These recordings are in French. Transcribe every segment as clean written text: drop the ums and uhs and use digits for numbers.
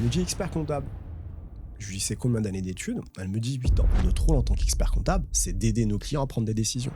Elle me dit expert comptable. Je lui dis c'est combien d'années d'études? Elle me dit 8 ans. Notre rôle en tant qu'expert comptable, c'est d'aider nos clients à prendre des décisions.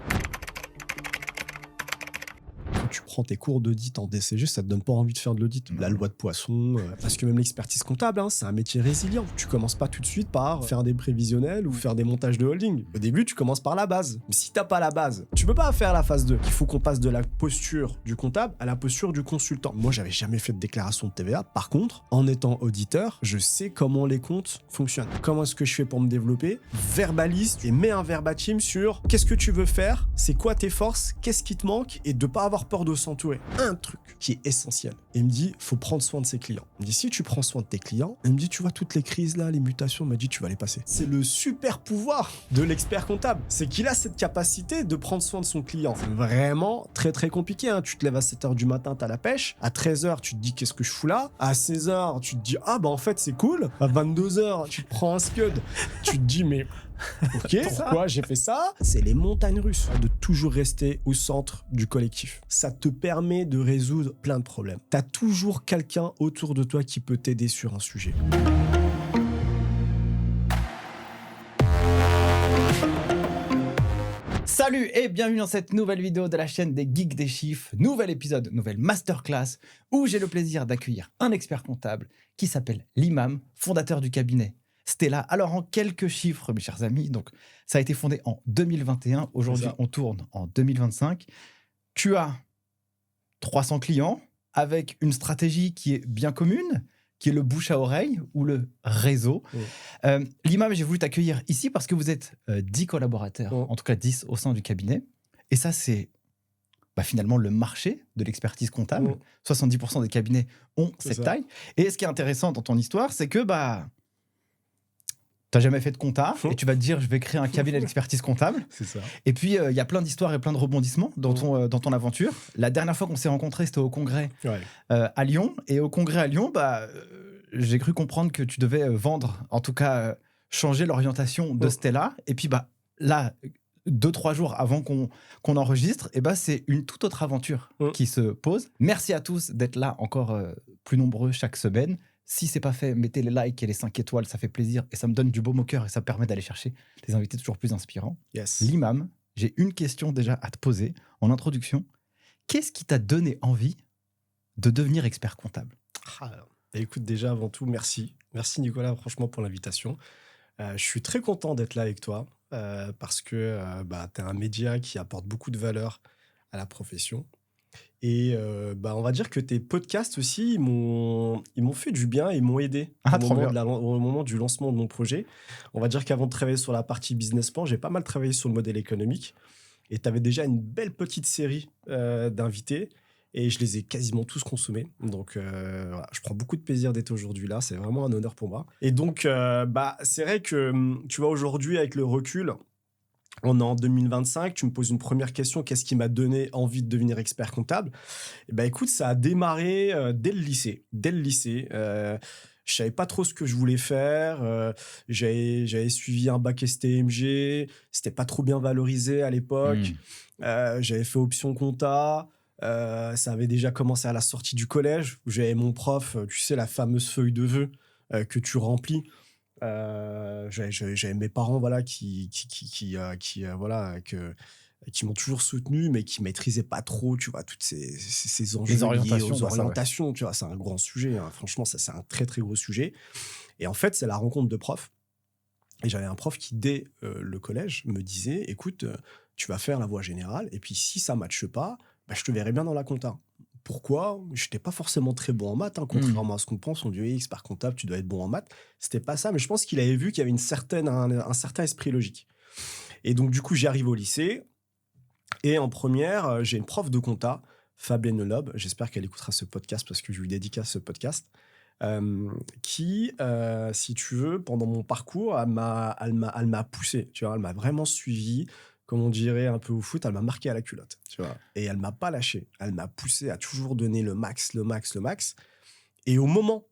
Quand tu prends tes cours d'audit en DCG, ça te donne pas envie de faire de l'audit. La loi de Poisson, parce que même l'expertise comptable, c'est un métier résilient. Tu commences pas tout de suite par faire des prévisionnels ou faire des montages de holding. Au début, tu commences par la base. Mais si t'as pas la base, tu peux pas faire la phase 2. Il faut qu'on passe de la posture du comptable à la posture du consultant. Moi, j'avais jamais fait de déclaration de TVA. Par contre, en étant auditeur, je sais comment les comptes fonctionnent. Comment est-ce que je fais pour me développer? Verbalise et mets un verbatim sur qu'est-ce que tu veux faire, c'est quoi tes forces, qu'est-ce qui te manque et de pas avoir peur de s'entourer. Un truc qui est essentiel. Et il me dit, faut prendre soin de ses clients. Il me dit, si tu prends soin de tes clients, il me dit, tu vois toutes les crises là, les mutations, il m'a dit, tu vas les passer. C'est le super pouvoir de l'expert comptable. C'est qu'il a cette capacité de prendre soin de son client. C'est vraiment très très compliqué. Tu te lèves à 7h du matin, t'as la pêche. À 13h, tu te dis, qu'est-ce que je fous là? À 16h, tu te dis, ah bah en fait c'est cool. À 22h, tu te prends un scud. Tu te dis, mais ok, pourquoi j'ai fait ça? C'est les montagnes russes. De toujours rester au centre du collectif. Ça te permet de résoudre plein de problèmes. T'as toujours quelqu'un autour de toi qui peut t'aider sur un sujet. Salut et bienvenue dans cette nouvelle vidéo de la chaîne des Geeks des Chiffres. Nouvel épisode, nouvelle masterclass où j'ai le plaisir d'accueillir un expert comptable qui s'appelle l'Imam, fondateur du cabinet Stella. Alors en quelques chiffres, mes chers amis, donc ça a été fondé en 2021. Aujourd'hui, on tourne en 2025. Tu as 300 clients avec une stratégie qui est bien commune, qui est le bouche à oreille ou le réseau. L'Imam, j'ai voulu t'accueillir ici parce que vous êtes 10 collaborateurs, en tout cas 10 au sein du cabinet. Et ça, c'est finalement le marché de l'expertise comptable. 70% des cabinets ont cette taille. Et ce qui est intéressant dans ton histoire, c'est que tu n'as jamais fait de compta et tu vas te dire, je vais créer un cabinet d'expertise comptable. C'est ça. Et puis, il y a plein d'histoires et plein de rebondissements dans ton aventure. La dernière fois qu'on s'est rencontrés, c'était au congrès à Lyon. Et au congrès à Lyon, j'ai cru comprendre que tu devais vendre, en tout cas, changer l'orientation de Stella. Et puis, là, 2-3 jours avant qu'on enregistre, c'est une toute autre aventure qui se pose. Merci à tous d'être là encore plus nombreux chaque semaine. Si c'est pas fait, mettez les likes et les 5 étoiles, ça fait plaisir et ça me donne du baume au cœur et ça me permet d'aller chercher des invités toujours plus inspirants. Yes. L'Imam, j'ai une question déjà à te poser en introduction. Qu'est-ce qui t'a donné envie de devenir expert comptable? Écoute, déjà avant tout, merci. Merci Nicolas, franchement, pour l'invitation. Je suis très content d'être là avec toi parce que tu es un média qui apporte beaucoup de valeur à la profession. Et on va dire que tes podcasts aussi, ils m'ont fait du bien, ils m'ont aidé au moment du lancement de mon projet. On va dire qu'avant de travailler sur la partie business plan, j'ai pas mal travaillé sur le modèle économique. Et tu avais déjà une belle petite série d'invités. Et je les ai quasiment tous consommés. Donc, je prends beaucoup de plaisir d'être aujourd'hui là. C'est vraiment un honneur pour moi. Et donc, c'est vrai que, tu vois, aujourd'hui, avec le recul, on est en 2025, tu me poses une première question, qu'est-ce qui m'a donné envie de devenir expert comptable? Écoute, ça a démarré dès le lycée. Je savais pas trop ce que je voulais faire. J'avais suivi un bac STMG. C'était pas trop bien valorisé à l'époque. J'avais fait option compta. Ça avait déjà commencé à la sortie du collège où j'avais mon prof, tu sais, la fameuse feuille de vœux que tu remplis. J'avais mes parents qui m'ont toujours soutenu mais qui maîtrisaient pas trop, tu vois, toutes ces enjeux liés aux orientations, tu vois, c'est un grand sujet, franchement, ça c'est un très très gros sujet. Et en fait, c'est la rencontre de profs. Et j'avais un prof qui dès le collège me disait, écoute, tu vas faire la voie générale et puis si ça matche pas, je te verrai bien dans la compta. Pourquoi? Je n'étais pas forcément très bon en maths, contrairement à ce qu'on pense. On dit, oui, expert comptable, tu dois être bon en maths. C'était pas ça, mais je pense qu'il avait vu qu'il y avait un certain esprit logique. Et donc, du coup, j'arrive au lycée. Et en première, j'ai une prof de compta, Fabienne Loeb. J'espère qu'elle écoutera ce podcast parce que je lui dédicace ce podcast. Qui, si tu veux, pendant mon parcours, elle m'a poussé. Tu vois, elle m'a vraiment suivi. Comme on dirait un peu au foot, elle m'a marqué à la culotte, tu vois. Et elle m'a pas lâché. Elle m'a poussé à toujours donner le max. Et au moment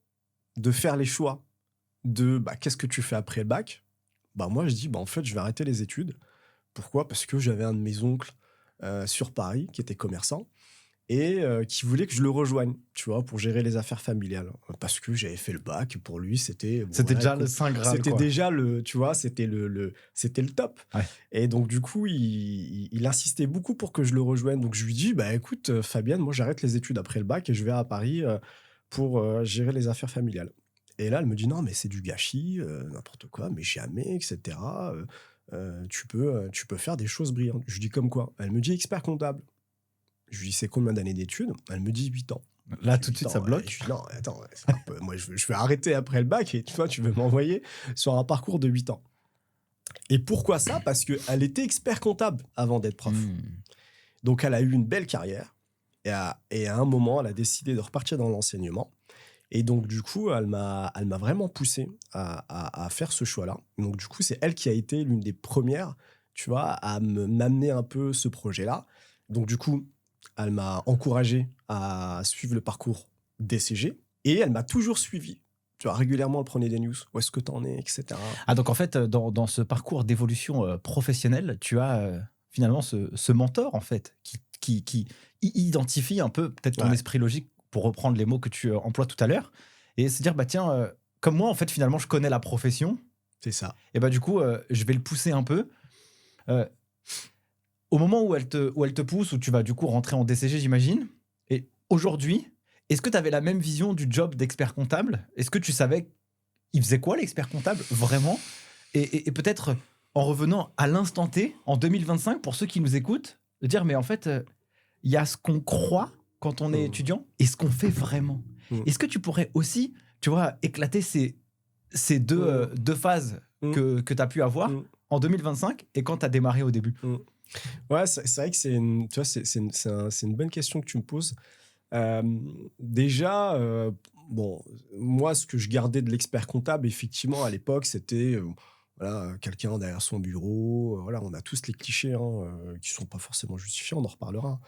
de faire les choix de qu'est-ce que tu fais après le bac, moi je dis en fait je vais arrêter les études. Pourquoi? Parce que j'avais un de mes oncles sur Paris qui était commerçant et qui voulait que je le rejoigne, tu vois, pour gérer les affaires familiales. Parce que j'avais fait le bac, et pour lui, c'était... C'était déjà le Saint Graal, C'était quoi. déjà tu vois, c'était c'était le top. Ouais. Et donc, du coup, il insistait beaucoup pour que je le rejoigne. Donc, je lui dis, bah écoute, Fabienne, moi, j'arrête les études après le bac et je vais à Paris pour gérer les affaires familiales. Et là, elle me dit, non, mais c'est du gâchis, n'importe quoi, mais jamais, etc. Tu peux faire des choses brillantes. Je lui dis, comme quoi? Elle me dit, expert comptable. Je lui dis, c'est combien d'années d'études? Elle me dit 8 ans. Là, tout de suite, ça bloque. Je dis, non, attends, c'est un peu... moi, je vais arrêter après le bac et tu veux m'envoyer sur un parcours de 8 ans. Et pourquoi ça? Parce qu'elle était expert comptable avant d'être prof. Donc, elle a eu une belle carrière. Et à un moment, elle a décidé de repartir dans l'enseignement. Et donc, du coup, elle m'a vraiment poussé à faire ce choix-là. Donc, du coup, c'est elle qui a été l'une des premières, tu vois, à m'amener un peu ce projet-là. Donc, du coup, elle m'a encouragé à suivre le parcours DCG. Et elle m'a toujours suivi. Tu vois, régulièrement, elle prenait des news. Où est-ce que t'en es, etc. Ah, donc en fait, dans ce parcours d'évolution professionnelle, tu as finalement ce mentor, en fait, qui identifie un peu peut-être ton esprit logique, pour reprendre les mots que tu emploies tout à l'heure, et se dire, bah tiens, comme moi, en fait, finalement, je connais la profession. C'est ça. Et bah du coup, je vais le pousser un peu. Au moment où elle te pousse, où tu vas du coup rentrer en DCG, j'imagine, et aujourd'hui, est-ce que tu avais la même vision du job d'expert comptable? Est-ce que tu savais il faisait quoi l'expert comptable vraiment? Et peut-être en revenant à l'instant T, en 2025, pour ceux qui nous écoutent, de dire mais en fait, il y a ce qu'on croit quand on est étudiant et ce qu'on fait vraiment. Est-ce que tu pourrais aussi, tu vois, éclater ces deux phases que tu as pu avoir en 2025 et quand tu as démarré au début? Ouais, c'est vrai que c'est une bonne question que tu me poses. Déjà, bon, moi, ce que je gardais de l'expert comptable, effectivement, à l'époque, c'était voilà, quelqu'un derrière son bureau. Voilà, on a tous les clichés qui ne sont pas forcément justifiés, on en reparlera.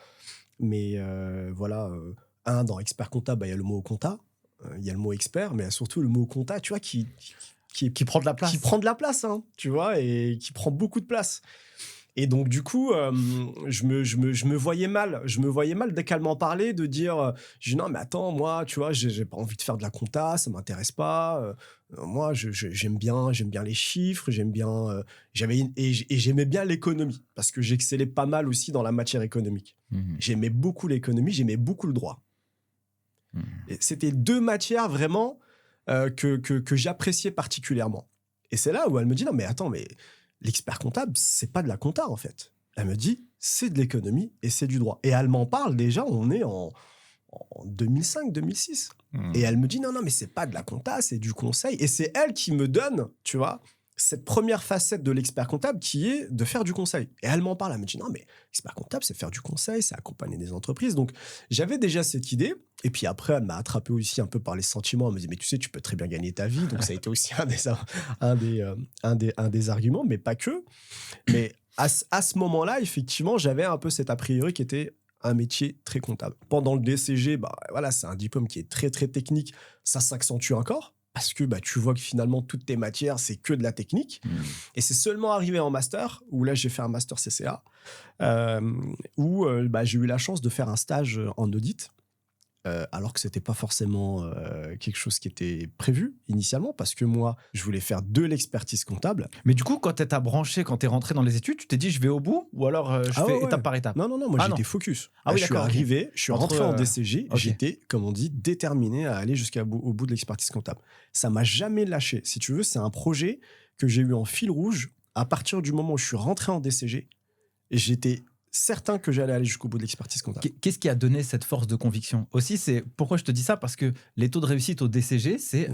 Mais voilà, dans expert comptable, bah, y a le mot compta, il y a le mot expert, mais il y a surtout le mot compta, tu vois, qui prend de la place. Qui prend de la place, tu vois, et qui prend beaucoup de place. Et donc, du coup, je me voyais mal. Je me voyais mal dès qu'elle m'en parlait, de dire, je dis, non, mais attends, moi, tu vois, j'ai pas envie de faire de la compta, ça m'intéresse pas. Moi, j'aime bien les chiffres, j'aime bien, j'aimais bien l'économie, parce que j'excellais pas mal aussi dans la matière économique. J'aimais beaucoup l'économie, j'aimais beaucoup le droit. Et c'était deux matières vraiment que j'appréciais particulièrement. Et c'est là où elle me dit, non, mais attends, mais l'expert comptable, c'est pas de la compta, en fait. Elle me dit, c'est de l'économie et c'est du droit. Et elle m'en parle déjà, on est en 2005, 2006. Et elle me dit, non, mais c'est pas de la compta, c'est du conseil. Et c'est elle qui me donne, tu vois, cette première facette de l'expert comptable qui est de faire du conseil. Et elle m'en parle, elle me dit, non, mais l'expert comptable, c'est faire du conseil, c'est accompagner des entreprises. Donc, j'avais déjà cette idée. Et puis après, elle m'a attrapé aussi un peu par les sentiments. Elle me dit, mais tu sais, tu peux très bien gagner ta vie. Donc, ça a été aussi un des arguments, mais pas que. Mais à ce moment-là, effectivement, j'avais un peu cet a priori qui était un métier très comptable. Pendant le DCG, bah, voilà, c'est un diplôme qui est très, très technique. Ça s'accentue encore. Parce que bah, tu vois que finalement, toutes tes matières, c'est que de la technique. Et c'est seulement arrivé en master, où là, j'ai fait un master CCA, où bah, j'ai eu la chance de faire un stage en audit, alors que ce n'était pas forcément quelque chose qui était prévu initialement, parce que moi, je voulais faire de l'expertise comptable. Mais du coup, quand tu t'as branché, quand tu es rentré dans les études, tu t'es dit, je vais au bout, ou alors je fais étape par étape? Non, moi, j'étais focus. Ah oui, je suis arrivé, je suis rentré en DCG, okay. J'étais, comme on dit, déterminé à aller au bout de l'expertise comptable. Ça m'a jamais lâché. Si tu veux, c'est un projet que j'ai eu en fil rouge. À partir du moment où je suis rentré en DCG, j'étais certain que j'allais aller jusqu'au bout de l'expertise comptable. Qu'est-ce qui a donné cette force de conviction? Aussi, c'est pourquoi je te dis ça, parce que les taux de réussite au DCG, c'est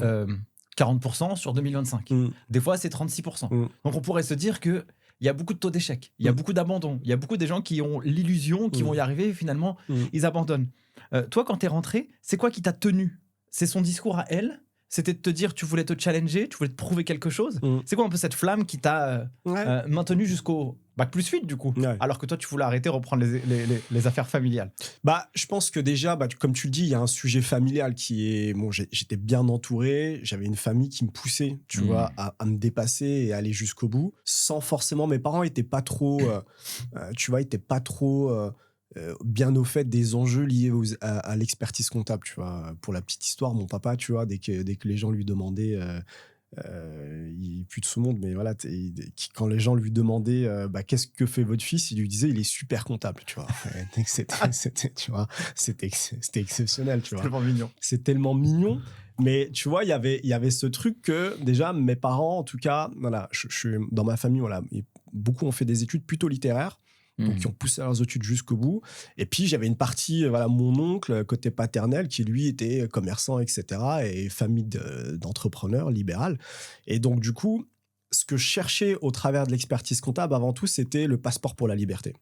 40% sur 2025. Des fois, c'est 36%. Donc, on pourrait se dire qu'il y a beaucoup de taux d'échec, il y a beaucoup d'abandon, il y a beaucoup des gens qui ont l'illusion qu'ils vont y arriver et finalement, ils abandonnent. Toi, quand tu es rentré, c'est quoi qui t'a tenu? C'est son discours à elle? C'était de te dire, tu voulais te challenger, tu voulais te prouver quelque chose? C'est quoi un peu cette flamme qui t'a maintenu jusqu'au Bac+8 du coup, alors que toi, tu voulais arrêter, reprendre les affaires familiales? Bah, je pense que déjà, comme tu le dis, il y a un sujet familial qui est... Bon, j'étais bien entouré, j'avais une famille qui me poussait, tu vois, à me dépasser et aller jusqu'au bout, sans forcément... Mes parents n'étaient pas trop... tu vois, ils n'étaient pas trop... bien au fait des enjeux liés à l'expertise comptable, tu vois. Pour la petite histoire, mon papa, tu vois, dès que les gens lui demandaient, il pue de ce monde, mais voilà, quand les gens lui demandaient qu'est-ce que fait votre fils, il lui disait il est super comptable, tu vois. Tu vois, c'était exceptionnel, tu C'est vois. tellement mignon. C'est tellement mignon. Mais tu vois, il y avait ce truc que déjà mes parents, en tout cas, voilà, dans ma famille, voilà, beaucoup ont fait des études plutôt littéraires. Donc, qui ont poussé leurs études jusqu'au bout. Et puis, j'avais une partie, voilà, mon oncle, côté paternel, qui lui était commerçant, etc. et famille d'entrepreneurs libéral. Et donc, du coup, ce que je cherchais au travers de l'expertise comptable, avant tout, c'était le passeport pour la liberté.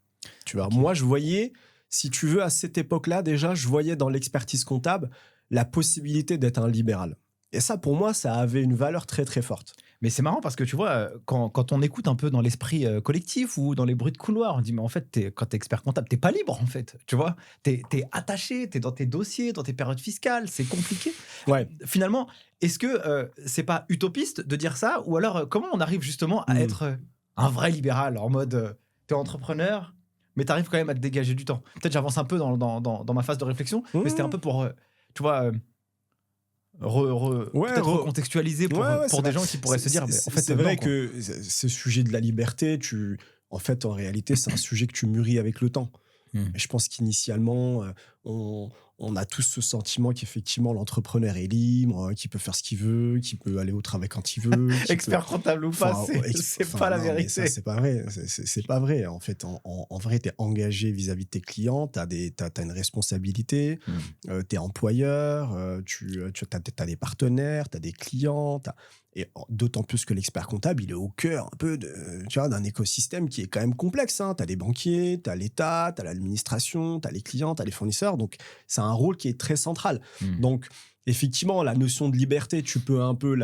Tu vois, moi, je voyais, si tu veux, à cette époque-là, déjà, je voyais dans l'expertise comptable la possibilité d'être un libéral. Et ça, pour moi, ça avait une valeur très, très forte. Mais c'est marrant parce que tu vois, quand on écoute un peu dans l'esprit collectif ou dans les bruits de couloir, on dit mais en fait, quand t'es expert comptable, t'es pas libre en fait. Tu vois, t'es attaché, t'es dans tes dossiers, dans tes périodes fiscales, c'est compliqué. Ouais. Finalement, est-ce que c'est pas utopiste de dire ça, ou alors comment on arrive justement à être un vrai libéral en mode t'es entrepreneur, mais t'arrives quand même à te dégager du temps. Peut-être j'avance un peu dans ma phase de réflexion, mais c'était un peu pour tu vois. Peut-être recontextualiser pour des gens qui pourraient se dire mais en fait c'est vrai que ce sujet de la liberté, en réalité c'est un sujet que tu mûris avec le temps. Et je pense qu'initialement on a tous ce sentiment qu'effectivement l'entrepreneur est libre, qu'il peut faire ce qu'il veut, qu'il peut aller au travail quand il veut. Expert comptable ou pas, c'est pas la vérité. Ça, c'est pas vrai. C'est pas vrai. En fait, en vrai, t'es engagé vis-à-vis de tes clients, t'as une responsabilité, t'es employeur, t'as des partenaires, t'as des clients, et d'autant plus que l'expert comptable, il est au cœur un peu d'un écosystème qui est quand même complexe. Hein. T'as les banquiers, t'as l'État, t'as l'administration, t'as les clients, t'as les fournisseurs. Donc, c'est un rôle qui est très central. Donc, effectivement, la notion de liberté, tu peux un peu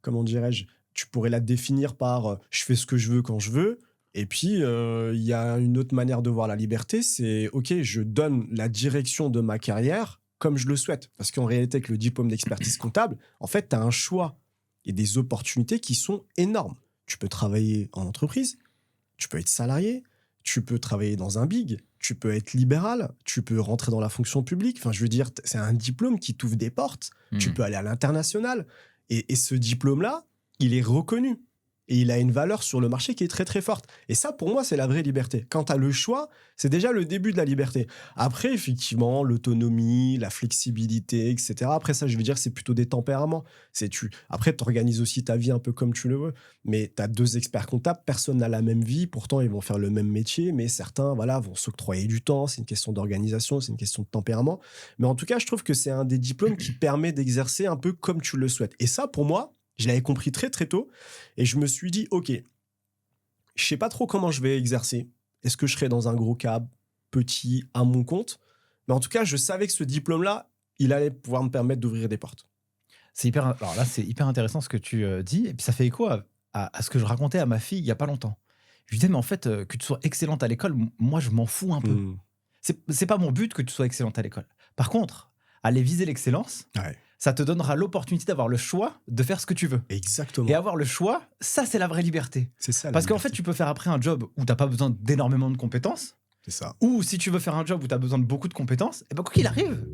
comment dirais-je, tu pourrais la définir par je fais ce que je veux quand je veux. Et puis, il y a une autre manière de voir la liberté, c'est OK, je donne la direction de ma carrière comme je le souhaite. Parce qu'en réalité, avec le diplôme d'expertise comptable, en fait, tu as un choix et des opportunités qui sont énormes. Tu peux travailler en entreprise, tu peux être salarié, tu peux travailler dans un big, tu peux être libéral, tu peux rentrer dans la fonction publique. Enfin, je veux dire, c'est un diplôme qui t'ouvre des portes. Tu peux aller à l'international. Et ce diplôme-là, il est reconnu. Et il a une valeur sur le marché qui est très, très forte. Et ça, pour moi, c'est la vraie liberté. Quand tu as le choix, c'est déjà le début de la liberté. Après, effectivement, l'autonomie, la flexibilité, etc. Après ça, je veux dire, c'est plutôt des tempéraments. Après, tu organises aussi ta vie un peu comme tu le veux. Mais tu as 2 experts comptables, personne n'a la même vie. Pourtant, ils vont faire le même métier. Mais certains vont s'octroyer du temps. C'est une question d'organisation, c'est une question de tempérament. Mais en tout cas, je trouve que c'est un des diplômes qui permet d'exercer un peu comme tu le souhaites. Et ça, pour moi, je l'avais compris très, très tôt. Et je me suis dit, OK, je sais pas trop comment je vais exercer. Est-ce que je serai dans un gros cab, petit, à mon compte? Mais en tout cas, je savais que ce diplôme-là, il allait pouvoir me permettre d'ouvrir des portes. Alors là, c'est hyper intéressant ce que tu dis. Et puis, ça fait écho à ce que je racontais à ma fille il y a pas longtemps. Je lui disais, mais en fait, que tu sois excellente à l'école, moi, je m'en fous un peu. C'est pas mon but que tu sois excellente à l'école. Par contre, aller viser l'excellence, ça te donnera l'opportunité d'avoir le choix de faire ce que tu veux. Exactement. Et avoir le choix, ça, c'est la vraie liberté. C'est ça. Parce qu'en fait, tu peux faire après un job où tu n'as pas besoin d'énormément de compétences. C'est ça. Ou si tu veux faire un job où tu as besoin de beaucoup de compétences, et ben quoi qu'il arrive,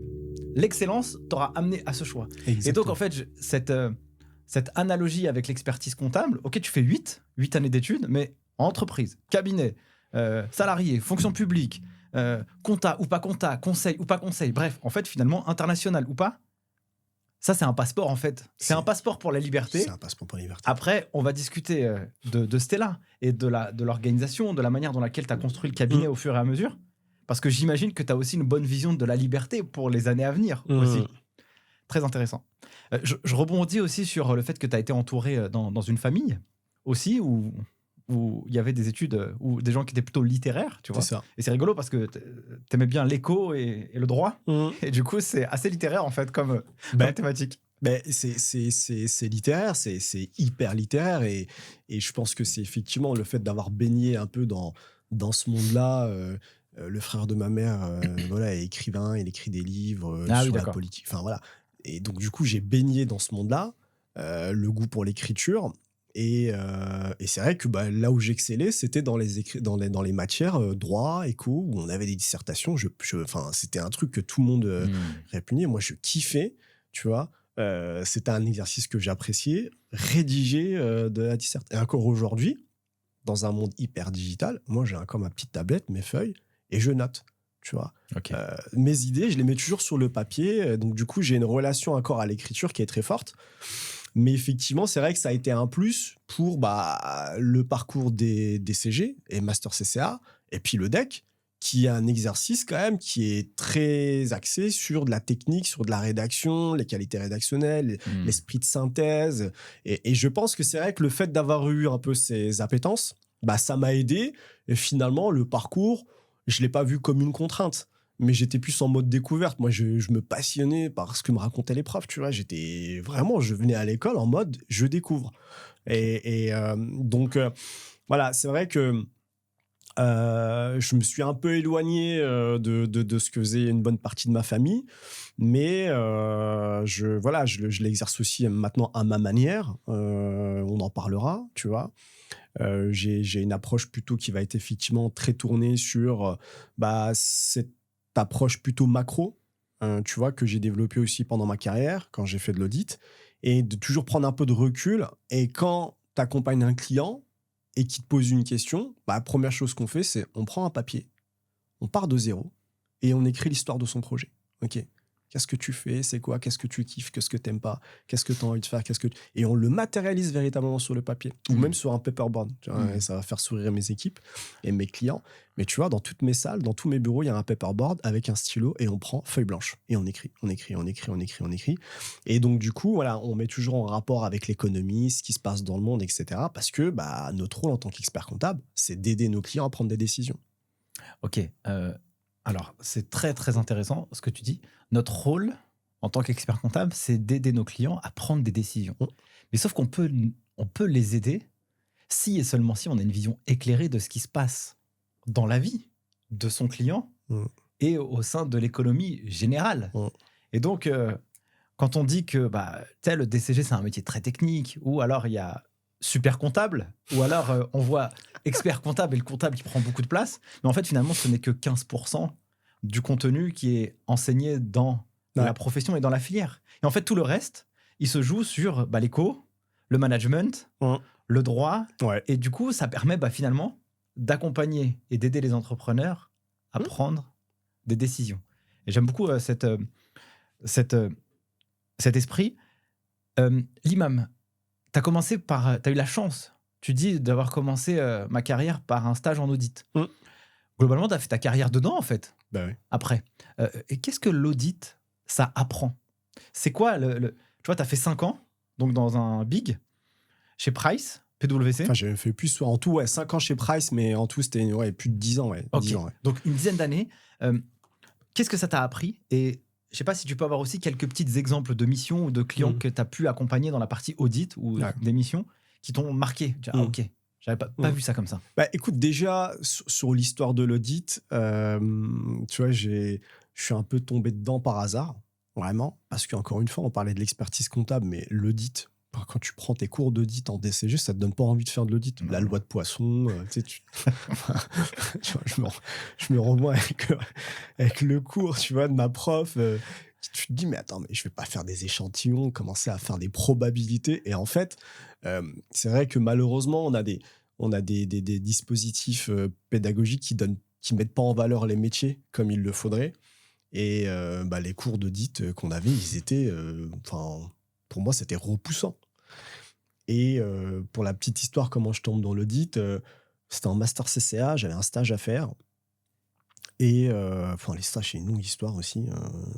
l'excellence t'aura amené à ce choix. Exactement. Et donc, en fait, cette analogie avec l'expertise comptable, ok, tu fais 8 années d'études, mais entreprise, cabinet, salarié, fonction publique, compta ou pas compta, conseil ou pas conseil, bref, en fait, finalement, international ou pas, ça, c'est un passeport, en fait. C'est un passeport pour la liberté. C'est un passeport pour la liberté. Après, on va discuter de Stella et de l'organisation, de la manière dans laquelle tu as construit le cabinet au fur et à mesure. Parce que j'imagine que tu as aussi une bonne vision de la liberté pour les années à venir aussi. Très intéressant. Je rebondis aussi sur le fait que tu as été entouré dans une famille aussi où il y avait des études ou des gens qui étaient plutôt littéraires, tu vois. C'est ça. Et c'est rigolo parce que t'aimais bien l'éco et le droit. Et du coup, c'est assez littéraire, en fait, comme thématique. C'est littéraire, c'est hyper littéraire. Et je pense que c'est effectivement le fait d'avoir baigné un peu dans ce monde-là. Le frère de ma mère est écrivain, il écrit des livres sur la politique. Enfin, voilà. Et donc, du coup, j'ai baigné dans ce monde-là, le goût pour l'écriture. Et c'est vrai que bah, là où j'excellais, c'était dans les matières droit, éco, où on avait des dissertations. Enfin, c'était un truc que tout le monde répugnait. Moi, je kiffais, tu vois. C'était un exercice que j'appréciais. Rédiger de la dissertation. Et encore aujourd'hui, dans un monde hyper digital, moi, j'ai encore ma petite tablette, mes feuilles, et je note, tu vois. Ok. Mes idées, je les mets toujours sur le papier. Donc, du coup, j'ai une relation encore à l'écriture qui est très forte. Mais effectivement, c'est vrai que ça a été un plus pour le parcours des DCG et Master CCA, et puis le deck, qui est un exercice quand même qui est très axé sur de la technique, sur de la rédaction, les qualités rédactionnelles, l'esprit de synthèse. Et je pense que c'est vrai que le fait d'avoir eu un peu ces appétences, ça m'a aidé. Et finalement, le parcours, je ne l'ai pas vu comme une contrainte. Mais j'étais plus en mode découverte. Moi, je me passionnais par ce que me racontaient les profs, tu vois. Je venais à l'école en mode, je découvre. Donc, voilà, c'est vrai que je me suis un peu éloigné de ce que faisait une bonne partie de ma famille. Mais je l'exerce aussi maintenant à ma manière. On en parlera, tu vois. J'ai une approche plutôt qui va être effectivement très tournée sur cette approche plutôt macro, tu vois, que j'ai développée aussi pendant ma carrière, quand j'ai fait de l'audit, et de toujours prendre un peu de recul. Et quand tu accompagnes un client et qu'il te pose une question, la première chose qu'on fait, c'est on prend un papier, on part de zéro, et on écrit l'histoire de son projet. OK. Qu'est-ce que tu fais? C'est quoi? Qu'est-ce que tu kiffes? Qu'est-ce que tu n'aimes pas? Qu'est-ce que tu as envie de faire? Et on le matérialise véritablement sur le papier, ou même sur un paperboard. Tu vois, et ça va faire sourire mes équipes et mes clients. Mais tu vois, dans toutes mes salles, dans tous mes bureaux, il y a un paperboard avec un stylo et on prend feuille blanche et on écrit. Et donc, du coup, voilà, on met toujours en rapport avec l'économie, ce qui se passe dans le monde, etc. Parce que notre rôle en tant qu'expert comptable, c'est d'aider nos clients à prendre des décisions. Ok. Alors, c'est très, très intéressant ce que tu dis. Notre rôle en tant qu'expert comptable, c'est d'aider nos clients à prendre des décisions. Mais sauf qu'on peut les aider si et seulement si on a une vision éclairée de ce qui se passe dans la vie de son client et au sein de l'économie générale. Et donc, quand on dit que le DCG, c'est un métier très technique, ou alors il y a super comptable, ou alors on voit expert comptable et le comptable qui prend beaucoup de place, mais en fait, finalement, ce n'est que 15% du contenu qui est enseigné dans la profession et dans la filière. Et en fait, tout le reste, il se joue sur l'éco, le management, le droit, et du coup, ça permet finalement d'accompagner et d'aider les entrepreneurs à prendre des décisions. Et j'aime beaucoup cet esprit. L'imam, t'as eu la chance, tu dis, d'avoir commencé ma carrière par un stage en audit. Globalement, t'as fait ta carrière dedans, en fait, après. Et qu'est-ce que l'audit, ça apprend? C'est quoi tu vois, t'as fait 5 ans, donc dans un big, chez Price, PwC. Enfin, j'avais fait plus, en tout, 5 ans chez Price, mais en tout, c'était plus de 10 ans. 10 ans, Donc, une dizaine d'années. Qu'est-ce que ça t'a appris? Et je ne sais pas si tu peux avoir aussi quelques petits exemples de missions ou de clients que tu as pu accompagner dans la partie audit ou des missions qui t'ont marqué. Ok, j'avais pas vu ça comme ça. Écoute, déjà, sur l'histoire de l'audit, tu vois, je suis un peu tombé dedans par hasard, vraiment, parce qu'encore une fois, on parlait de l'expertise comptable, mais l'audit, quand tu prends tes cours d'audit en DCG, ça te donne pas envie de faire de l'audit. La loi de Poisson, tu vois, je me revois avec le cours, tu vois, de ma prof. Tu te dis, mais attends, mais je vais pas faire des échantillons, commencer à faire des probabilités. Et en fait, c'est vrai que malheureusement, on a des dispositifs pédagogiques qui mettent pas en valeur les métiers comme il le faudrait. Et les cours d'audit qu'on avait, ils étaient, pour moi, c'était repoussant. Et pour la petite histoire, comment je tombe dans l'audit, c'était en master CCA, j'avais un stage à faire. Et les stages, c'est une longue histoire aussi,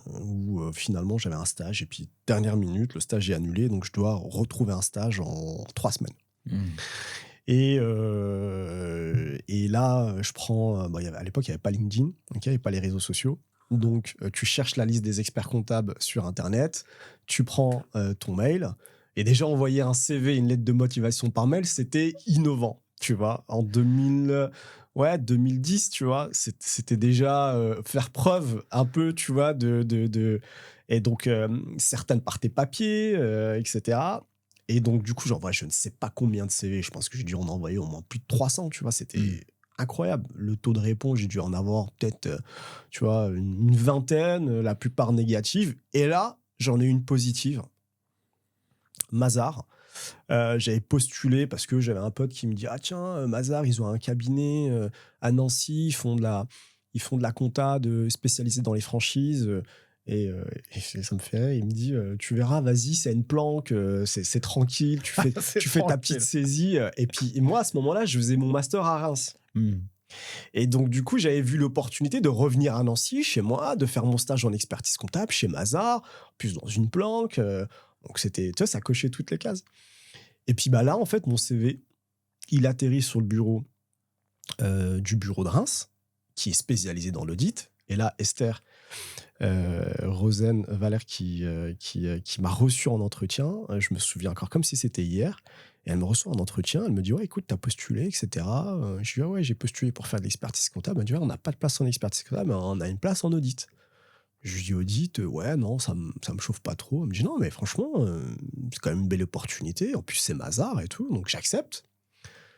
où finalement j'avais un stage, et puis dernière minute, le stage est annulé, donc je dois retrouver un stage en 3 semaines. Et là, je prends... à l'époque, il n'y avait pas LinkedIn, il n'y avait pas les réseaux sociaux. Donc, tu cherches la liste des experts comptables sur Internet, tu prends ton mail, et déjà envoyer un CV, une lettre de motivation par mail, c'était innovant, tu vois. En 2010, tu vois, c'était déjà faire preuve un peu, tu vois, Et donc, certaines par tes papiers, etc. Et donc, du coup, j'envoie je ne sais pas combien de CV. Je pense que j'ai dû en envoyer au moins plus de 300, tu vois. C'était incroyable. Le taux de réponse, j'ai dû en avoir peut-être, tu vois, une vingtaine, la plupart négatives. Et là, j'en ai une positive. Mazars. J'avais postulé parce que j'avais un pote qui me dit « Ah tiens, Mazars, ils ont un cabinet à Nancy, ils font de la compta spécialisée dans les franchises. Et ça me fait rire. Il me dit Tu verras, vas-y, c'est une planque, c'est tranquille, tu fais ta petite saisie. » Et puis et moi, à ce moment-là, je faisais mon master à Reims. Et donc, du coup, j'avais vu l'opportunité de revenir à Nancy, chez moi, de faire mon stage en expertise comptable chez Mazars, en plus dans une planque. Donc, c'était, tu vois, ça cochait toutes les cases. Et puis bah là, en fait, mon CV, il atterrit sur le bureau du bureau de Reims, qui est spécialisé dans l'audit. Et là, Esther Rosen Valère qui m'a reçu en entretien, je me souviens encore comme si c'était hier, et elle me reçoit en entretien, elle me dit « Ouais, écoute, t'as postulé, etc. » Je dis « Ah ouais, j'ai postulé pour faire de l'expertise comptable. » Elle me dit « Ouais, on n'a pas de place en expertise comptable, mais on a une place en audit. » Je lui dis « Audit, ouais, non, ça me chauffe pas trop. » Elle me dit « Non, mais franchement, c'est quand même une belle opportunité. En plus, c'est Mazars et tout. » Donc, j'accepte.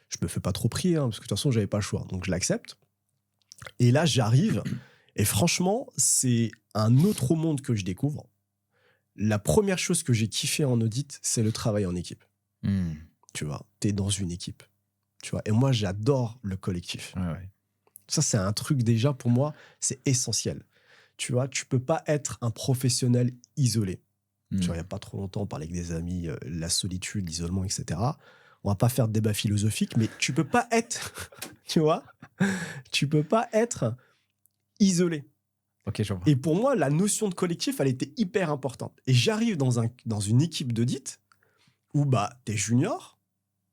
Je me fais pas trop prier, hein, parce que de toute façon, j'avais pas le choix. Donc, je l'accepte. Et là, j'arrive. Et franchement, c'est un autre monde que je découvre. La première chose que j'ai kiffé en audit, c'est le travail en équipe. Tu vois, t'es dans une équipe. Tu vois, et moi, j'adore le collectif. Ouais. Ça, c'est un truc déjà, pour moi, c'est essentiel. Tu vois, tu peux pas être un professionnel isolé. Tu vois, il n'y a pas trop longtemps, on parlait avec des amis, la solitude, l'isolement, etc. On va pas faire de débat philosophique, mais tu peux pas être, tu vois, tu peux pas être isolé. Ok, je vois. Et pour moi, la notion de collectif, elle était hyper importante. Et j'arrive dans une équipe d'audit où bah, t'es junior,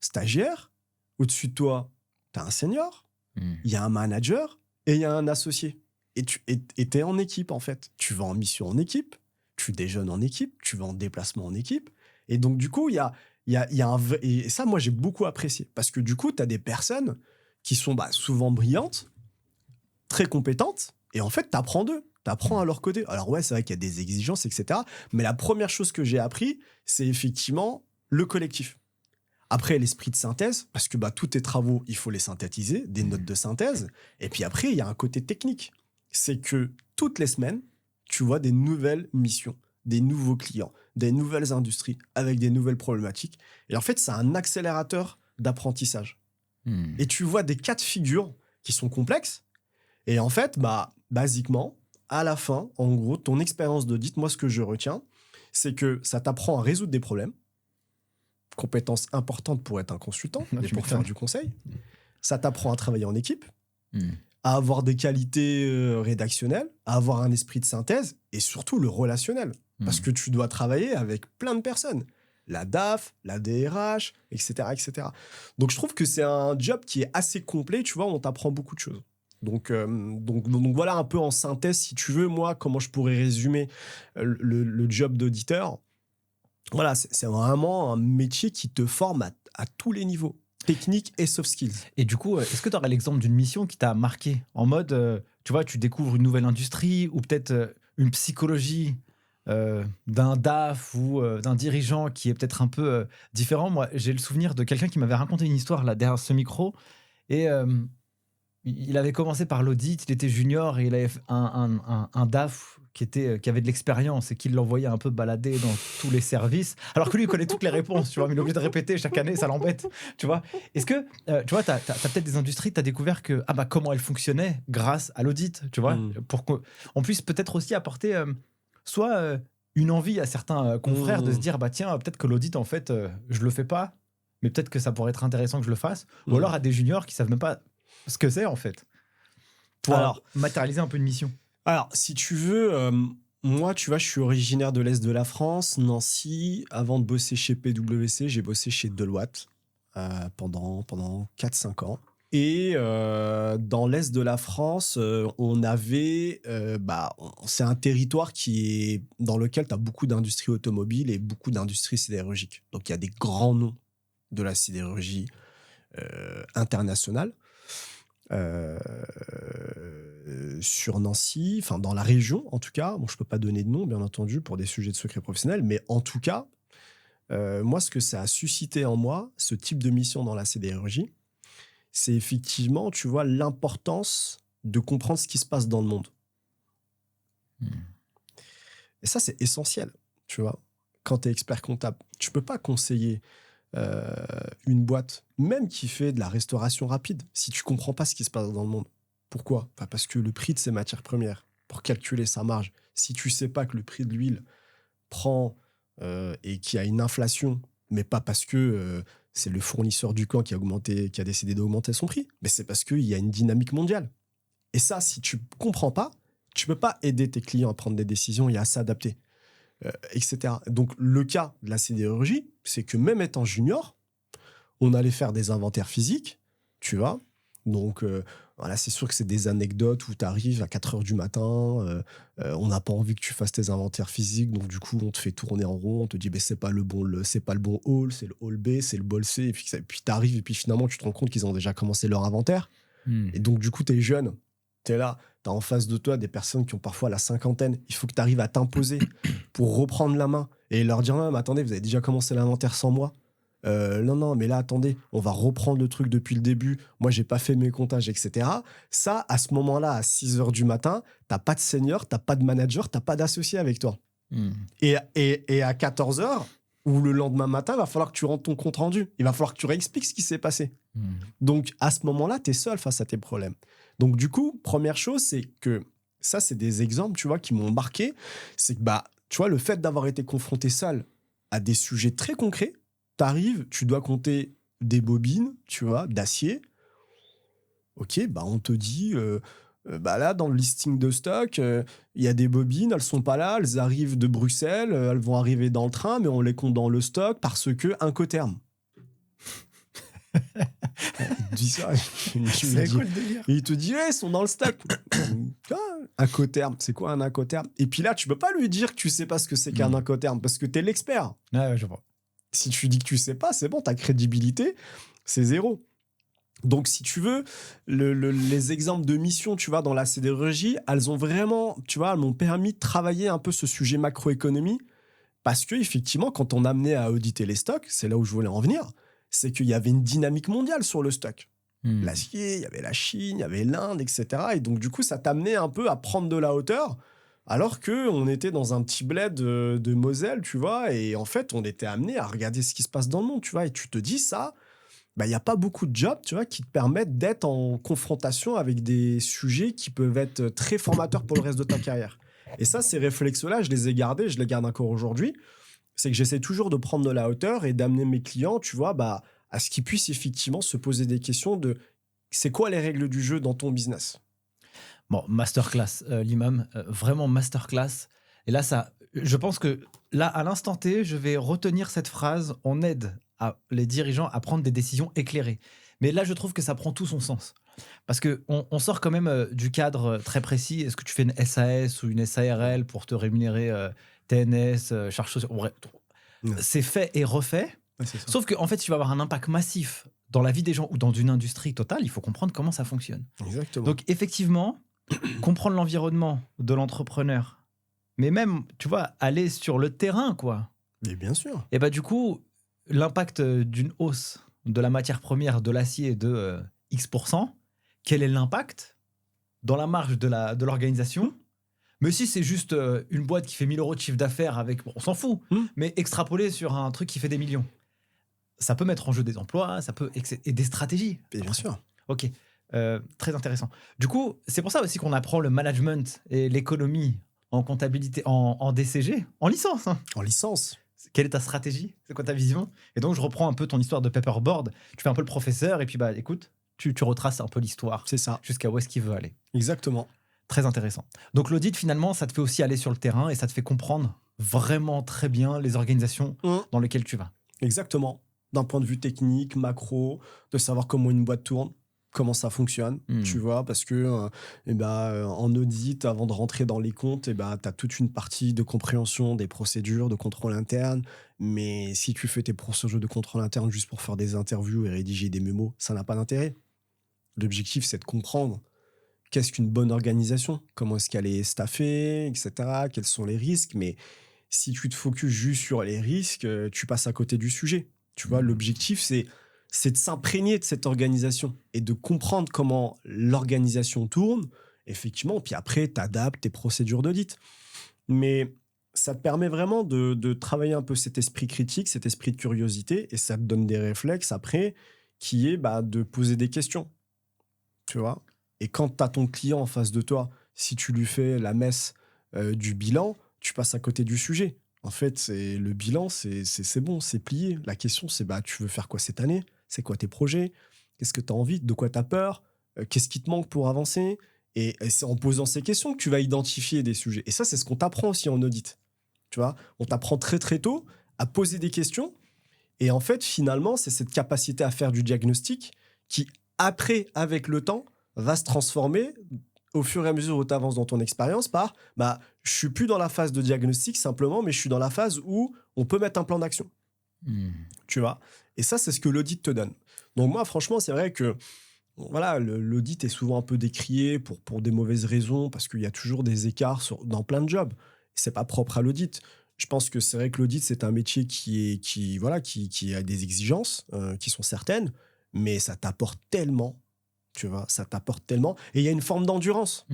stagiaire, au-dessus de toi, t'as un senior, il y a un manager et il y a un associé. Et t'es en équipe, en fait. Tu vas en mission en équipe, tu déjeunes en équipe, tu vas en déplacement en équipe. Et donc, du coup, il y a un vrai... Et ça, moi, j'ai beaucoup apprécié. Parce que du coup, t'as des personnes qui sont bah, souvent brillantes, très compétentes, et en fait, t'apprends d'eux. T'apprends à leur côté. Alors ouais, c'est vrai qu'il y a des exigences, etc. Mais la première chose que j'ai appris, c'est effectivement le collectif. Après, l'esprit de synthèse, parce que bah, tous tes travaux, il faut les synthétiser, des notes de synthèse. Et puis après, il y a un côté technique. C'est que toutes les semaines, tu vois des nouvelles missions, des nouveaux clients, des nouvelles industries avec des nouvelles problématiques. Et en fait, c'est un accélérateur d'apprentissage. Et tu vois des cas de figure qui sont complexes. Et en fait, bah, basiquement, à la fin, en gros, ton expérience d'audit, moi, ce que je retiens, c'est que ça t'apprend à résoudre des problèmes, compétence importante pour être un consultant et pour faire du conseil. Ça t'apprend à travailler en équipe, à avoir des qualités rédactionnelles, à avoir un esprit de synthèse et surtout le relationnel. Parce que tu dois travailler avec plein de personnes. La DAF, la DRH, etc., etc. Donc, je trouve que c'est un job qui est assez complet, tu vois, on t'apprend beaucoup de choses. Donc voilà un peu en synthèse, si tu veux, moi, comment je pourrais résumer le job d'auditeur. Voilà, c'est vraiment un métier qui te forme à tous les niveaux, technique et soft skills. Et du coup, est-ce que tu aurais l'exemple d'une mission qui t'a marqué en mode, tu vois, tu découvres une nouvelle industrie ou peut-être une psychologie d'un DAF ou d'un dirigeant qui est peut-être un peu différent. Moi, j'ai le souvenir de quelqu'un qui m'avait raconté une histoire là derrière ce micro et il avait commencé par l'audit, il était junior et il avait un DAF qui avait de l'expérience et qui l'envoyait un peu balader dans tous les services, alors que lui, il connaît toutes les réponses, tu vois, mais il est obligé de répéter chaque année, ça l'embête, tu vois. Est-ce que, tu vois, t'as peut-être des industries, t'as découvert que, ah bah, comment elles fonctionnaient grâce à l'audit, tu vois, pour qu'on puisse peut-être aussi apporter soit une envie à certains confrères de se dire, bah tiens, peut-être que l'audit, en fait, je le fais pas, mais peut-être que ça pourrait être intéressant que je le fasse, ou alors à des juniors qui savent même pas ce que c'est en fait pour matérialiser un peu une mission. Alors, si tu veux, moi, tu vois, je suis originaire de l'Est de la France, Nancy. Avant de bosser chez PwC, j'ai bossé chez Deloitte pendant 4-5 ans. Et dans l'Est de la France, on avait... c'est un territoire dans lequel tu as beaucoup d'industries automobiles et beaucoup d'industries sidérurgiques. Donc, il y a des grands noms de la sidérurgie internationale. Sur Nancy, enfin dans la région en tout cas, bon, je peux pas donner de nom bien entendu pour des sujets de secret professionnel, mais en tout cas Moi, ce que ça a suscité en moi, ce type de mission dans la sidérurgie, c'est effectivement, tu vois, l'importance de comprendre ce qui se passe dans le monde. Hmm. Et ça, c'est essentiel, tu vois. Quand tu es expert comptable, tu peux pas conseiller une boîte, même qui fait de la restauration rapide, si tu comprends pas ce qui se passe dans le monde. Pourquoi? Parce que le prix de ses matières premières, pour calculer sa marge, si tu sais pas que le prix de l'huile prend et qu'il y a une inflation, mais pas parce que c'est le fournisseur du camp qui a décidé d'augmenter son prix, mais c'est parce qu'il y a une dynamique mondiale. Et ça, si tu comprends pas, tu peux pas aider tes clients à prendre des décisions et à s'adapter, etc. Donc, le cas de la sidérurgie, c'est que même étant junior, on allait faire des inventaires physiques, tu vois. Donc, voilà, c'est sûr que c'est des anecdotes où tu arrives à 4 heures du matin, on n'a pas envie que tu fasses tes inventaires physiques, donc du coup, on te fait tourner en rond, on te dit, c'est pas le bon hall, c'est le hall B, c'est le bol C, et puis tu arrives, et puis finalement, tu te rends compte qu'ils ont déjà commencé leur inventaire. Et donc, du coup, tu es jeune, tu es là, tu as en face de toi des personnes qui ont parfois la cinquantaine, il faut que tu arrives à t'imposer pour reprendre la main et leur dire, non, mais attendez, vous avez déjà commencé l'inventaire sans moi. Non, mais là, attendez, on va reprendre le truc depuis le début. Moi, j'ai pas fait mes comptages, etc. Ça, à ce moment-là, à 6 heures du matin, t'as pas de senior, t'as pas de manager, t'as pas d'associé avec toi. Et à 14 heures, ou le lendemain matin, il va falloir que tu rendes ton compte rendu. Il va falloir que tu réexpliques ce qui s'est passé. Donc, à ce moment-là, t'es seul face à tes problèmes. Donc, du coup, première chose, c'est que ça, c'est des exemples, tu vois, qui m'ont marqué. C'est que, tu vois, le fait d'avoir été confronté seul à des sujets très concrets, t'arrives, tu dois compter des bobines, tu vois, d'acier. Ok, on te dit, là, dans le listing de stock, il y a des bobines, elles sont pas là, elles arrivent de Bruxelles, elles vont arriver dans le train, mais on les compte dans le stock parce que Incoterm. Il te dit ça. C'est cool le délire. Et il te dit, elles sont dans le stock. Incoterm, c'est quoi un Incoterm? Et puis là, tu peux pas lui dire que tu sais pas ce que c'est qu'un Incoterm parce que t'es l'expert. Ouais, je vois. Si tu dis que tu sais pas, c'est bon, ta crédibilité, c'est zéro. Donc, si tu veux, les exemples de missions, tu vois, dans la sidérurgie, elles ont vraiment, tu vois, elles m'ont permis de travailler un peu ce sujet macroéconomie parce que, effectivement, quand on amenait à auditer les stocks, c'est là où je voulais en venir, c'est qu'il y avait une dynamique mondiale sur le stock. L'acier, il y avait la Chine, il y avait l'Inde, etc. Et donc, du coup, ça t'amenait un peu à prendre de la hauteur alors qu'on était dans un petit bled de Moselle, tu vois, et en fait, on était amené à regarder ce qui se passe dans le monde, tu vois, et tu te dis ça, il n'y a pas beaucoup de jobs, tu vois, qui te permettent d'être en confrontation avec des sujets qui peuvent être très formateurs pour le reste de ta carrière. Et ça, ces réflexes-là, je les ai gardés, je les garde encore aujourd'hui. C'est que j'essaie toujours de prendre de la hauteur et d'amener mes clients, tu vois, à ce qu'ils puissent effectivement se poser des questions de c'est quoi les règles du jeu dans ton business. Bon, masterclass, l'imam, vraiment masterclass. Et là, je pense que là, à l'instant T, je vais retenir cette phrase. On aide les dirigeants à prendre des décisions éclairées. Mais là, je trouve que ça prend tout son sens. Parce qu'on sort quand même du cadre très précis. Est-ce que tu fais une SAS ou une SARL pour te rémunérer TNS, charges sociales? C'est fait et refait. Ouais, c'est ça. Sauf qu'en fait, tu vas avoir un impact massif dans la vie des gens ou dans une industrie totale. Il faut comprendre comment ça fonctionne. Exactement. Donc, effectivement, comprendre l'environnement de l'entrepreneur, mais même, tu vois, aller sur le terrain, quoi. Mais bien sûr. Et du coup, l'impact d'une hausse de la matière première, de l'acier de X%, quel est l'impact dans la marge de l'organisation? Mais si c'est juste une boîte qui fait 1 000 € de chiffre d'affaires avec, on s'en fout, mais extrapoler sur un truc qui fait des millions, ça peut mettre en jeu des emplois, ça peut et des stratégies. Et bien sûr. Ok. Très intéressant. Du coup, c'est pour ça aussi qu'on apprend le management et l'économie en comptabilité, en DCG, en licence. En licence. Quelle est ta stratégie? C'est quoi ta vision? Et donc, je reprends un peu ton histoire de paperboard. Tu fais un peu le professeur et puis, écoute, tu retraces un peu l'histoire. C'est ça. Jusqu'à où est-ce qu'il veut aller. Exactement. Très intéressant. Donc, l'audit, finalement, ça te fait aussi aller sur le terrain et ça te fait comprendre vraiment très bien les organisations dans lesquelles tu vas. Exactement. D'un point de vue technique, macro, de savoir comment une boîte tourne, comment ça fonctionne, tu vois, parce que en audit, avant de rentrer dans les comptes, tu as toute une partie de compréhension des procédures, de contrôle interne, mais si tu fais tes procédures de contrôle interne juste pour faire des interviews et rédiger des mémos, ça n'a pas d'intérêt. L'objectif, c'est de comprendre qu'est-ce qu'une bonne organisation, comment est-ce qu'elle est staffée, etc., quels sont les risques, mais si tu te focuses juste sur les risques, tu passes à côté du sujet. Tu vois, l'objectif, c'est de s'imprégner de cette organisation et de comprendre comment l'organisation tourne, effectivement. Puis après, tu adaptes tes procédures d'audit. Mais ça te permet vraiment de travailler un peu cet esprit critique, cet esprit de curiosité, et ça te donne des réflexes après, qui est de poser des questions. Tu vois? Et quand tu as ton client en face de toi, si tu lui fais la messe du bilan, tu passes à côté du sujet. En fait, le bilan, c'est bon, c'est plié. La question, c'est tu veux faire quoi cette année? C'est quoi tes projets? Qu'est-ce que tu as envie? De quoi tu as peur? Qu'est-ce qui te manque pour avancer? Et c'est en posant ces questions que tu vas identifier des sujets. Et ça, c'est ce qu'on t'apprend aussi en audit. Tu vois? On t'apprend très, très tôt à poser des questions. Et en fait, finalement, c'est cette capacité à faire du diagnostic qui, après, avec le temps, va se transformer au fur et à mesure où tu avances dans ton expérience par je suis plus dans la phase de diagnostic simplement, mais je suis dans la phase où on peut mettre un plan d'action. Tu vois? Et ça, c'est ce que l'audit te donne. Donc moi, franchement, c'est vrai que voilà, l'audit est souvent un peu décrié pour des mauvaises raisons, parce qu'il y a toujours des écarts dans plein de jobs. C'est pas propre à l'audit. Je pense que c'est vrai que l'audit, c'est un métier qui a des exigences qui sont certaines, mais ça t'apporte tellement. Tu vois, ça t'apporte tellement. Et il y a une forme d'endurance.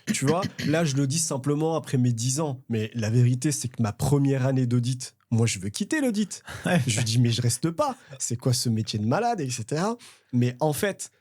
Tu vois, là, je le dis simplement après mes 10 ans. Mais la vérité, c'est que ma première année d'audit, moi, je veux quitter l'audit. Je dis, mais je reste pas. C'est quoi ce métier de malade, etc. Mais en fait,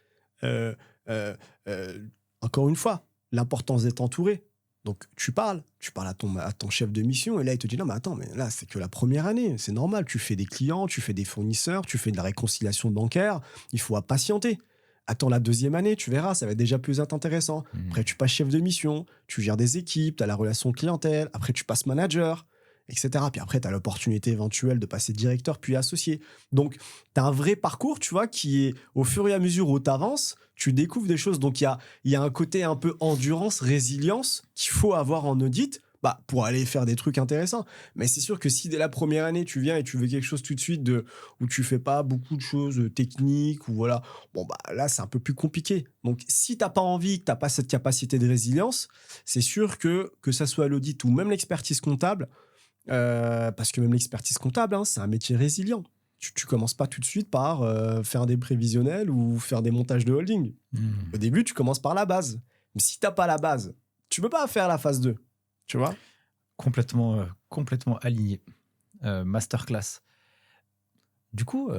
encore une fois, l'importance d'être entouré. Donc, tu parles à ton chef de mission, et là, il te dit, non, mais attends, mais là, c'est que la première année. C'est normal. Tu fais des clients, tu fais des fournisseurs, tu fais de la réconciliation bancaire. Il faut patienter. Attends la deuxième année, tu verras, ça va déjà plus être intéressant. Après, tu passes chef de mission, tu gères des équipes, tu as la relation clientèle, après, tu passes manager, etc. Puis après, tu as l'opportunité éventuelle de passer directeur, puis associé. Donc, tu as un vrai parcours, tu vois, qui est au fur et à mesure où tu avances, tu découvres des choses. Donc, il y a un côté un peu endurance, résilience qu'il faut avoir en audit pour aller faire des trucs intéressants. Mais c'est sûr que si dès la première année, tu viens et tu veux quelque chose tout de suite où tu fais pas beaucoup de choses techniques, ou voilà, là, c'est un peu plus compliqué. Donc, si t'as pas envie, que t'as pas cette capacité de résilience, c'est sûr que ça soit l'audit ou même l'expertise comptable, parce que même l'expertise comptable, c'est un métier résilient. Tu commences pas tout de suite par faire des prévisionnels ou faire des montages de holding. Au début, tu commences par la base. Mais si t'as pas la base, tu peux pas faire la phase 2. Tu vois? Complètement aligné. Masterclass. Du coup,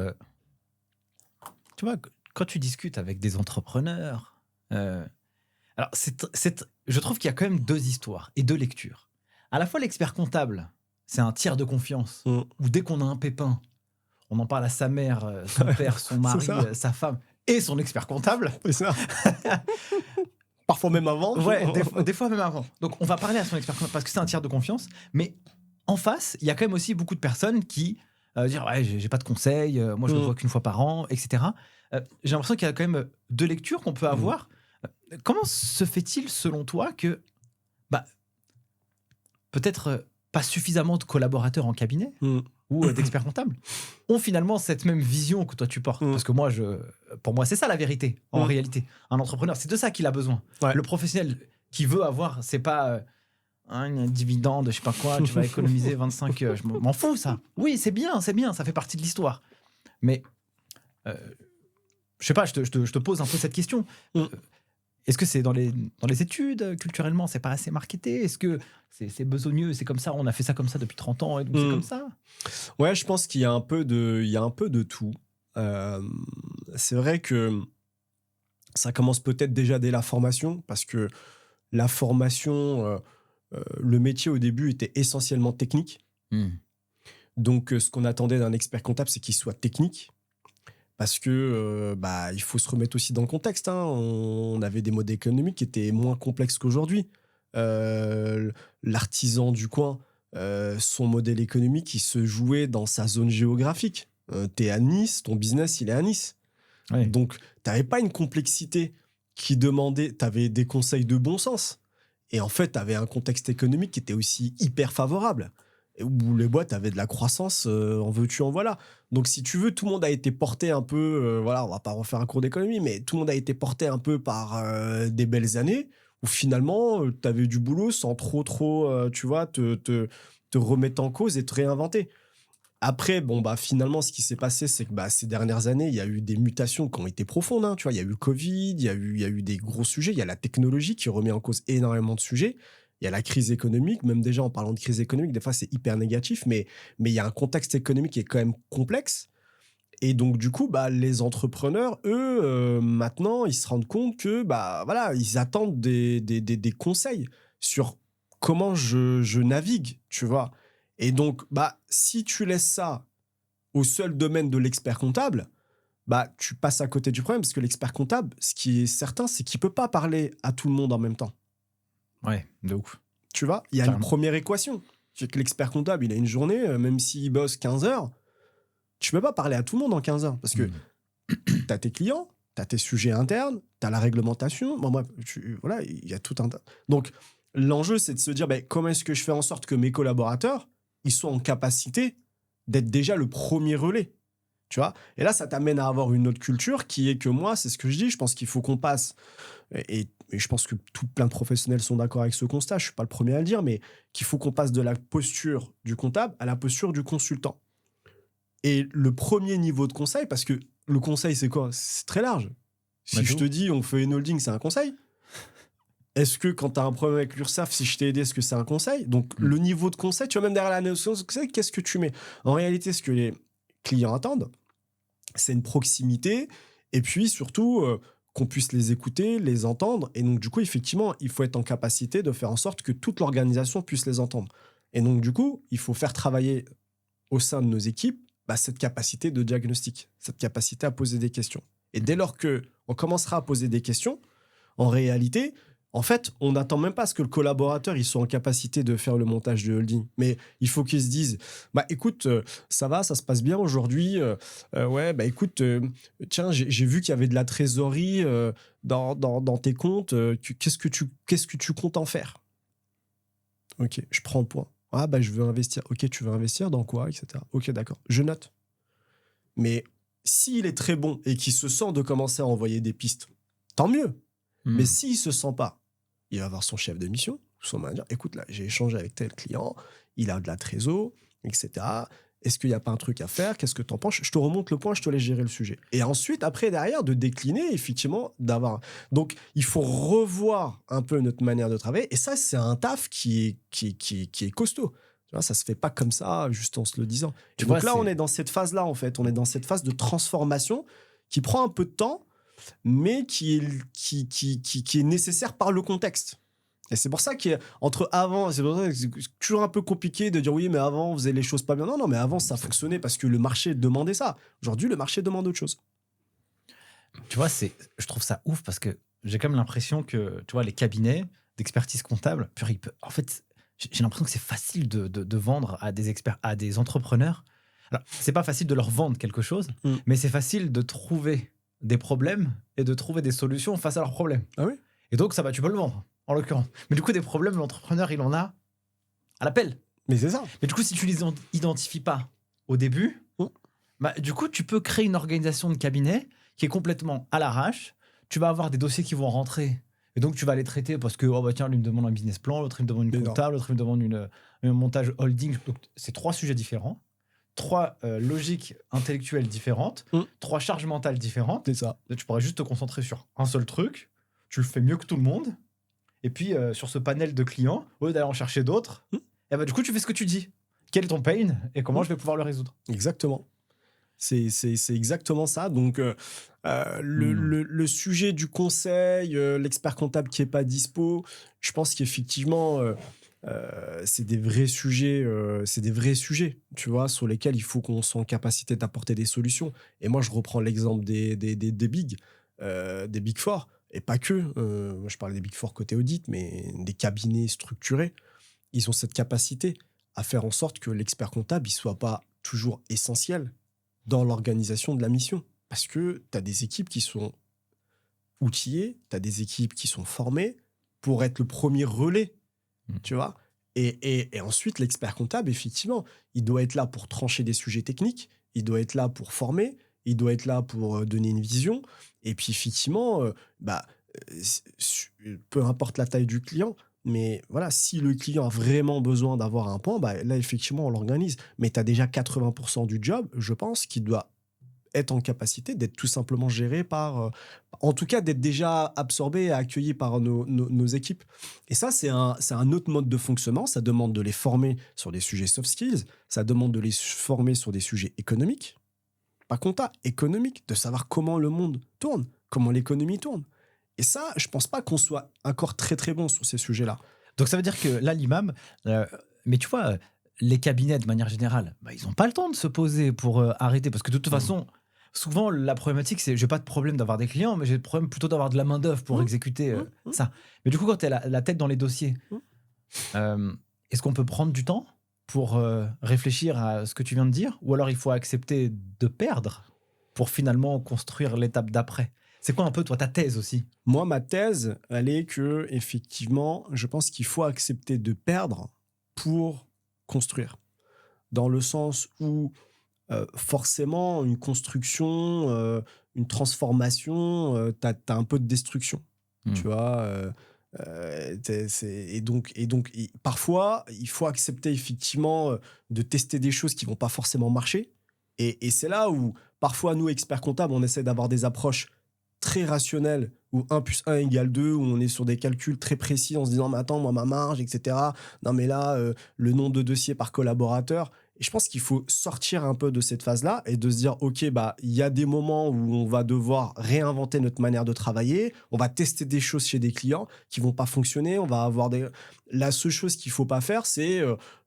tu vois, quand tu discutes avec des entrepreneurs, alors je trouve qu'il y a quand même deux histoires et deux lectures. À la fois, l'expert comptable, c'est un tiers de confiance, où dès qu'on a un pépin, on en parle à sa mère, son père, son mari, sa femme et son expert comptable. C'est ça. Parfois même avant. Ouais, des fois même avant. Donc, on va parler à son expert comptable parce que c'est un tiers de confiance. Mais en face, il y a quand même aussi beaucoup de personnes qui disent « Ouais, j'ai pas de conseils, moi je ne le vois qu'une fois par an, etc. » J'ai l'impression qu'il y a quand même deux lectures qu'on peut avoir. Comment se fait-il, selon toi, que peut-être pas suffisamment de collaborateurs en cabinet ou d'experts comptables ont finalement cette même vision que toi tu portes? Parce que pour moi, c'est ça la vérité, en réalité. Un entrepreneur, c'est de ça qu'il a besoin. Ouais. Le professionnel qui veut avoir, c'est pas un dividende, je sais pas quoi, tu vas économiser 25... je m'en fous, ça. Oui, c'est bien, ça fait partie de l'histoire. Mais, je sais pas, je te pose un peu cette question. Est-ce que c'est dans les études, culturellement, c'est pas assez marketé? Est-ce que c'est besogneux, c'est comme ça, on a fait ça comme ça depuis 30 ans, et donc c'est comme ça? Ouais, je pense qu'il y a un peu de tout. C'est vrai que ça commence peut-être déjà dès la formation, parce que la formation, le métier au début était essentiellement technique. Donc, ce qu'on attendait d'un expert comptable, c'est qu'il soit technique. Parce que il faut se remettre aussi dans le contexte. On avait des modèles économiques qui étaient moins complexes qu'aujourd'hui. L'artisan du coin, son modèle économique, il se jouait dans sa zone géographique. T'es à Nice, ton business, il est à Nice. Ouais. Donc, t'avais pas une complexité qui demandait... T'avais des conseils de bon sens. Et en fait, t'avais un contexte économique qui était aussi hyper favorable, où les boîtes avaient de la croissance, en veux-tu, en voilà. Donc, si tu veux, tout le monde a été porté un peu... on va pas refaire un cours d'économie, mais tout le monde a été porté un peu par des belles années, où finalement, tu avais du boulot sans trop, tu vois, te te remettre en cause et te réinventer. Après, finalement, ce qui s'est passé, c'est que ces dernières années, il y a eu des mutations qui ont été profondes. Hein, tu vois, il y a eu le Covid, il y a eu des gros sujets. Il y a la technologie qui remet en cause énormément de sujets. Il y a la crise économique. Même déjà, en parlant de crise économique, des fois, c'est hyper négatif. Mais il y a un contexte économique qui est quand même complexe. Et donc, du coup, les entrepreneurs, eux, maintenant, ils se rendent compte que, ils attendent des conseils sur comment je navigue, tu vois. Et donc, si tu laisses ça au seul domaine de l'expert comptable, tu passes à côté du problème parce que l'expert comptable, ce qui est certain, c'est qu'il peut pas parler à tout le monde en même temps. Ouais, de ouf. Tu vois, il y a une première équation. C'est que l'expert comptable, il a une journée, même s'il bosse 15 heures, tu peux pas parler à tout le monde en 15 heures parce que tu as tes clients, tu as tes sujets internes, tu as la réglementation. Bon, bref, voilà, il y a tout un tas. Donc, l'enjeu, c'est de se dire comment est-ce que je fais en sorte que mes collaborateurs ils soient en capacité d'être déjà le premier relais, tu vois. Et là, ça t'amène à avoir une autre culture qui est que moi, c'est ce que je dis, je pense qu'il faut qu'on passe, et je pense que plein de professionnels sont d'accord avec ce constat, je suis pas le premier à le dire, mais qu'il faut qu'on passe de la posture du comptable à la posture du consultant. Et le premier niveau de conseil, parce que le conseil, c'est quoi ? C'est très large. Si je te dis, on fait une holding, c'est un conseil. Est-ce que quand tu as un problème avec l'URSSAF, si je t'ai aidé, est-ce que c'est un conseil ? Donc, le niveau de conseil, tu vois, même derrière la notion de conseil, qu'est-ce que tu mets ? En réalité, ce que les clients attendent, c'est une proximité et puis surtout qu'on puisse les écouter, les entendre. Et donc, du coup, effectivement, il faut être en capacité de faire en sorte que toute l'organisation puisse les entendre. Et donc, du coup, il faut faire travailler au sein de nos équipes cette capacité de diagnostic, cette capacité à poser des questions. Et dès lors qu'on commencera à poser des questions, en réalité... En fait, on n'attend même pas à ce que le collaborateur il soit en capacité de faire le montage de holding. Mais il faut qu'il se dise, écoute, ça va, ça se passe bien aujourd'hui. Écoute, tiens, j'ai vu qu'il y avait de la trésorerie dans tes comptes. Qu'est-ce que tu comptes en faire ? Ok, je prends le point. Ah, je veux investir. Ok, tu veux investir dans quoi, etc. Ok, d'accord, je note. Mais s'il est très bon et qu'il se sent de commencer à envoyer des pistes, tant mieux. Mais s'il ne se sent pas, il va avoir son chef de mission, son manager. Écoute, là, j'ai échangé avec tel client, il a de la trésor, etc. Est-ce qu'il n'y a pas un truc à faire ? Qu'est-ce que tu en penses ? Je te remonte le point, je te laisse gérer le sujet. Et ensuite, après, derrière, de décliner, effectivement, d'avoir... Donc, il faut revoir un peu notre manière de travailler. Et ça, c'est un taf qui est costaud. Tu vois, ça ne se fait pas comme ça, juste en se le disant. Et donc là, on est dans cette phase-là, en fait. On est dans cette phase de transformation qui prend un peu de temps, mais qui est nécessaire par le contexte. Et c'est pour ça qu'entre avant, c'est toujours un peu compliqué de dire oui, mais avant, on faisait les choses pas bien. Non, mais avant, ça fonctionnait parce que le marché demandait ça. Aujourd'hui, le marché demande autre chose. Tu vois, je trouve ça ouf parce que j'ai quand même l'impression que, tu vois, les cabinets d'expertise comptable, en fait, j'ai l'impression que c'est facile de vendre à des experts, à des entrepreneurs. Alors, c'est pas facile de leur vendre quelque chose, mais c'est facile de trouver des problèmes et de trouver des solutions face à leurs problèmes. Ah oui ? Et donc, ça va, tu peux le vendre, en l'occurrence. Mais du coup, des problèmes, l'entrepreneur, il en a à l'appel. Mais c'est ça. Mais du coup, si tu les identifies pas au début, du coup, tu peux créer une organisation de cabinet qui est complètement à l'arrache. Tu vas avoir des dossiers qui vont rentrer. Et donc, tu vas les traiter parce que, tiens, lui me demande un business plan, l'autre, il me demande une comptable, l'autre, il me demande un montage holding. Donc, c'est 3 sujets différents. 3 logiques intellectuelles différentes, 3 charges mentales différentes. C'est ça. Là, tu pourrais juste te concentrer sur un seul truc. Tu le fais mieux que tout le monde. Et puis, sur ce panel de clients, au lieu d'aller en chercher d'autres, du coup, tu fais ce que tu dis. Quel est ton pain et comment je vais pouvoir le résoudre ? Exactement. C'est exactement ça. Donc, le sujet du conseil, l'expert comptable qui n'est pas dispo, je pense qu'effectivement... c'est des vrais sujets, tu vois, sur lesquels il faut qu'on soit en capacité d'apporter des solutions. Et moi, je reprends l'exemple des Big Four, et pas que. Moi, je parlais des Big Four côté audit, mais des cabinets structurés. Ils ont cette capacité à faire en sorte que l'expert comptable, il soit pas toujours essentiel dans l'organisation de la mission. Parce que tu as des équipes qui sont outillées, tu as des équipes qui sont formées pour être le premier relais. Tu vois, et ensuite, l'expert comptable, effectivement, il doit être là pour trancher des sujets techniques, il doit être là pour former, il doit être là pour donner une vision. Et puis, effectivement, peu importe la taille du client, Mais voilà, si le client a vraiment besoin d'avoir un point, bah, là, effectivement, on l'organise. Mais tu as déjà 80% du job, je pense, qui doit être en capacité d'être tout simplement géré par... en tout cas, d'être déjà absorbé et accueilli par nos équipes. Et ça, c'est un autre mode de fonctionnement. Ça demande de les former sur des sujets soft skills. Ça demande de les former sur des sujets économiques. Pas compta, économique, de savoir comment le monde tourne, comment l'économie tourne. Et ça, je pense pas qu'on soit encore très très bon sur ces sujets-là. Donc ça veut dire que là, l'imam, mais tu vois, les cabinets de manière générale, bah, ils n'ont pas le temps de se poser pour arrêter. Parce que de toute façon, souvent, la problématique, c'est j'ai pas de problème d'avoir des clients, mais j'ai le problème plutôt d'avoir de la main-d'œuvre pour exécuter ça. Mais du coup, quand tu as la tête dans les dossiers, est-ce qu'on peut prendre du temps pour réfléchir à ce que tu viens de dire? Ou alors il faut accepter de perdre pour finalement construire l'étape d'après? C'est quoi un peu, toi, ta thèse aussi? Moi, ma thèse, elle est que, effectivement, je pense qu'il faut accepter de perdre pour construire. Dans le sens où, forcément, une construction, une transformation, t'as un peu de destruction. Tu vois parfois, il faut accepter, effectivement, de tester des choses qui vont pas forcément marcher. Et c'est là où, parfois, nous, experts comptables, on essaie d'avoir des approches très rationnel où 1 + 1 = 2, où on est sur des calculs très précis en se disant mais attends, moi ma marge, etc. Non mais là, le nombre de dossiers par collaborateur. Et je pense qu'il faut sortir un peu de cette phase-là et de se dire ok, bah il y a des moments où on va devoir réinventer notre manière de travailler, on va tester des choses chez des clients qui vont pas fonctionner, on va avoir des... La seule chose qu'il faut pas faire, c'est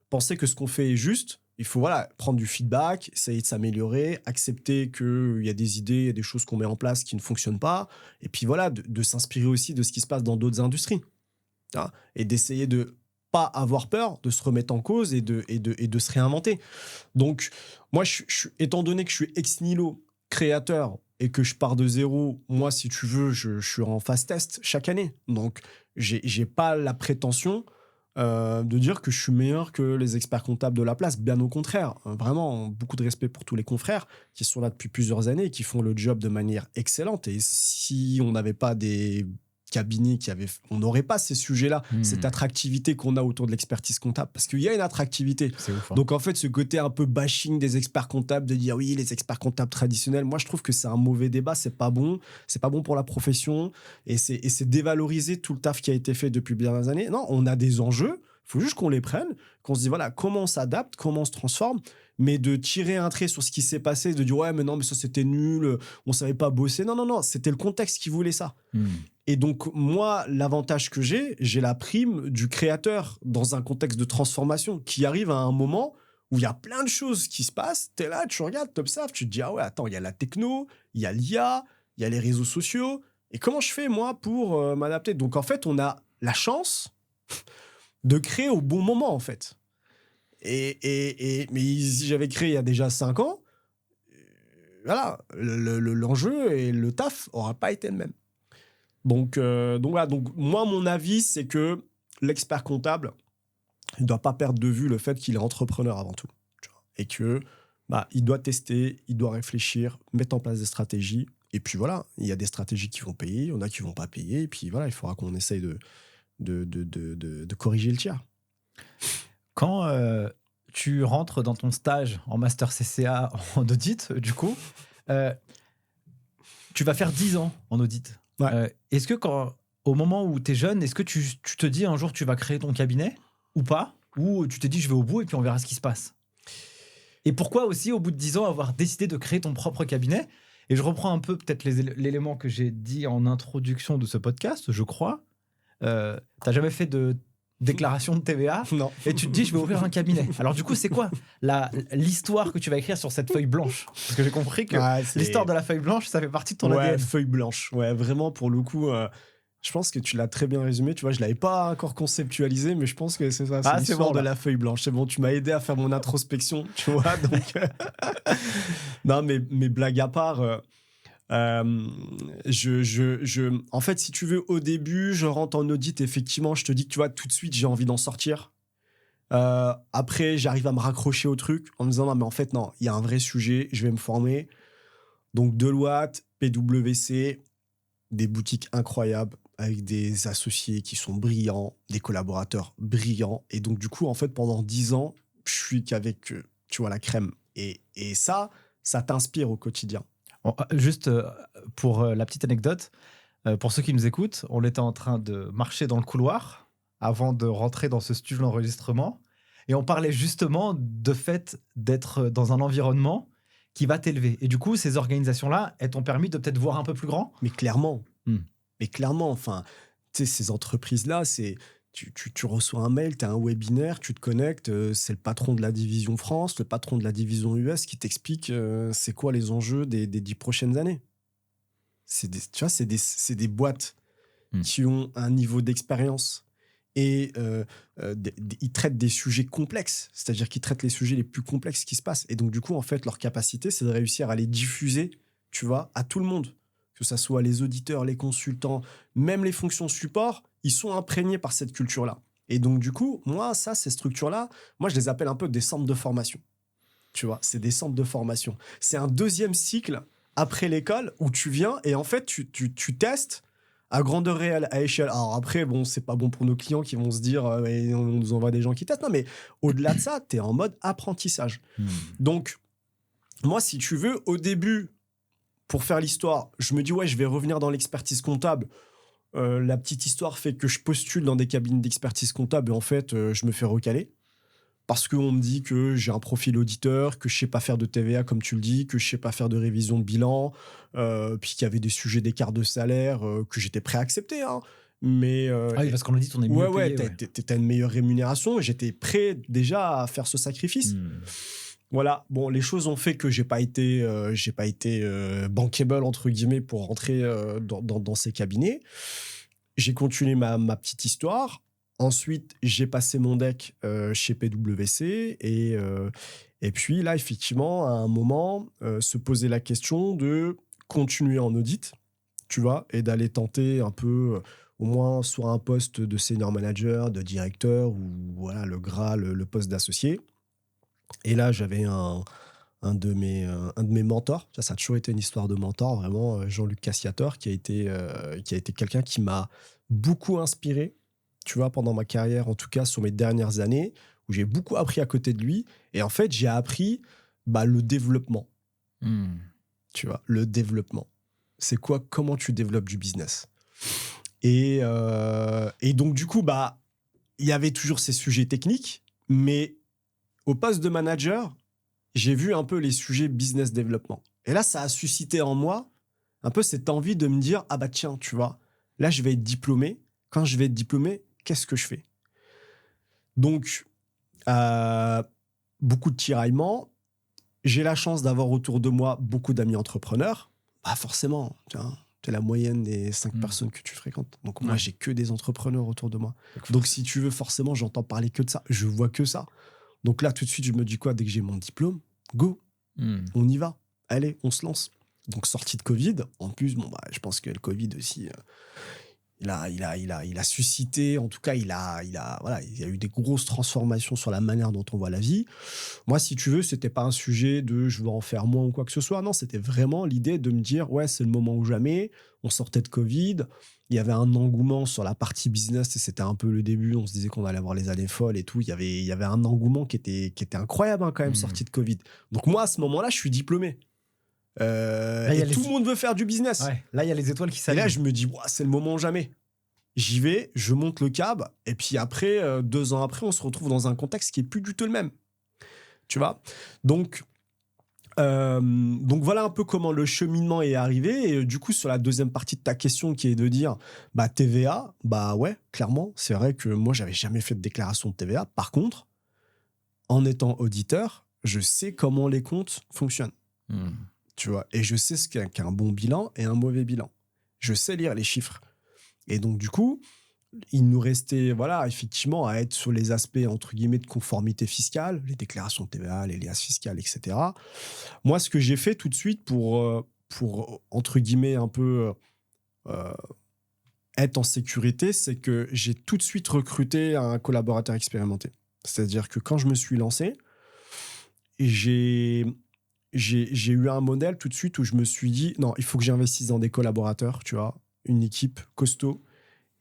penser que ce qu'on fait est juste. Il faut prendre du feedback, essayer de s'améliorer, accepter qu'il y a des idées, il y a des choses qu'on met en place qui ne fonctionnent pas. Et puis de s'inspirer aussi de ce qui se passe dans d'autres industries. Hein, et d'essayer de pas avoir peur, de se remettre en cause et de se réinventer. Donc, moi, étant donné que je suis ex nihilo créateur et que je pars de zéro, moi, si tu veux, je suis en phase test chaque année. Donc, j'ai pas la prétention... de dire que je suis meilleur que les experts comptables de la place. Bien au contraire. Vraiment, beaucoup de respect pour tous les confrères qui sont là depuis plusieurs années et qui font le job de manière excellente. Et si on n'avait pas des cabinets on n'aurait pas ces sujets-là, cette attractivité qu'on a autour de l'expertise comptable. Parce qu'il y a une attractivité. C'est ouf, hein. Donc, en fait, ce côté un peu bashing des experts comptables, de dire oui, les experts comptables traditionnels, moi, je trouve que c'est un mauvais débat. C'est pas bon. C'est pas bon pour la profession. Et c'est dévaloriser tout le taf qui a été fait depuis bien des années. Non, on a des enjeux. Il faut juste qu'on les prenne, qu'on se dise voilà, comment on s'adapte, comment on se transforme. Mais de tirer un trait sur ce qui s'est passé, de dire ouais, mais non, mais ça c'était nul, on savait pas bosser. Non, c'était le contexte qui voulait ça. Et donc, moi, l'avantage que j'ai la prime du créateur dans un contexte de transformation qui arrive à un moment où il y a plein de choses qui se passent. Tu es là, tu regardes, tu observes, tu te dis ah ouais, attends, il y a la techno, il y a l'IA, il y a les réseaux sociaux. Et comment je fais, moi, pour m'adapter? Donc, en fait, on a la chance de créer au bon moment, en fait. Mais si j'avais créé il y a déjà 5 ans, voilà, l'enjeu et le taf n'aura pas été le même. Donc voilà. Donc moi, mon avis, c'est que l'expert comptable ne doit pas perdre de vue le fait qu'il est entrepreneur avant tout. Tu vois, et que il doit tester, il doit réfléchir, mettre en place des stratégies. Et puis voilà, il y a des stratégies qui vont payer, il y en a qui ne vont pas payer. Et puis voilà, il faudra qu'on essaye de corriger le tir. Quand tu rentres dans ton stage en master CCA en audit, du coup, tu vas faire 10 ans en audit. Ouais. Est-ce que au moment où tu es jeune, est-ce que tu te dis un jour tu vas créer ton cabinet ou pas? Ou tu te dis je vais au bout et puis on verra ce qui se passe? Et pourquoi aussi, au bout de 10 ans, avoir décidé de créer ton propre cabinet? Et je reprends un peu peut-être l'élément que j'ai dit en introduction de ce podcast, je crois. T'as jamais fait de déclaration de TVA? Non. Et tu te dis je vais ouvrir un cabinet. Alors du coup, c'est quoi l'histoire que tu vas écrire sur cette feuille blanche? Parce que j'ai compris que l'histoire de la feuille blanche, ça fait partie de ton ADN. Feuille blanche. Ouais, vraiment, pour le coup, je pense que tu l'as très bien résumé. Tu vois, je l'avais pas encore conceptualisé, mais je pense que c'est ça. C'est l'histoire de la feuille blanche. C'est bon, tu m'as aidé à faire mon introspection, tu vois. Donc, non, mais blague à part... en fait, si tu veux, au début, je rentre en audit, effectivement, je te dis que, tu vois, tout de suite, j'ai envie d'en sortir. Après, j'arrive à me raccrocher au truc en me disant, non, mais en fait, non, il y a un vrai sujet, je vais me former. Donc, Deloitte, PwC, des boutiques incroyables, avec des associés qui sont brillants, des collaborateurs brillants. Et donc, du coup, en fait, pendant 10 ans, je suis qu'avec, tu vois, la crème. Et ça t'inspire au quotidien. Juste pour la petite anecdote, pour ceux qui nous écoutent, on était en train de marcher dans le couloir avant de rentrer dans ce studio d'enregistrement. Et on parlait justement de fait d'être dans un environnement qui va t'élever. Et du coup, ces organisations-là, elles t'ont permis de peut-être voir un peu plus grand. Mais clairement, Hmm. enfin, tu sais, ces entreprises-là, c'est... Tu reçois un mail, tu as un webinaire, tu te connectes, c'est le patron de la division France, le patron de la division US qui t'explique c'est quoi les enjeux des 10 prochaines années. Tu vois, c'est des boîtes qui ont un niveau d'expérience et ils traitent des sujets complexes, c'est-à-dire qu'ils traitent les sujets les plus complexes qui se passent. Et donc, du coup, en fait, leur capacité, c'est de réussir à les diffuser, tu vois, à tout le monde. Que ça soit les auditeurs, les consultants, même les fonctions support, ils sont imprégnés par cette culture-là. Et donc, du coup, moi, ces structures-là, moi, je les appelle un peu des centres de formation. Tu vois, c'est des centres de formation. C'est un deuxième cycle après l'école où tu viens et en fait, tu testes à grandeur réelle, à échelle. Alors après, bon, c'est pas bon pour nos clients qui vont se dire on nous envoie des gens qui testent. Non, mais au-delà de ça, tu es en mode apprentissage. Donc, moi, si tu veux, au début, pour faire l'histoire, je me dis, ouais, je vais revenir dans l'expertise comptable. La petite histoire fait que je postule dans des cabinets d'expertise comptable et en fait, je me fais recaler. Parce qu'on me dit que j'ai un profil auditeur, que je sais pas faire de TVA, comme tu le dis, que je sais pas faire de révision de bilan, puis qu'il y avait des sujets d'écart de salaire que j'étais prêt à accepter. Hein. Mais, Ah oui, parce qu'on a dit qu'on est mieux payé. T'as une meilleure rémunération et j'étais prêt déjà à faire ce sacrifice. Voilà, bon, les choses ont fait que j'ai pas été bankable, entre guillemets, pour rentrer dans ces cabinets. J'ai continué ma petite histoire. Ensuite, j'ai passé mon deck chez PwC et puis là, effectivement, à un moment, se poser la question de continuer en audit, tu vois, et d'aller tenter un peu, au moins, soit un poste de senior manager, de directeur ou voilà, le Graal, le poste d'associé. Et là, j'avais un de mes mentors. Ça a toujours été une histoire de mentor, vraiment, Jean-Luc Cassiator, qui a été quelqu'un qui m'a beaucoup inspiré, tu vois, pendant ma carrière, en tout cas sur mes dernières années, où j'ai beaucoup appris à côté de lui. Et en fait, j'ai appris le développement. Tu vois, le développement. C'est quoi, comment tu développes du business. Et donc, du coup, il y avait toujours ces sujets techniques, mais au poste de manager, j'ai vu un peu les sujets business développement. Et là, ça a suscité en moi un peu cette envie de me dire, ah bah tiens, tu vois, là, je vais être diplômé. Quand je vais être diplômé, qu'est-ce que je fais ? Donc, beaucoup de tiraillements. J'ai la chance d'avoir autour de moi beaucoup d'amis entrepreneurs. Forcément, tu es la moyenne des 5 personnes que tu fréquentes. Donc, moi, j'ai que des entrepreneurs autour de moi. Donc, si tu veux, forcément, j'entends parler que de ça. Je vois que ça. Donc là, tout de suite, je me dis quoi ? Dès que j'ai mon diplôme, go, on y va. Allez, on se lance. Donc, sortie de Covid. En plus, je pense que le Covid aussi, il a suscité, en tout cas, il y a eu des grosses transformations sur la manière dont on voit la vie. Moi, si tu veux, c'était pas un sujet de je veux en faire moins ou quoi que ce soit. Non, c'était vraiment l'idée de me dire, ouais, c'est le moment ou jamais. On sortait de Covid. Il y avait un engouement sur la partie business et c'était un peu le début. On se disait qu'on allait avoir les années folles et tout. Il y avait un engouement qui était incroyable quand même, sorti de Covid. Donc moi, à ce moment-là, je suis diplômé. Et tout le monde veut faire du business. Ouais. Là, il y a les étoiles qui s'allument. Et là, je me dis, c'est le moment ou jamais. J'y vais, je monte le cab. Et puis après, 2 ans après, on se retrouve dans un contexte qui est plus du tout le même. Tu vois ? Donc voilà un peu comment le cheminement est arrivé. Et du coup, sur la deuxième partie de ta question qui est de dire TVA, ouais, clairement, c'est vrai que moi, j'avais jamais fait de déclaration de TVA. Par contre, en étant auditeur, je sais comment les comptes fonctionnent. Tu vois, et je sais ce qu'est un bon bilan et un mauvais bilan. Je sais lire les chiffres. Et donc, du coup, il nous restait, effectivement, à être sur les aspects, entre guillemets, de conformité fiscale, les déclarations de TVA, les liasses fiscales, etc. Moi, ce que j'ai fait tout de suite pour entre guillemets, un peu être en sécurité, c'est que j'ai tout de suite recruté un collaborateur expérimenté. C'est-à-dire que quand je me suis lancé, j'ai eu un modèle tout de suite où je me suis dit, non, il faut que j'investisse dans des collaborateurs, tu vois, une équipe costaud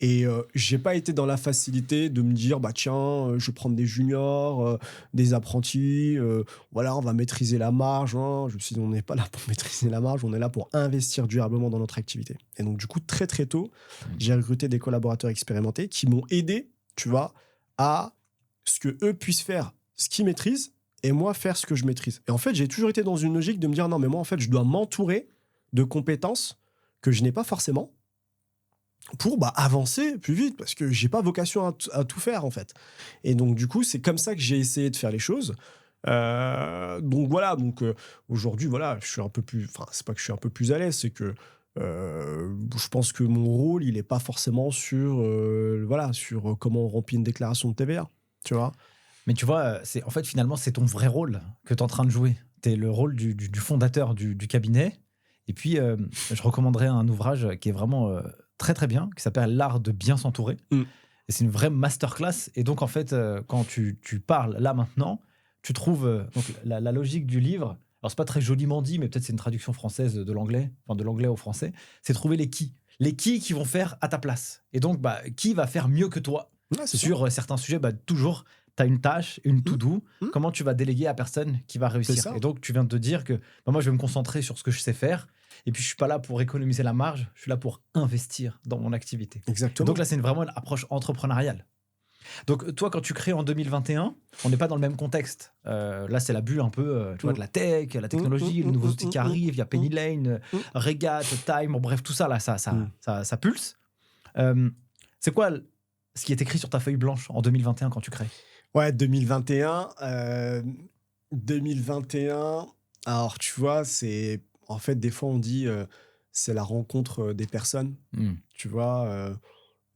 Et j'ai pas été dans la facilité de me dire, bah tiens, je vais prendre des juniors, des apprentis, voilà, on va maîtriser la marge. Hein. Je me suis dit, on n'est pas là pour maîtriser la marge, on est là pour investir durablement dans notre activité. Et donc, du coup, très très tôt, j'ai recruté des collaborateurs expérimentés qui m'ont aidé, tu vois, à ce que eux puissent faire ce qu'ils maîtrisent et moi faire ce que je maîtrise. Et en fait, j'ai toujours été dans une logique de me dire, non, mais moi, en fait, je dois m'entourer de compétences que je n'ai pas forcément pour avancer plus vite, parce que j'ai pas vocation à tout faire, en fait. Et donc, du coup, c'est comme ça que j'ai essayé de faire les choses. Donc, voilà. Donc, aujourd'hui, voilà, je suis un peu plus... Enfin, c'est pas que je suis un peu plus à l'aise, c'est que je pense que mon rôle, il est pas forcément sur, voilà, sur comment on remplit une déclaration de TVA, tu vois. Mais tu vois, en fait, finalement, c'est ton vrai rôle que tu es en train de jouer. Tu es le rôle du fondateur du cabinet. Et puis, je recommanderais un ouvrage qui est vraiment très, très bien, qui s'appelle L'art de bien s'entourer. Et c'est une vraie masterclass. Et donc, en fait, quand tu parles là maintenant, tu trouves donc, la logique du livre. Alors, c'est pas très joliment dit, mais peut-être c'est une traduction française de l'anglais, enfin de l'anglais au français. C'est trouver les qui. Les qui vont faire à ta place. Et donc, qui va faire mieux que toi sur certains sujets. Toujours, tu as une tâche, une to-do. Comment tu vas déléguer à personne qui va réussir. Et donc, tu viens de te dire que moi, je vais me concentrer sur ce que je sais faire. Et puis, je ne suis pas là pour économiser la marge. Je suis là pour investir dans mon activité. Exactement. Donc là, c'est vraiment une approche entrepreneuriale. Donc, toi, quand tu crées en 2021, on n'est pas dans le même contexte. Là, c'est la bulle un peu tu vois, de la tech, la technologie, les nouveaux outils qui arrivent. Il y a Penny Lane, Regat, Time, bon, bref, tout ça, là, ça pulse. C'est quoi ce qui est écrit sur ta feuille blanche en 2021 quand tu crées ? Ouais, 2021. 2021, alors tu vois, c'est... En fait, des fois, on dit c'est la rencontre des personnes. Tu vois,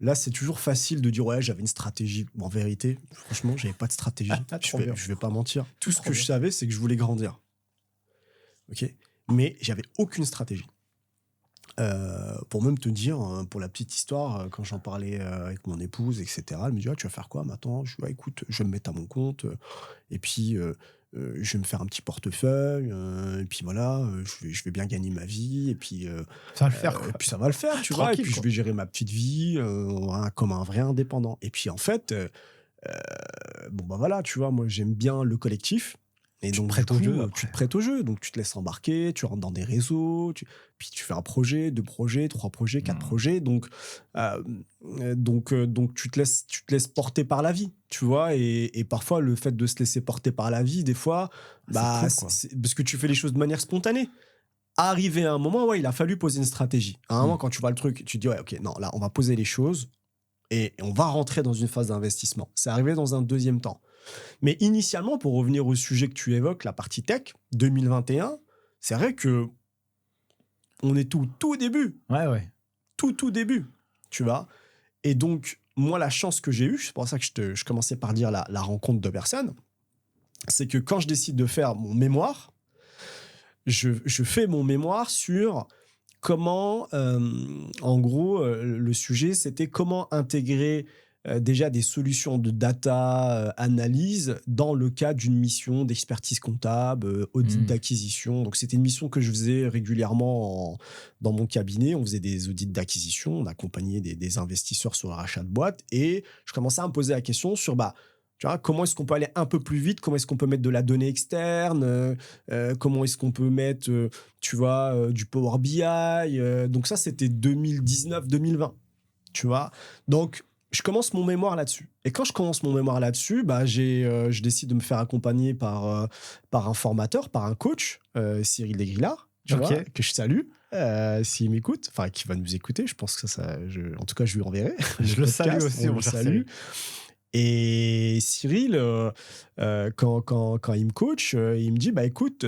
là, c'est toujours facile de dire ouais, j'avais une stratégie. En vérité, franchement, j'avais pas de stratégie. Je vais pas mentir. Tout ce que je savais, c'est que je voulais grandir. Ok, mais j'avais aucune stratégie. Pour même te dire, pour la petite histoire, quand j'en parlais avec mon épouse, etc., elle me dit tu vas faire quoi maintenant ? Je dis écoute, je vais me mettre à mon compte et puis je vais me faire un petit portefeuille et puis voilà, je vais bien gagner ma vie et puis ça va le faire, quoi. Et puis ça va le faire, tu vois, et puis je vais gérer ma petite vie comme un vrai indépendant. Et puis en fait, voilà, tu vois, moi j'aime bien le collectif. Et donc, tu te prêtes au jeu. Donc, tu te laisses embarquer, tu rentres dans des réseaux, puis tu fais un projet, 2 projets, 3 projets, 4 projets. Donc, tu te laisses porter par la vie, tu vois. Et parfois, le fait de se laisser porter par la vie, des fois, c'est parce que tu fais les choses de manière spontanée. Arrivé à un moment, il a fallu poser une stratégie. À un moment, quand tu vois le truc, tu te dis, ok, non, là, on va poser les choses et on va rentrer dans une phase d'investissement. C'est arrivé dans un deuxième temps. Mais initialement, pour revenir au sujet que tu évoques, la partie tech, 2021, c'est vrai que on est tout début. Ouais. Tout début, tu vois. Et donc, moi, la chance que j'ai eue, c'est pour ça que je commençais par dire la rencontre de personnes, c'est que quand je décide de faire mon mémoire, je fais mon mémoire sur comment, en gros, le sujet, c'était comment intégrer déjà des solutions de data analyse dans le cadre d'une mission d'expertise comptable, audit d'acquisition. Donc, c'était une mission que je faisais régulièrement dans mon cabinet. On faisait des audits d'acquisition, on accompagnait des investisseurs sur le rachat de boîtes et je commençais à me poser la question sur tu vois, comment est-ce qu'on peut aller un peu plus vite, comment est-ce qu'on peut mettre de la donnée externe, comment est-ce qu'on peut mettre, tu vois, du Power BI. Donc ça, c'était 2019-2020, tu vois. Donc, je commence mon mémoire là-dessus. Et quand je commence mon mémoire là-dessus, je décide de me faire accompagner par un formateur, par un coach, Cyril Desgrillard, tu vois, que je salue, s'il m'écoute, enfin, qui va nous écouter. Je pense que en tout cas, je lui enverrai. Je le salue aussi, on le salue. Et Cyril, quand il me coach, il me dit, écoute,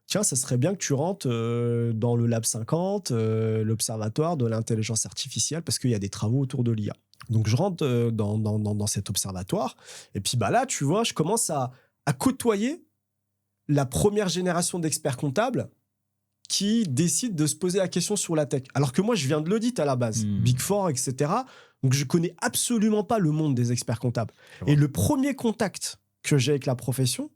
tiens, ça serait bien que tu rentres dans le Lab 50, l'observatoire de l'intelligence artificielle, parce qu'il y a des travaux autour de l'IA. Donc, je rentre dans cet observatoire. Et puis, là, tu vois, je commence à côtoyer la première génération d'experts comptables qui décident de se poser la question sur la tech. Alors que moi, je viens de l'audit à la base, Big Four, etc. Donc, je connais absolument pas le monde des experts comptables. Et le premier contact que j'ai avec la profession,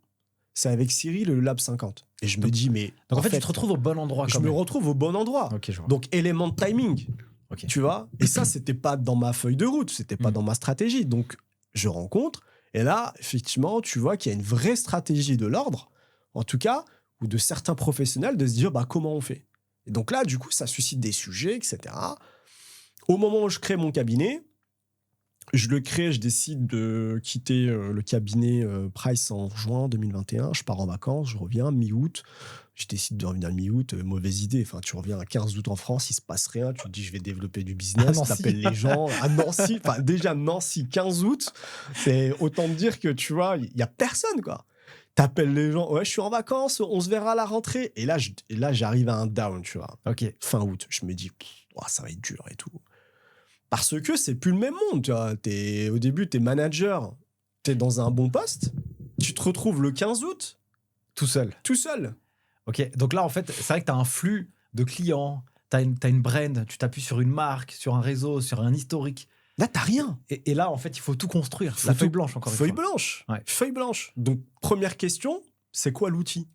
c'est avec Cyril, le Lab 50. Et je me dis, mais... Donc, en fait, tu te retrouves au bon endroit. Je me retrouve au bon endroit. Okay, je vois. Donc, élément de timing. Ok. Tu vois? Et ça, c'était pas dans ma feuille de route, c'était pas dans ma stratégie. Donc, je rencontre, et là, effectivement, tu vois qu'il y a une vraie stratégie de l'ordre, en tout cas, ou de certains professionnels, de se dire, bah, comment on fait? Et donc là, du coup, ça suscite des sujets, etc. Au moment où je crée mon cabinet, je le crée, je décide de quitter le cabinet Price en juin 2021. Je pars en vacances, je reviens mi-août. Je décide de revenir mi-août. Mauvaise idée. Enfin, tu reviens à 15 août en France, il se passe rien. Tu te dis, je vais développer du À business. Nancy. T'appelles les gens à Nancy. Enfin, déjà, Nancy, 15 août, c'est autant te dire que, tu vois, il n'y a personne, quoi. T'appelles les gens. Ouais, je suis en vacances, on se verra à la rentrée. Et là, j'arrive à un down, tu vois. Ok. Fin août. Je me dis, ouah, ça va être dur et tout. Parce que c'est plus le même monde, tu vois. Au début, t'es manager, t'es dans un bon poste, tu te retrouves le 15 août, Tout seul. tout seul. Ok. Donc là, en fait, c'est vrai que tu as un flux de clients, tu as une brand, tu t'appuies sur une marque, sur un réseau, sur un historique. Là, t'as rien. Et là, en fait, il faut tout construire. Faut La tout- feuille blanche, encore Feuille une fois. blanche. Ouais. Feuille blanche. Donc, première question, c'est quoi l'outil?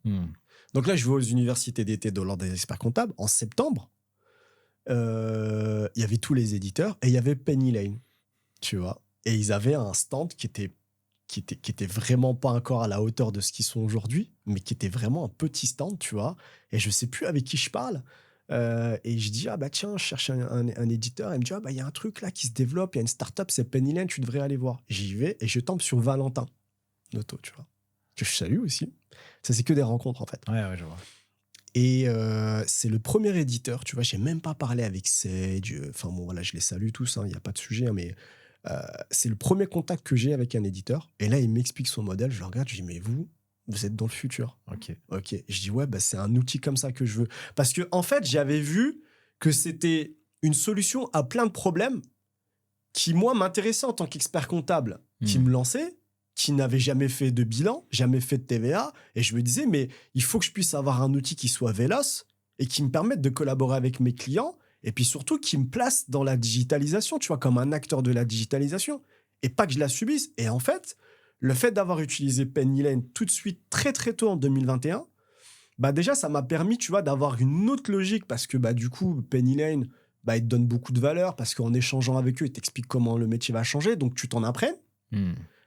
Donc là, je vais aux universités d'été de l'Ordre des experts comptables en septembre. Il y avait tous les éditeurs et il y avait Penny Lane, tu vois. Et ils avaient un stand qui était vraiment pas encore à la hauteur de ce qu'ils sont aujourd'hui, mais qui était vraiment un petit stand, tu vois. Et je sais plus avec qui je parle. Et je dis, ah bah tiens, je cherche un éditeur. Elle me dit, ah bah il y a un truc là qui se développe, il y a une startup, c'est Penny Lane, tu devrais aller voir. J'y vais et je tombe sur Valentin Noto, tu vois. Que je salue aussi. Ça, c'est que des rencontres, en fait. Ouais, je vois. Et c'est le premier éditeur, tu vois, j'ai même pas parlé avec Sage. Enfin bon, voilà, je les salue tous, il n'y a pas de sujet, hein, mais c'est le premier contact que j'ai avec un éditeur. Et là, il m'explique son modèle, je le regarde, je dis, mais vous êtes dans le futur. Ok. Ok. Je dis, ouais, bah, c'est un outil comme ça que je veux. Parce que, en fait, j'avais vu que c'était une solution à plein de problèmes qui, moi, m'intéressaient en tant qu'expert comptable, qui me lançait, qui n'avait jamais fait de bilan, jamais fait de TVA. Et je me disais, mais il faut que je puisse avoir un outil qui soit véloce et qui me permette de collaborer avec mes clients. Et puis surtout, qui me place dans la digitalisation, tu vois, comme un acteur de la digitalisation. Et pas que je la subisse. Et en fait, le fait d'avoir utilisé Penny Lane tout de suite, très très tôt en 2021, bah déjà, ça m'a permis, tu vois, d'avoir une autre logique. Parce que bah, du coup, Penny Lane, bah, ils te donnent beaucoup de valeur. Parce qu'en échangeant avec eux, ils t'expliquent comment le métier va changer. Donc, tu t'en apprennes.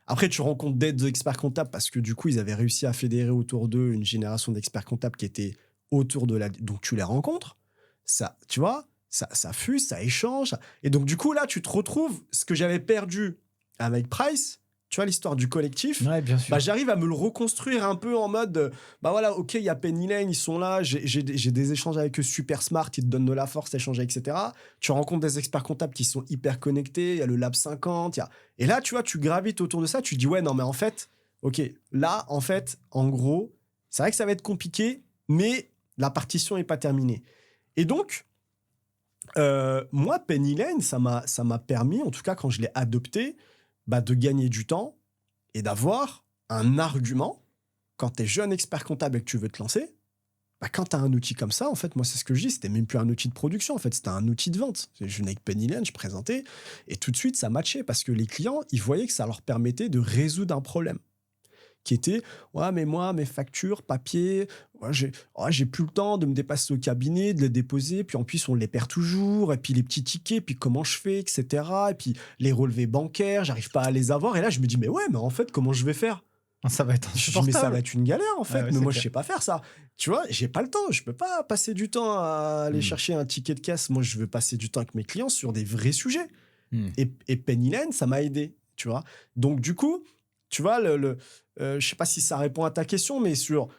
Après, tu rencontres d'autres experts comptables parce que du coup, ils avaient réussi à fédérer autour d'eux une génération d'experts comptables qui était autour de la... Donc, tu les rencontres. Ça, tu vois, ça fuse, ça échange. Et donc, du coup, là, tu te retrouves ce que j'avais perdu avec Price. Tu vois, l'histoire du collectif. Ouais, bien sûr. Bah, j'arrive à me le reconstruire un peu en mode, bah voilà, ok, il y a Penny Lane, ils sont là, j'ai des échanges avec eux super smart, ils te donnent de la force, échanger, etc. Tu rencontres des experts comptables qui sont hyper connectés, il y a le Lab 50, et là, tu vois, tu gravites autour de ça, tu dis, ouais, non, mais en fait, ok, là, en fait, en gros, c'est vrai que ça va être compliqué, mais la partition n'est pas terminée. Et donc, moi, Penny Lane, ça m'a permis, en tout cas, quand je l'ai adopté, bah, de gagner du temps et d'avoir un argument quand tu es jeune expert comptable et que tu veux te lancer. Bah, quand tu as un outil comme ça, en fait, moi, c'est ce que je dis, c'était même plus un outil de production, en fait, c'était un outil de vente. Je venais avec Penny Lane, je présentais, et tout de suite, ça matchait parce que les clients, ils voyaient que ça leur permettait de résoudre un problème qui était, ouais, mais moi, mes factures, papier, ouais, j'ai plus le temps de me dépasser au cabinet, de les déposer, puis en plus, on les perd toujours, et puis les petits tickets, puis comment je fais, etc. Et puis les relevés bancaires, j'arrive pas à les avoir. Et là, je me dis, mais ouais, mais en fait, comment je vais faire? Ça va être Je dis, mais ça va être une galère, en fait. Ah ouais, mais c'est moi, clair. je sais pas faire ça. Tu vois, j'ai pas le temps. Je peux pas passer du temps à aller chercher un ticket de caisse. Moi, je veux passer du temps avec mes clients sur des vrais sujets. Et Penny Lane, ça m'a aidé, tu vois. Donc, du coup, tu vois, je sais pas si ça répond à ta question, mais sur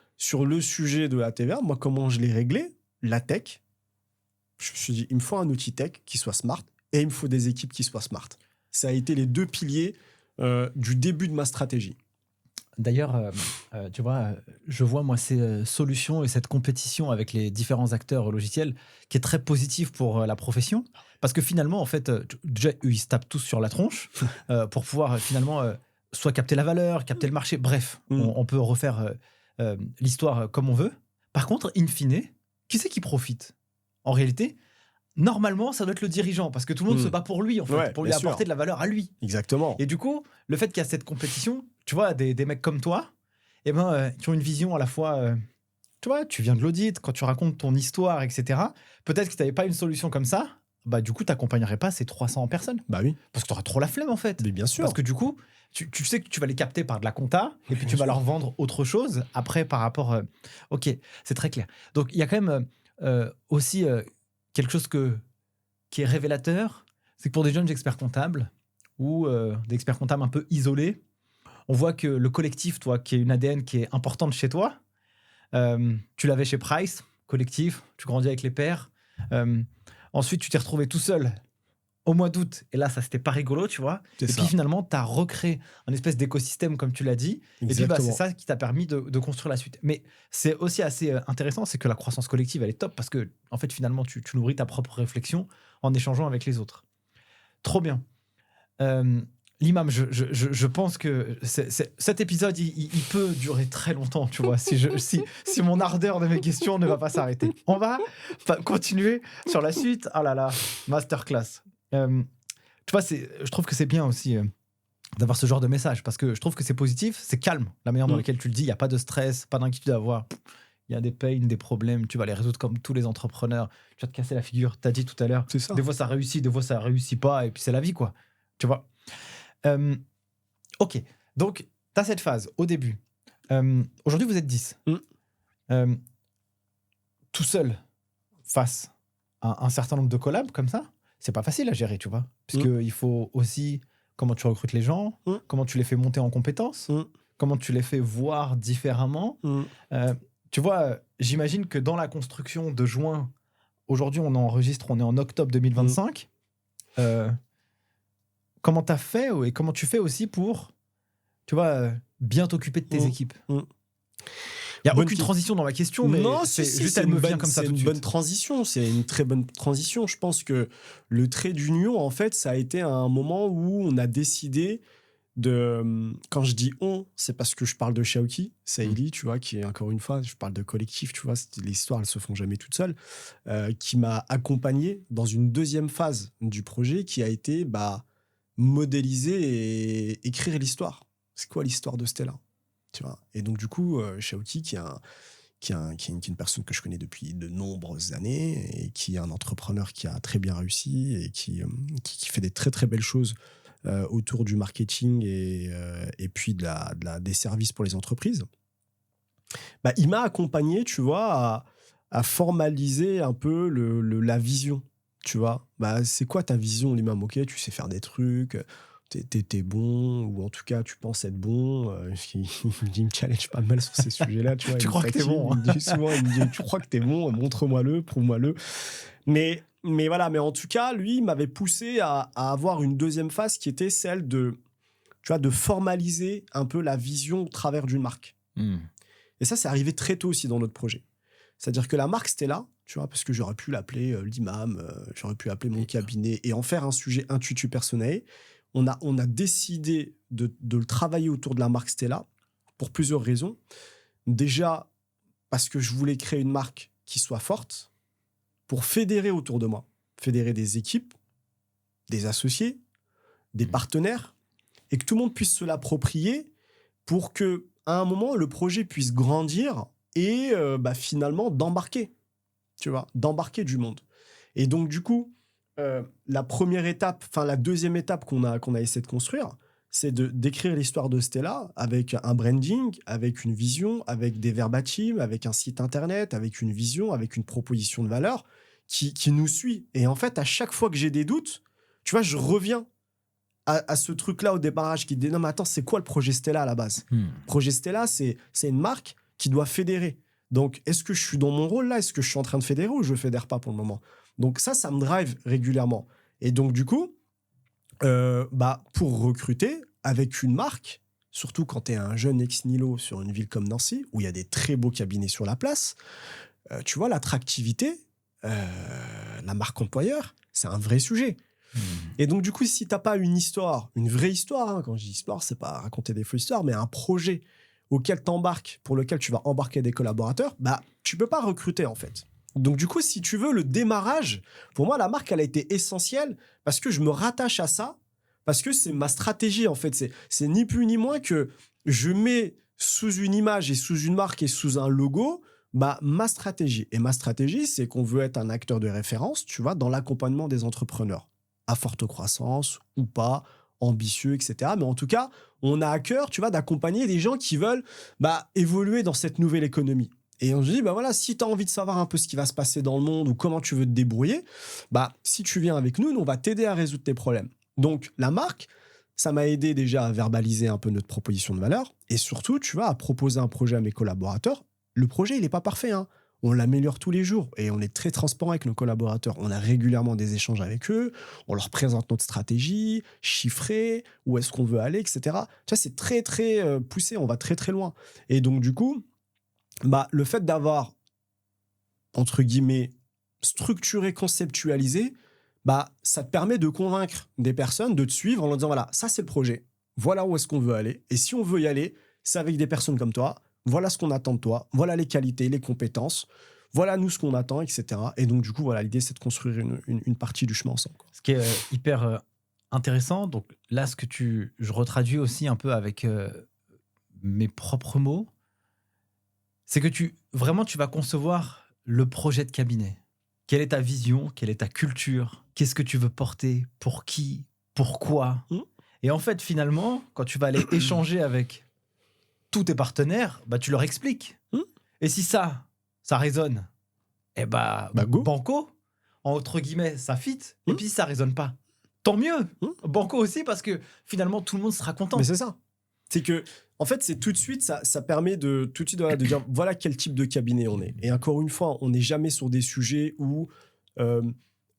le sujet de la TVA, moi, comment je l'ai réglé? La tech. Je me suis dit, il me faut un outil tech qui soit smart et il me faut des équipes qui soient smart. Ça a été les deux piliers du début de ma stratégie. D'ailleurs, tu vois, je vois moi ces solutions et cette compétition avec les différents acteurs logiciels qui est très positive pour la profession. Parce que finalement, en fait, déjà, eux, ils se tapent tous sur la tronche pour pouvoir finalement soit capter la valeur, capter le marché. Bref, on peut refaire l'histoire comme on veut. Par contre, in fine, qui c'est qui profite? En réalité, normalement, ça doit être le dirigeant parce que tout le monde se bat pour lui, en fait, Ouais, pour lui bien apporter sûr. de la valeur à lui. Exactement. Et du coup, le fait qu'il y a cette compétition, tu vois, des mecs comme toi, eh ben, qui ont une vision à la fois, tu vois, tu viens de l'audit, quand tu racontes ton histoire, etc., peut-être que tu n'avais pas une solution comme ça. bah du coup, t'accompagnerais pas ces 300 personnes. Bah oui, Parce que t'auras trop la flemme, en fait. mais bien sûr. Parce que du coup, tu sais que tu vas les capter par de la compta et puis tu vas leur vendre autre chose après par rapport. Ok, c'est très clair. Donc il y a quand même aussi quelque chose qui est révélateur, c'est que pour des jeunes experts comptables ou des experts comptables un peu isolés, on voit que le collectif, toi, qui est une ADN qui est importante chez toi, tu l'avais chez Price, collectif, tu grandis avec les pairs. Ensuite, tu t'es retrouvé tout seul au mois d'août. Et là, ça, c'était pas rigolo, tu vois. C'est Et ça. puis finalement, tu as recréé un espèce d'écosystème, comme tu l'as dit. Et puis, bah, c'est ça qui t'a permis de construire la suite. Mais c'est aussi assez intéressant, c'est que la croissance collective, elle est top parce que, en fait, finalement, tu nourris ta propre réflexion en échangeant avec les autres. Trop bien. L'imam, je pense que cet épisode, il peut durer très longtemps, tu vois, si mon ardeur de mes questions ne va pas s'arrêter. On va continuer sur la suite. Ah là là, masterclass. Tu vois, je trouve que c'est bien aussi d'avoir ce genre de message parce que je trouve que c'est positif, c'est calme, la manière dans laquelle tu le dis. Il n'y a pas de stress, pas d'inquiétude à avoir. Il y a des pains, des problèmes, tu vas les résoudre comme tous les entrepreneurs. Tu vas te casser la figure, tu as dit tout à l'heure. C'est ça. Des fois, ça réussit, des fois, ça réussit pas, et puis c'est la vie, quoi. Tu vois. Ok, donc, tu as cette phase au début. Aujourd'hui, vous êtes 10. Tout seul, face à un certain nombre de collabs comme ça, c'est pas facile à gérer, tu vois. Parce qu'il faut aussi comment tu recrutes les gens, comment tu les fais monter en compétences, comment tu les fais voir différemment. Tu vois, j'imagine que dans la construction de juin, aujourd'hui, on est en octobre 2025. Comment tu as fait et comment tu fais aussi pour, tu vois, bien t'occuper de tes équipes. Il n'y a aucune transition dans ma question, mais non, c'est si, juste elle me vient comme ça tout de suite. C'est une bonne transition, c'est une très bonne transition. Je pense que le trait d'union, en fait, ça a été un moment où on a décidé de... Quand je dis « on », c'est parce que je parle de Shaoki, Saïli, tu vois, qui est encore une fois, je parle de collectif, tu vois, les histoires, elles se font jamais toutes seules, qui m'a accompagné dans une deuxième phase du projet qui a été modéliser et écrire l'histoire. C'est quoi l'histoire de Stella, tu vois. Et donc, du coup, Shaoki, qui est une personne que je connais depuis de nombreuses années et qui est un entrepreneur qui a très bien réussi et qui fait des très, très belles choses autour du marketing et puis des services pour les entreprises. Il m'a accompagné, tu vois, à formaliser un peu la vision, tu vois. C'est quoi ta vision, l'imam? Ok, tu sais faire des trucs, t'es bon, ou en tout cas, tu penses être bon. Il me challenge pas mal sur ces sujets-là, tu vois. Tu crois que t'es bon, hein. Il me dit souvent, tu crois que t'es bon, montre-moi-le, prouve-moi-le. Mais voilà, mais en tout cas, lui, il m'avait poussé à avoir une deuxième phase qui était celle de formaliser un peu la vision au travers d'une marque. Et ça, c'est arrivé très tôt aussi dans notre projet. C'est-à-dire que la marque Stella, tu vois, parce que j'aurais pu l'appeler l'imam, j'aurais pu appeler mon cabinet et en faire un sujet intuitu personnel. On a décidé de le travailler autour de la marque Stella pour plusieurs raisons. Déjà, parce que je voulais créer une marque qui soit forte pour fédérer autour de moi. Fédérer des équipes, des associés, des partenaires et que tout le monde puisse se l'approprier pour que, à un moment, le projet puisse grandir et finalement d'embarquer, tu vois, d'embarquer du monde. Et donc, du coup, la deuxième étape qu'on a essayé de construire, c'est d'écrire l'histoire de Stella avec un branding, avec une vision, avec des verbatims, avec un site internet, avec une vision, avec une proposition de valeur qui nous suit. Et en fait, à chaque fois que j'ai des doutes, tu vois, je reviens à ce truc-là au démarrage qui dit non mais attends, c'est quoi le projet Stella à la base? Projet Stella, c'est une marque qui doit fédérer. Donc, est-ce que je suis dans mon rôle là? Est-ce que je suis en train de fédérer ou je ne fédère pas pour le moment? Donc ça me drive régulièrement. Et donc du coup, pour recruter avec une marque, surtout quand tu es un jeune ex-nihilo sur une ville comme Nancy, où il y a des très beaux cabinets sur la place, tu vois, l'attractivité, la marque employeur, c'est un vrai sujet. Et donc, du coup, si tu n'as pas une histoire, une vraie histoire, hein, quand je dis histoire, c'est pas raconter des faux histoires, mais un projet auquel t'embarques, pour lequel tu vas embarquer des collaborateurs, tu peux pas recruter, en fait. Donc, du coup, si tu veux, le démarrage, pour moi, la marque, elle a été essentielle parce que je me rattache à ça, parce que c'est ma stratégie, en fait. C'est ni plus ni moins que je mets sous une image et sous une marque et sous un logo Ma stratégie, c'est qu'on veut être un acteur de référence, tu vois, dans l'accompagnement des entrepreneurs, à forte croissance ou pas, ambitieux, etc. Mais en tout cas, on a à cœur, tu vois, d'accompagner des gens qui veulent évoluer dans cette nouvelle économie. Et on se dit, voilà, si tu as envie de savoir un peu ce qui va se passer dans le monde ou comment tu veux te débrouiller, si tu viens avec nous, on va t'aider à résoudre tes problèmes. Donc, la marque, ça m'a aidé déjà à verbaliser un peu notre proposition de valeur et surtout, tu vois, à proposer un projet à mes collaborateurs. Le projet, il n'est pas parfait, hein. On l'améliore tous les jours et on est très transparent avec nos collaborateurs. On a régulièrement des échanges avec eux, on leur présente notre stratégie, chiffrée, où est-ce qu'on veut aller, etc. Tu vois, c'est très, très poussé, on va très, très loin. Et donc, du coup, le fait d'avoir, entre guillemets, structuré, conceptualisé, ça te permet de convaincre des personnes de te suivre en leur disant, voilà, ça c'est le projet, voilà où est-ce qu'on veut aller. Et si on veut y aller, c'est avec des personnes comme toi. Voilà ce qu'on attend de toi, voilà les qualités, les compétences, voilà nous ce qu'on attend, etc. Et donc, du coup, voilà, l'idée, c'est de construire une partie du chemin ensemble. Ce qui est hyper intéressant, donc là, je retraduis aussi un peu avec mes propres mots, c'est que tu vas concevoir le projet de cabinet. Quelle est ta vision? Quelle est ta culture? Qu'est-ce que tu veux porter? Pour qui? Pourquoi? Et en fait, finalement, quand tu vas aller échanger avec tous tes partenaires, tu leur expliques. Et si ça résonne, go. banco, entre guillemets, ça fit. Et puis si ça résonne pas, tant mieux. Banco aussi, parce que finalement, tout le monde sera content. Mais c'est ça. C'est que, en fait, c'est tout de suite, ça permet de tout de suite de dire, voilà quel type de cabinet on est. Et encore une fois, on n'est jamais sur des sujets où...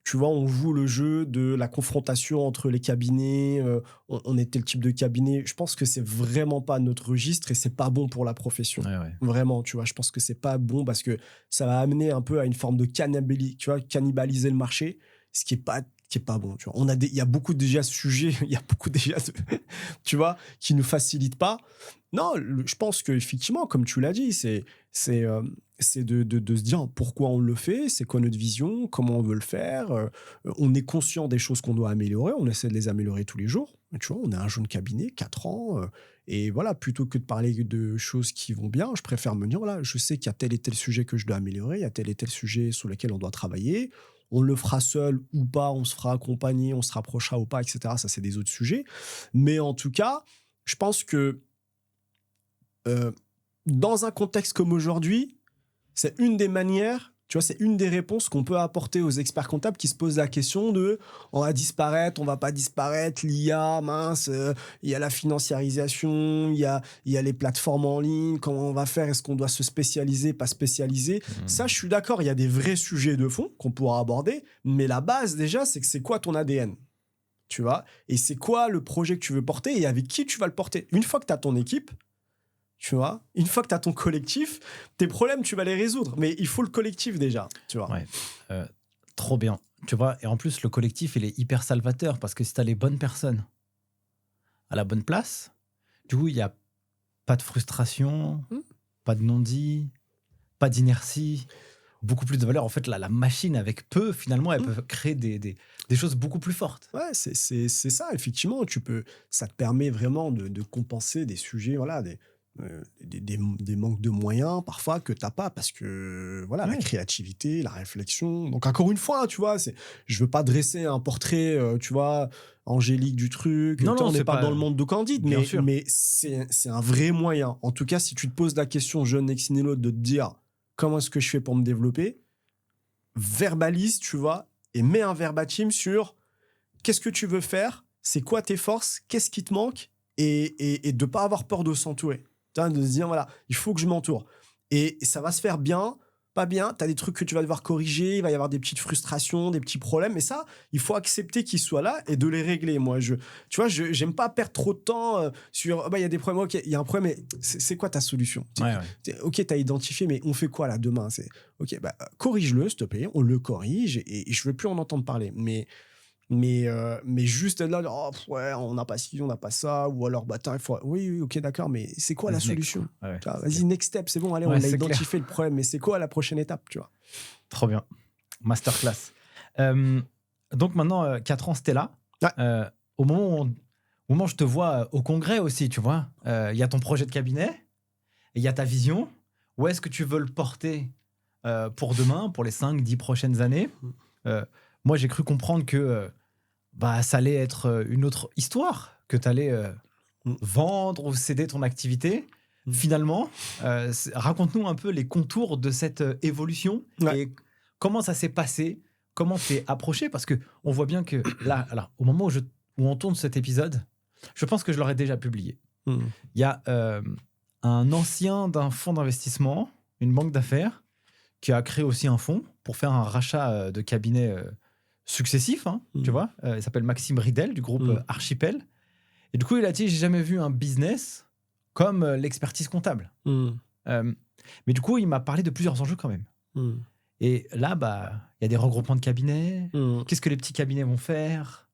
tu vois, on joue le jeu de la confrontation entre les cabinets. On est tel type de cabinet. Je pense que c'est vraiment pas notre registre et c'est pas bon pour la profession. Ouais. Vraiment, tu vois. Je pense que c'est pas bon parce que ça va amener un peu à une forme de cannibaliser le marché, ce qui est pas bon. Tu vois. Il y a beaucoup déjà de sujets, il y a beaucoup déjà tu vois, qui nous facilitent pas. Non, je pense qu'effectivement, comme tu l'as dit, c'est de se dire pourquoi on le fait, c'est quoi notre vision, comment on veut le faire. On est conscient des choses qu'on doit améliorer, on essaie de les améliorer tous les jours. Tu vois, on est un jeune cabinet, 4 ans. Et voilà, plutôt que de parler de choses qui vont bien, je préfère me dire, voilà, je sais qu'il y a tel et tel sujet que je dois améliorer, il y a tel et tel sujet sur lequel on doit travailler. On le fera seul ou pas, on se fera accompagner, on se rapprochera ou pas, etc. Ça, c'est des autres sujets. Mais en tout cas, je pense que dans un contexte comme aujourd'hui, c'est une des manières, tu vois, c'est une des réponses qu'on peut apporter aux experts comptables qui se posent la question de on va disparaître, on va pas disparaître, l'IA, mince, il y a la financiarisation, il y a les plateformes en ligne, comment on va faire, est-ce qu'on doit se spécialiser, pas spécialiser. Ça, je suis d'accord, il y a des vrais sujets de fond qu'on pourra aborder, mais la base déjà, c'est que c'est quoi ton ADN, tu vois, et c'est quoi le projet que tu veux porter et avec qui tu vas le porter. Une fois que tu as ton équipe, tu vois, une fois que tu as ton collectif, tes problèmes, tu vas les résoudre. Mais il faut le collectif déjà, tu vois. Ouais, trop bien. Tu vois, et en plus, le collectif, il est hyper salvateur parce que si tu as les bonnes personnes à la bonne place, du coup, il n'y a pas de frustration, pas de non-dit, pas d'inertie, beaucoup plus de valeur. En fait, la machine, avec peu, finalement, elle peut créer des choses beaucoup plus fortes. Ouais, c'est ça, effectivement. Ça te permet vraiment de compenser des sujets, voilà, des manques de moyens parfois que t'as pas parce que voilà, la créativité, la réflexion. Donc encore une fois, tu vois, je veux pas dresser un portrait, tu vois, angélique du truc. Non, on n'est pas dans le monde de Candide, mais c'est un vrai moyen. En tout cas, si tu te poses la question, jeune ex nihilo, de te dire comment est-ce que je fais pour me développer, verbalise, tu vois, et mets un verbatim sur qu'est-ce que tu veux faire, c'est quoi tes forces, qu'est-ce qui te manque, et de pas avoir peur de s'entourer. De se dire, voilà, il faut que je m'entoure. Et ça va se faire bien, pas bien. Tu as des trucs que tu vas devoir corriger, il va y avoir des petites frustrations, des petits problèmes. Mais ça, il faut accepter qu'ils soient là et de les régler. Moi, tu vois, j'aime pas perdre trop de temps sur, il y a des problèmes, ok, il y a un problème, mais c'est quoi ta solution? Ok, tu as identifié, mais on fait quoi là demain? Ok, corrige-le, s'il te plaît, on le corrige et je veux plus en entendre parler. Mais juste là, on n'a pas ci, on n'a pas ça, ou alors, il faut... Oui, ok, d'accord, mais c'est quoi la solution? Vas-y, next step, c'est bon, allez, on a identifié le problème, mais c'est quoi la prochaine étape, tu vois? Trop bien. Masterclass. Donc maintenant, 4 ans, c'était là. Au moment où je te vois au congrès aussi, tu vois, il y a ton projet de cabinet, il y a ta vision, où est-ce que tu veux le porter pour demain, pour les 5-10 prochaines années. Moi, j'ai cru comprendre que ça allait être une autre histoire, que tu allais vendre ou céder ton activité. Finalement, raconte-nous un peu les contours de cette évolution et comment ça s'est passé, comment t'es approché, parce qu'on voit bien que là, alors, au moment où on tourne cet épisode, je pense que je l'aurais déjà publié. Il y a un ancien d'un fonds d'investissement, une banque d'affaires, qui a créé aussi un fonds pour faire un rachat de cabinets successifs, tu vois. Il s'appelle Maxime Ridel, du groupe Archipel. Et du coup, il a dit, j'ai jamais vu un business comme l'expertise comptable. Mais du coup, il m'a parlé de plusieurs enjeux quand même. Et là, il y a des regroupements de cabinets. Qu'est-ce que les petits cabinets vont faire?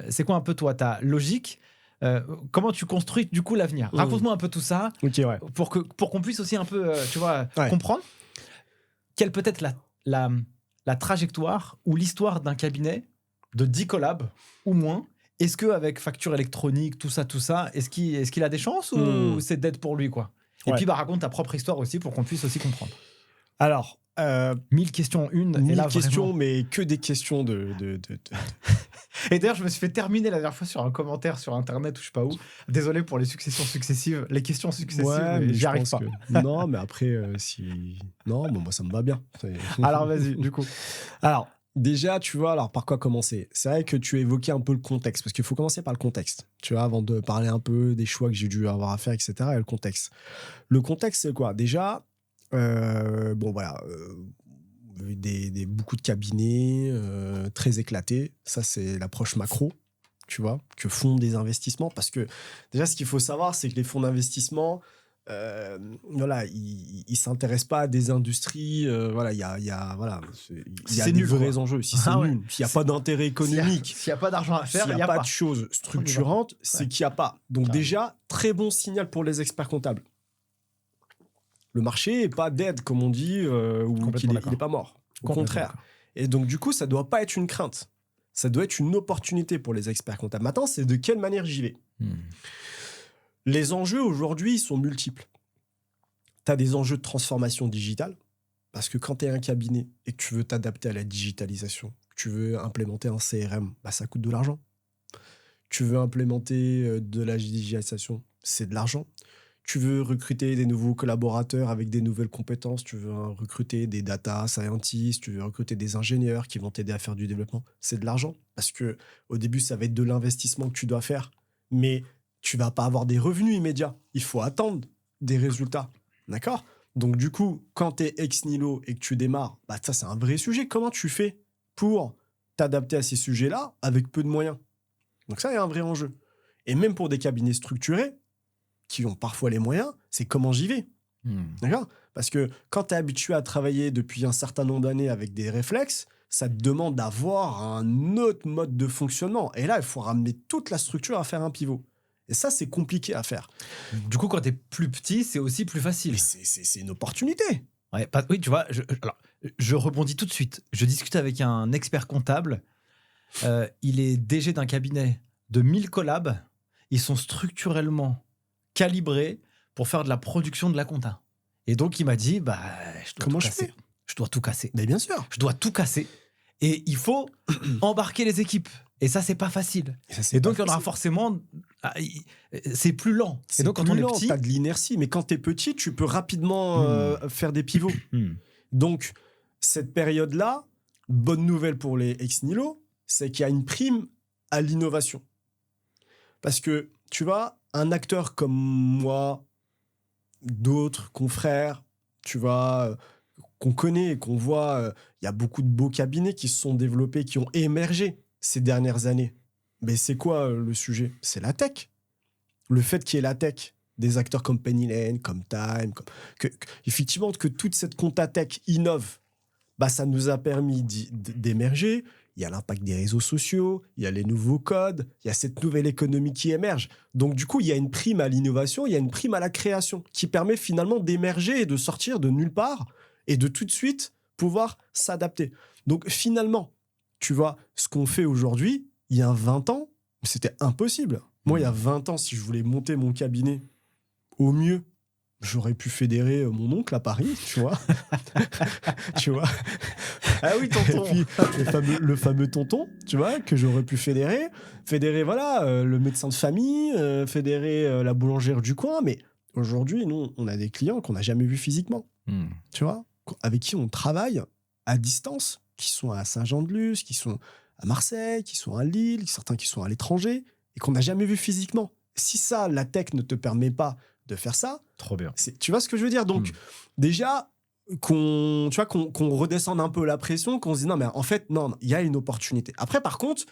C'est quoi un peu, toi, ta logique? Comment tu construis, du coup, l'avenir? Raconte-moi un peu tout ça pour qu'on puisse aussi un peu, comprendre quelle peut être la trajectoire ou l'histoire d'un cabinet de 10 collabs ou moins. Est-ce qu'avec facture électronique, tout ça, est-ce qu'il a des chances ou c'est dead pour lui, quoi? Et puis, raconte ta propre histoire aussi pour qu'on puisse aussi comprendre. Alors, 1000 questions en une. 1000 questions, vraiment... mais que des questions de... Et d'ailleurs, je me suis fait terminer la dernière fois sur un commentaire sur Internet ou je sais pas où. Désolé pour les successions successives, les questions successives, mais j'y arrive pas. Non, mais après, Non, bon, moi, ça me va bien. Alors, vas-y, du coup. Alors, déjà, tu vois, alors par quoi commencer? C'est vrai que tu as évoqué un peu le contexte, parce qu'il faut commencer par le contexte, tu vois, avant de parler un peu des choix que j'ai dû avoir à faire, etc. Et le contexte. Le contexte, c'est quoi? Déjà, beaucoup de cabinets très éclatés. Ça, c'est l'approche macro, tu vois, que font des investissements. Parce que déjà, ce qu'il faut savoir, c'est que les fonds d'investissement, ils ne s'intéressent pas à des industries. Il y a des vrais enjeux. Si c'est nul, s'il n'y a pas d'intérêt économique, s'il n'y a pas d'argent à faire, s'il n'y a pas de choses structurantes, c'est qu'il n'y a pas. Donc déjà, très bon signal pour les experts comptables. Le marché n'est pas dead, comme on dit, ou qu'il n'est pas mort. Au contraire. Et donc, du coup, ça ne doit pas être une crainte. Ça doit être une opportunité pour les experts comptables. Maintenant, c'est de quelle manière j'y vais. Les enjeux, aujourd'hui, sont multiples. Tu as des enjeux de transformation digitale, parce que quand tu es un cabinet et que tu veux t'adapter à la digitalisation, que tu veux implémenter un CRM, ça coûte de l'argent. Tu veux implémenter de la digitalisation, c'est de l'argent. Tu veux recruter des nouveaux collaborateurs avec des nouvelles compétences, tu veux recruter des data scientists, tu veux recruter des ingénieurs qui vont t'aider à faire du développement. C'est de l'argent, parce qu'au début, ça va être de l'investissement que tu dois faire, mais tu ne vas pas avoir des revenus immédiats. Il faut attendre des résultats, d'accord? Donc du coup, quand tu es ex nihilo et que tu démarres, ça, c'est un vrai sujet. Comment tu fais pour t'adapter à ces sujets-là avec peu de moyens? Donc ça, il y a un vrai enjeu. Et même pour des cabinets structurés, qui ont parfois les moyens, c'est comment j'y vais. D'accord? Parce que quand tu es habitué à travailler depuis un certain nombre d'années avec des réflexes, ça te demande d'avoir un autre mode de fonctionnement. Et là, il faut ramener toute la structure à faire un pivot. Et ça, c'est compliqué à faire. Du coup, quand tu es plus petit, c'est aussi plus facile. Mais c'est une opportunité. Oui, tu vois, je rebondis tout de suite. Je discute avec un expert comptable. Il est DG d'un cabinet de 1000 collabs. Ils sont structurellement calibré pour faire de la production de la compta. Et donc, il m'a dit, comment je fais? Je dois tout casser. Mais bien sûr. Je dois tout casser. Et il faut embarquer les équipes. Et ça, c'est pas facile. Et donc, il y en aura forcément... C'est plus lent. Et donc, quand on est petit... T'as de l'inertie. Mais quand t'es petit, tu peux rapidement faire des pivots. Donc, cette période-là, bonne nouvelle pour les ex-nihilo, c'est qu'il y a une prime à l'innovation. Parce que, tu vois, un acteur comme moi, d'autres confrères, tu vois, qu'on connaît et qu'on voit, il y a beaucoup de beaux cabinets qui se sont développés, qui ont émergé ces dernières années. Mais c'est quoi le sujet? C'est la tech. Le fait qu'il y ait la tech, des acteurs comme Penny Lane, comme Time, effectivement, que toute cette compta tech innove, ça nous a permis d'émerger. Il y a l'impact des réseaux sociaux, il y a les nouveaux codes, il y a cette nouvelle économie qui émerge. Donc, du coup, il y a une prime à l'innovation, il y a une prime à la création qui permet finalement d'émerger et de sortir de nulle part et de tout de suite pouvoir s'adapter. Donc, finalement, tu vois, ce qu'on fait aujourd'hui, il y a 20 ans, c'était impossible. Moi, il y a 20 ans, si je voulais monter mon cabinet au mieux, J'aurais pu fédérer mon oncle à Paris, tu vois. Tu vois. Ah oui, Et tonton. puis, le fameux tonton, tu vois, que j'aurais pu fédérer. Fédérer, voilà, le médecin de famille, fédérer la boulangère du coin. Mais aujourd'hui, nous, on a des clients qu'on n'a jamais vus physiquement, tu vois, avec qui on travaille à distance, qui sont à Saint-Jean-de-Luz, qui sont à Marseille, qui sont à Lille, certains qui sont à l'étranger, et qu'on n'a jamais vus physiquement. Si ça, la tech ne te permet pas de faire ça, Trop bien. tu vois ce que je veux dire? Donc, déjà, qu'on redescende un peu la pression, qu'on se dise non, mais en fait, non, il y a une opportunité. Après, par contre,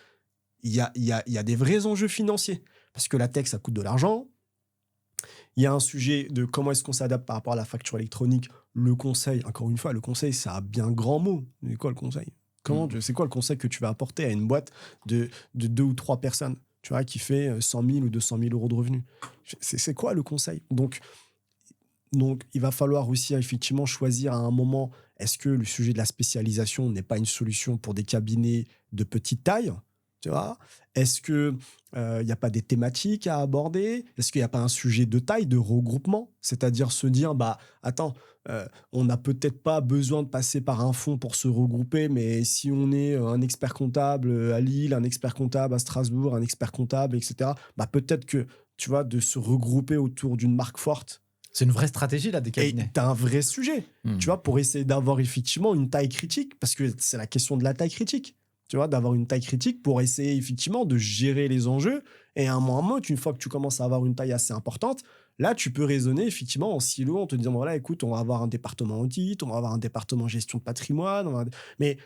il y a des vrais enjeux financiers. Parce que la tech, ça coûte de l'argent. Il y a un sujet de comment est-ce qu'on s'adapte par rapport à la facture électronique. Le conseil, encore une fois, le conseil, ça a bien grand mot. C'est quoi le conseil? C'est quoi le conseil que tu vas apporter à une boîte de 2 ou 3 personnes, tu vois, qui fait 100 000 ou 200 000 euros de revenus? C'est quoi le conseil? Donc, il va falloir aussi effectivement choisir à un moment, est-ce que le sujet de la spécialisation n'est pas une solution pour des cabinets de petite taille, tu vois? Est-ce qu'il n'y a pas des thématiques à aborder? Est-ce qu'il n'y a pas un sujet de taille, de regroupement? C'est-à-dire se dire, bah attends, on n'a peut-être pas besoin de passer par un fonds pour se regrouper, mais si on est un expert comptable à Lille, un expert comptable à Strasbourg, un expert comptable, etc., bah peut-être que, tu vois, de se regrouper autour d'une marque forte. C'est une vraie stratégie, là, des cabinets. Et t'as un vrai sujet, tu vois, pour essayer d'avoir effectivement une taille critique, parce que c'est la question de la taille critique, tu vois, d'avoir une taille critique pour essayer effectivement de gérer les enjeux. Et à un moment, une fois que tu commences à avoir une taille assez importante, là, tu peux raisonner effectivement en silo, en te disant, voilà, écoute, on va avoir un département audit, on va avoir un département gestion de patrimoine, mais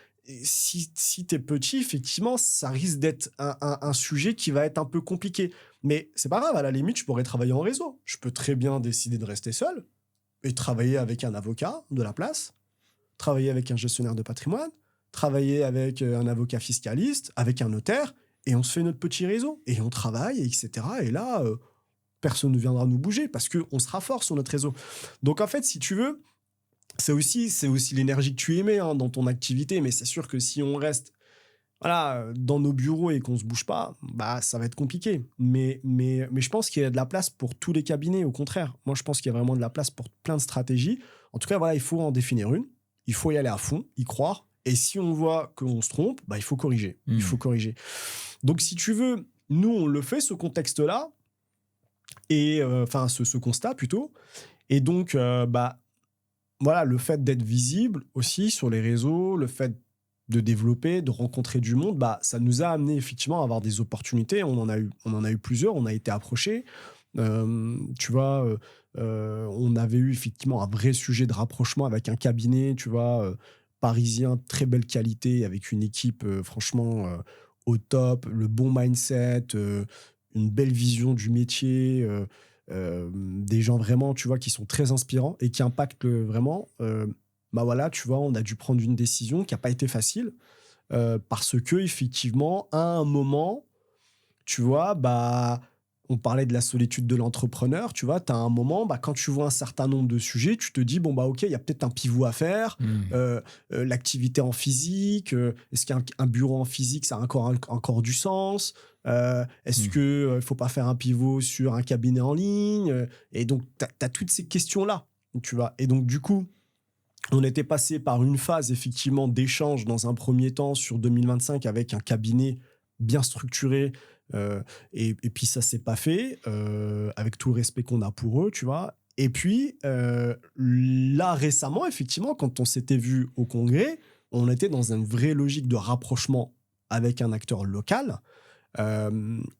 si t'es petit, effectivement, ça risque d'être un sujet qui va être un peu compliqué. Mais c'est pas grave, à la limite, je pourrais travailler en réseau. Je peux très bien décider de rester seul et travailler avec un avocat de la place, travailler avec un gestionnaire de patrimoine, travailler avec un avocat fiscaliste, avec un notaire, et on se fait notre petit réseau. Et on travaille, etc. Et là, personne ne viendra nous bouger parce qu'on sera fort sur notre réseau. Donc en fait, si tu veux, c'est aussi l'énergie que tu émets dans ton activité, mais c'est sûr que si on reste dans nos bureaux et qu'on ne se bouge pas, bah, ça va être compliqué. Mais je pense qu'il y a de la place pour tous les cabinets, au contraire. Moi, je pense qu'il y a vraiment de la place pour plein de stratégies. En tout cas, voilà, il faut en définir une, il faut y aller à fond, y croire, et si on voit qu'on se trompe, bah, il faut corriger. Il faut corriger. Donc, si tu veux, nous, on le fait, ce contexte-là, et ce constat plutôt. Et donc, voilà, le fait d'être visible aussi sur les réseaux, le fait de développer, de rencontrer du monde, bah, ça nous a amené effectivement à avoir des opportunités. On en a eu plusieurs, on a été approchés. Tu vois, on avait eu effectivement un vrai sujet de rapprochement avec un cabinet, tu vois, parisien, très belle qualité, avec une équipe franchement au top, le bon mindset, une belle vision du métier, des gens vraiment, tu vois, qui sont très inspirants et qui impactent vraiment. Bah voilà, tu vois, on a dû prendre une décision qui n'a pas été facile parce que effectivement, à un moment, tu vois, bah, on parlait de la solitude de l'entrepreneur, tu vois, tu as un moment, bah, quand tu vois un certain nombre de sujets, tu te dis, bon, bah, ok, il y a peut-être un pivot à faire, l'activité en physique, est-ce qu'un bureau en physique, ça a encore du sens? Est-ce qu'il ne faut pas faire un pivot sur un cabinet en ligne? Et donc, tu as toutes ces questions-là, tu vois. Et donc, du coup, on était passé par une phase, effectivement, d'échange dans un premier temps sur 2025 avec un cabinet bien structuré. Et puis, ça ne s'est pas fait, avec tout le respect qu'on a pour eux, tu vois. Et puis, là, récemment, effectivement, quand on s'était vu au congrès, on était dans une vraie logique de rapprochement avec un acteur local.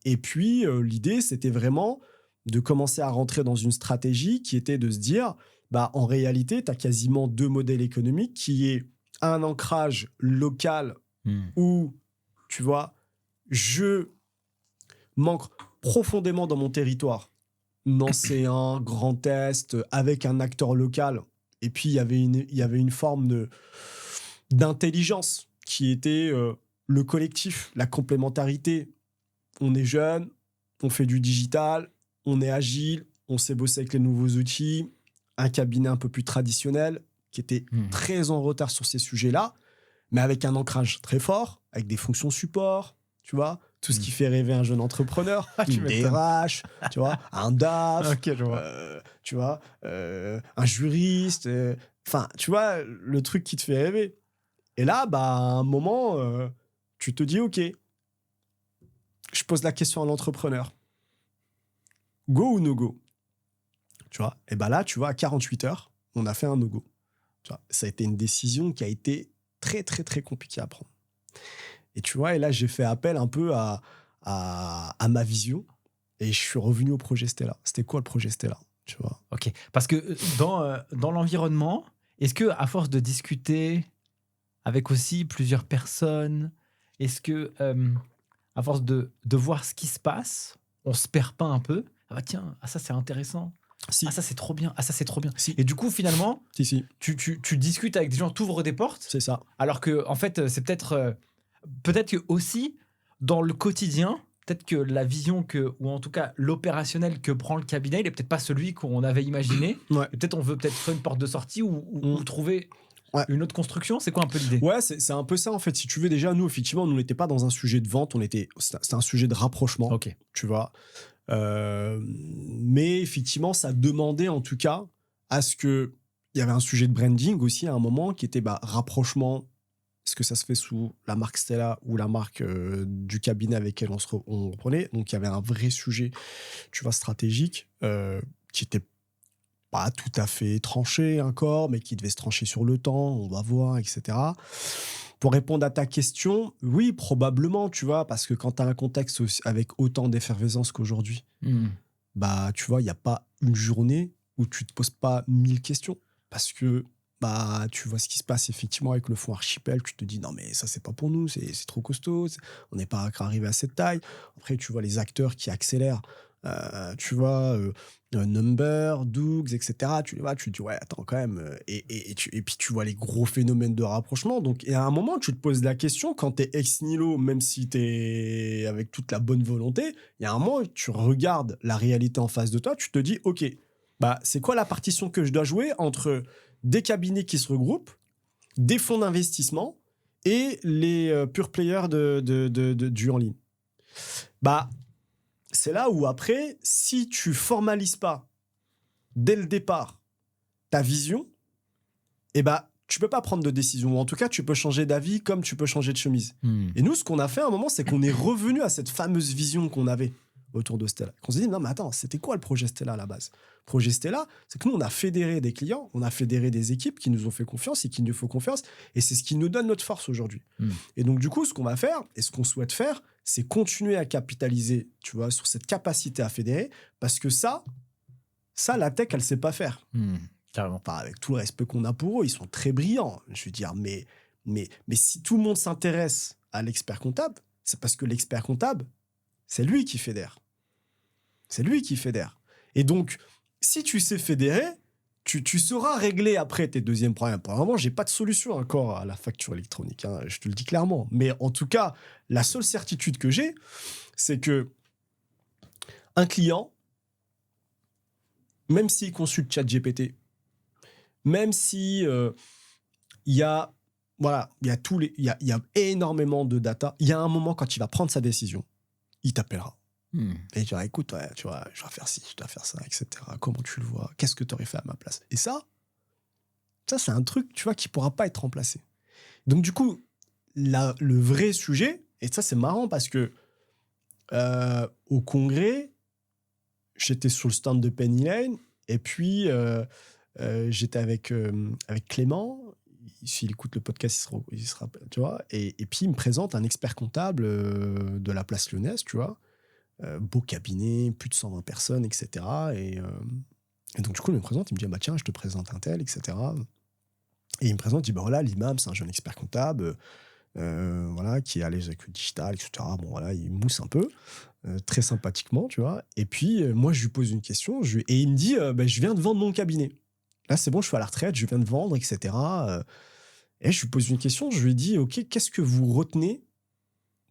Et puis, l'idée, c'était vraiment de commencer à rentrer dans une stratégie qui était de se dire, bah, en réalité, tu as quasiment 2 modèles économiques qui est un ancrage local où, tu vois, je manque profondément dans mon territoire, Nancéen, Grand Est, avec un acteur local. Et puis, il y avait une forme d'intelligence qui était le collectif, la complémentarité. On est jeune, on fait du digital, on est agile, on sait bosser avec les nouveaux outils, un cabinet un peu plus traditionnel qui était très en retard sur ces sujets-là, mais avec un ancrage très fort, avec des fonctions support, tu vois, tout ce qui fait rêver un jeune entrepreneur, Tu une m'étonnes. DRH, tu vois, un DAF, Ok, je vois. tu vois, un juriste, enfin, tu vois, le truc qui te fait rêver. Et là, bah, à un moment, tu te dis, OK, je pose la question à l'entrepreneur. Go ou no go? Tu vois, et bah là, tu vois, à 48 heures, on a fait un no-go. Tu vois, ça a été une décision qui a été très, très, très compliquée à prendre. Et tu vois, et là, j'ai fait appel un peu à ma vision et je suis revenu au projet Stella. C'était quoi le projet Stella? Tu vois? Ok. Parce que dans l'environnement, est-ce que à force de discuter avec aussi plusieurs personnes, est-ce que à force de voir ce qui se passe, on se perd pas un peu? Ah bah tiens, ah ça c'est intéressant. Si, Ah ça c'est trop bien. Ah ça c'est trop bien. si, Et du coup finalement, si, tu discutes avec des gens, t'ouvres des portes, c'est ça. alors que en fait c'est peut-être que aussi dans le quotidien, peut-être que la vision ou en tout cas l'opérationnel que prend le cabinet, il est peut-être pas celui qu'on avait imaginé. Ouais. Et peut-être on veut peut-être faire une porte de sortie ou trouver Ouais. une autre construction. C'est quoi un peu l'idée? Ouais, c'est un peu ça en fait. Si tu veux, déjà, nous, effectivement, on n'était pas dans un sujet de vente, c'était un sujet de rapprochement, Ok. tu vois. Mais effectivement, ça demandait en tout cas à ce que. Il y avait un sujet de branding aussi à un moment qui était rapprochement. Est-ce que ça se fait sous la marque Stella ou la marque du cabinet avec lequel on reprenait? Donc, il y avait un vrai sujet, tu vois, stratégique qui était pas tout à fait tranché encore, mais qui devait se trancher sur le temps, on va voir, etc. Pour répondre à ta question, oui, probablement, tu vois, parce que quand tu as un contexte avec autant d'effervescence qu'aujourd'hui, bah, tu vois, il n'y a pas une journée où tu te poses pas 1000 questions. Parce que, bah, tu vois ce qui se passe effectivement avec le fonds Archipel, tu te dis, non, mais ça, c'est pas pour nous, c'est trop costaud, on n'est pas arrivé à cette taille. Après, tu vois les acteurs qui accélèrent, tu vois, Number, Dougs, etc. Tu les vois, tu te dis, ouais, attends, quand même. Et puis, tu vois les gros phénomènes de rapprochement. Donc, et à un moment, tu te poses la question, quand tu es ex nihilo, même si tu es avec toute la bonne volonté, il y a un moment, tu regardes la réalité en face de toi, tu te dis, OK, bah, c'est quoi la partition que je dois jouer entre des cabinets qui se regroupent, des fonds d'investissement et les pure players du en ligne? Bah, c'est là où après, si tu formalises pas dès le départ ta vision, eh bah, tu peux pas prendre de décision. Ou en tout cas, tu peux changer d'avis comme tu peux changer de chemise. Et nous, ce qu'on a fait à un moment, c'est qu'on est revenu à cette fameuse vision qu'on avait autour de Stella. Qu'on s'est dit, non, mais attends, c'était quoi le projet Stella à la base? Le projet Stella, c'est que nous, on a fédéré des clients, on a fédéré des équipes qui nous ont fait confiance et qui nous font confiance. Et c'est ce qui nous donne notre force aujourd'hui. Et donc, du coup, ce qu'on va faire et ce qu'on souhaite faire, c'est continuer à capitaliser, tu vois, sur cette capacité à fédérer, parce que ça, la tech, elle sait pas faire. Carrément. Enfin, avec tout le respect qu'on a pour eux, ils sont très brillants. Je veux dire, mais si tout le monde s'intéresse à l'expert comptable, c'est parce que l'expert comptable, c'est lui qui fédère. C'est lui qui fédère. Et donc, si tu sais fédérer, tu sauras régler après tes deuxièmes problèmes. Pour le moment, j'ai pas de solution encore à la facture électronique, hein, je te le dis clairement. Mais en tout cas, la seule certitude que j'ai, c'est que un client, même s'il consulte ChatGPT, même si il y a énormément de data, il y a un moment quand il va prendre sa décision, il t'appellera. Et il dira, écoute, ouais, tu vois, je dois faire ci, je dois faire ça, etc. Comment tu le vois? Qu'est-ce que tu aurais fait à ma place? Et ça, c'est un truc, tu vois, qui pourra pas être remplacé. Donc, du coup, le vrai sujet, et ça, c'est marrant parce que au congrès, j'étais sur le stand de Penny Lane, et puis j'étais avec Clément. S'il écoute le podcast, il sera tu vois. Et puis, il me présente un expert comptable de la place lyonnaise, tu vois. Beau cabinet, plus de 120 personnes, etc. Et donc, du coup, il me présente, il me dit, bah, tiens, je te présente un tel, etc. Et il me présente, il dit, bah voilà, l'imam, c'est un jeune expert comptable, voilà, qui est à l'aise avec le digital, etc. Bon, voilà, il mousse un peu, très sympathiquement, tu vois. Et puis, moi, je lui pose une question, et il me dit, bah, je viens de vendre mon cabinet. Là, c'est bon, je suis à la retraite, je viens de vendre, etc. Et je lui pose une question, je lui dis, OK, qu'est-ce que vous retenez,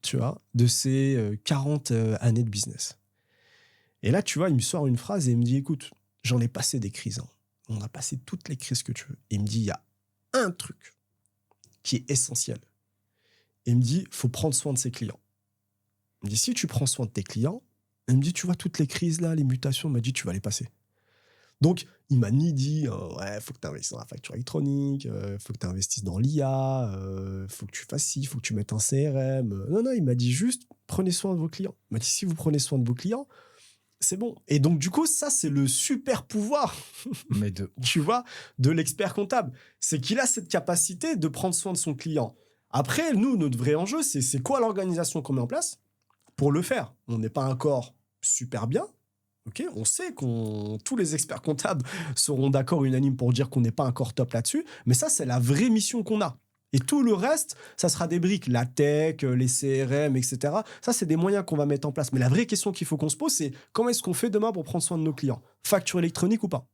tu vois, de ces 40 années de business? Et là, tu vois, il me sort une phrase et il me dit, écoute, j'en ai passé des crises. Hein. On a passé toutes les crises que tu veux. Et il me dit, il y a un truc qui est essentiel. Et il me dit, il faut prendre soin de ses clients. Il me dit, si tu prends soin de tes clients, il me dit, tu vois, toutes les crises là, les mutations, il m'a dit, tu vas les passer. Donc, il m'a ni dit, ouais, faut que tu investisses dans la facture électronique, faut que tu investisses dans l'IA, faut que tu fasses ci, faut que tu mettes un CRM. Non, il m'a dit juste, prenez soin de vos clients. Il m'a dit, si vous prenez soin de vos clients, c'est bon. Et donc, du coup, ça, c'est le super pouvoir, Mais de tu vois, de l'expert comptable. C'est qu'il a cette capacité de prendre soin de son client. Après, nous, notre vrai enjeu, c'est quoi l'organisation qu'on met en place pour le faire. On n'est pas encore super bien. Okay, on sait tous les experts comptables seront d'accord unanimes pour dire qu'on n'est pas encore top là-dessus, mais ça, c'est la vraie mission qu'on a. Et tout le reste, ça sera des briques, la tech, les CRM, etc. Ça, c'est des moyens qu'on va mettre en place. Mais la vraie question qu'il faut qu'on se pose, c'est comment est-ce qu'on fait demain pour prendre soin de nos clients? Facture électronique ou pas?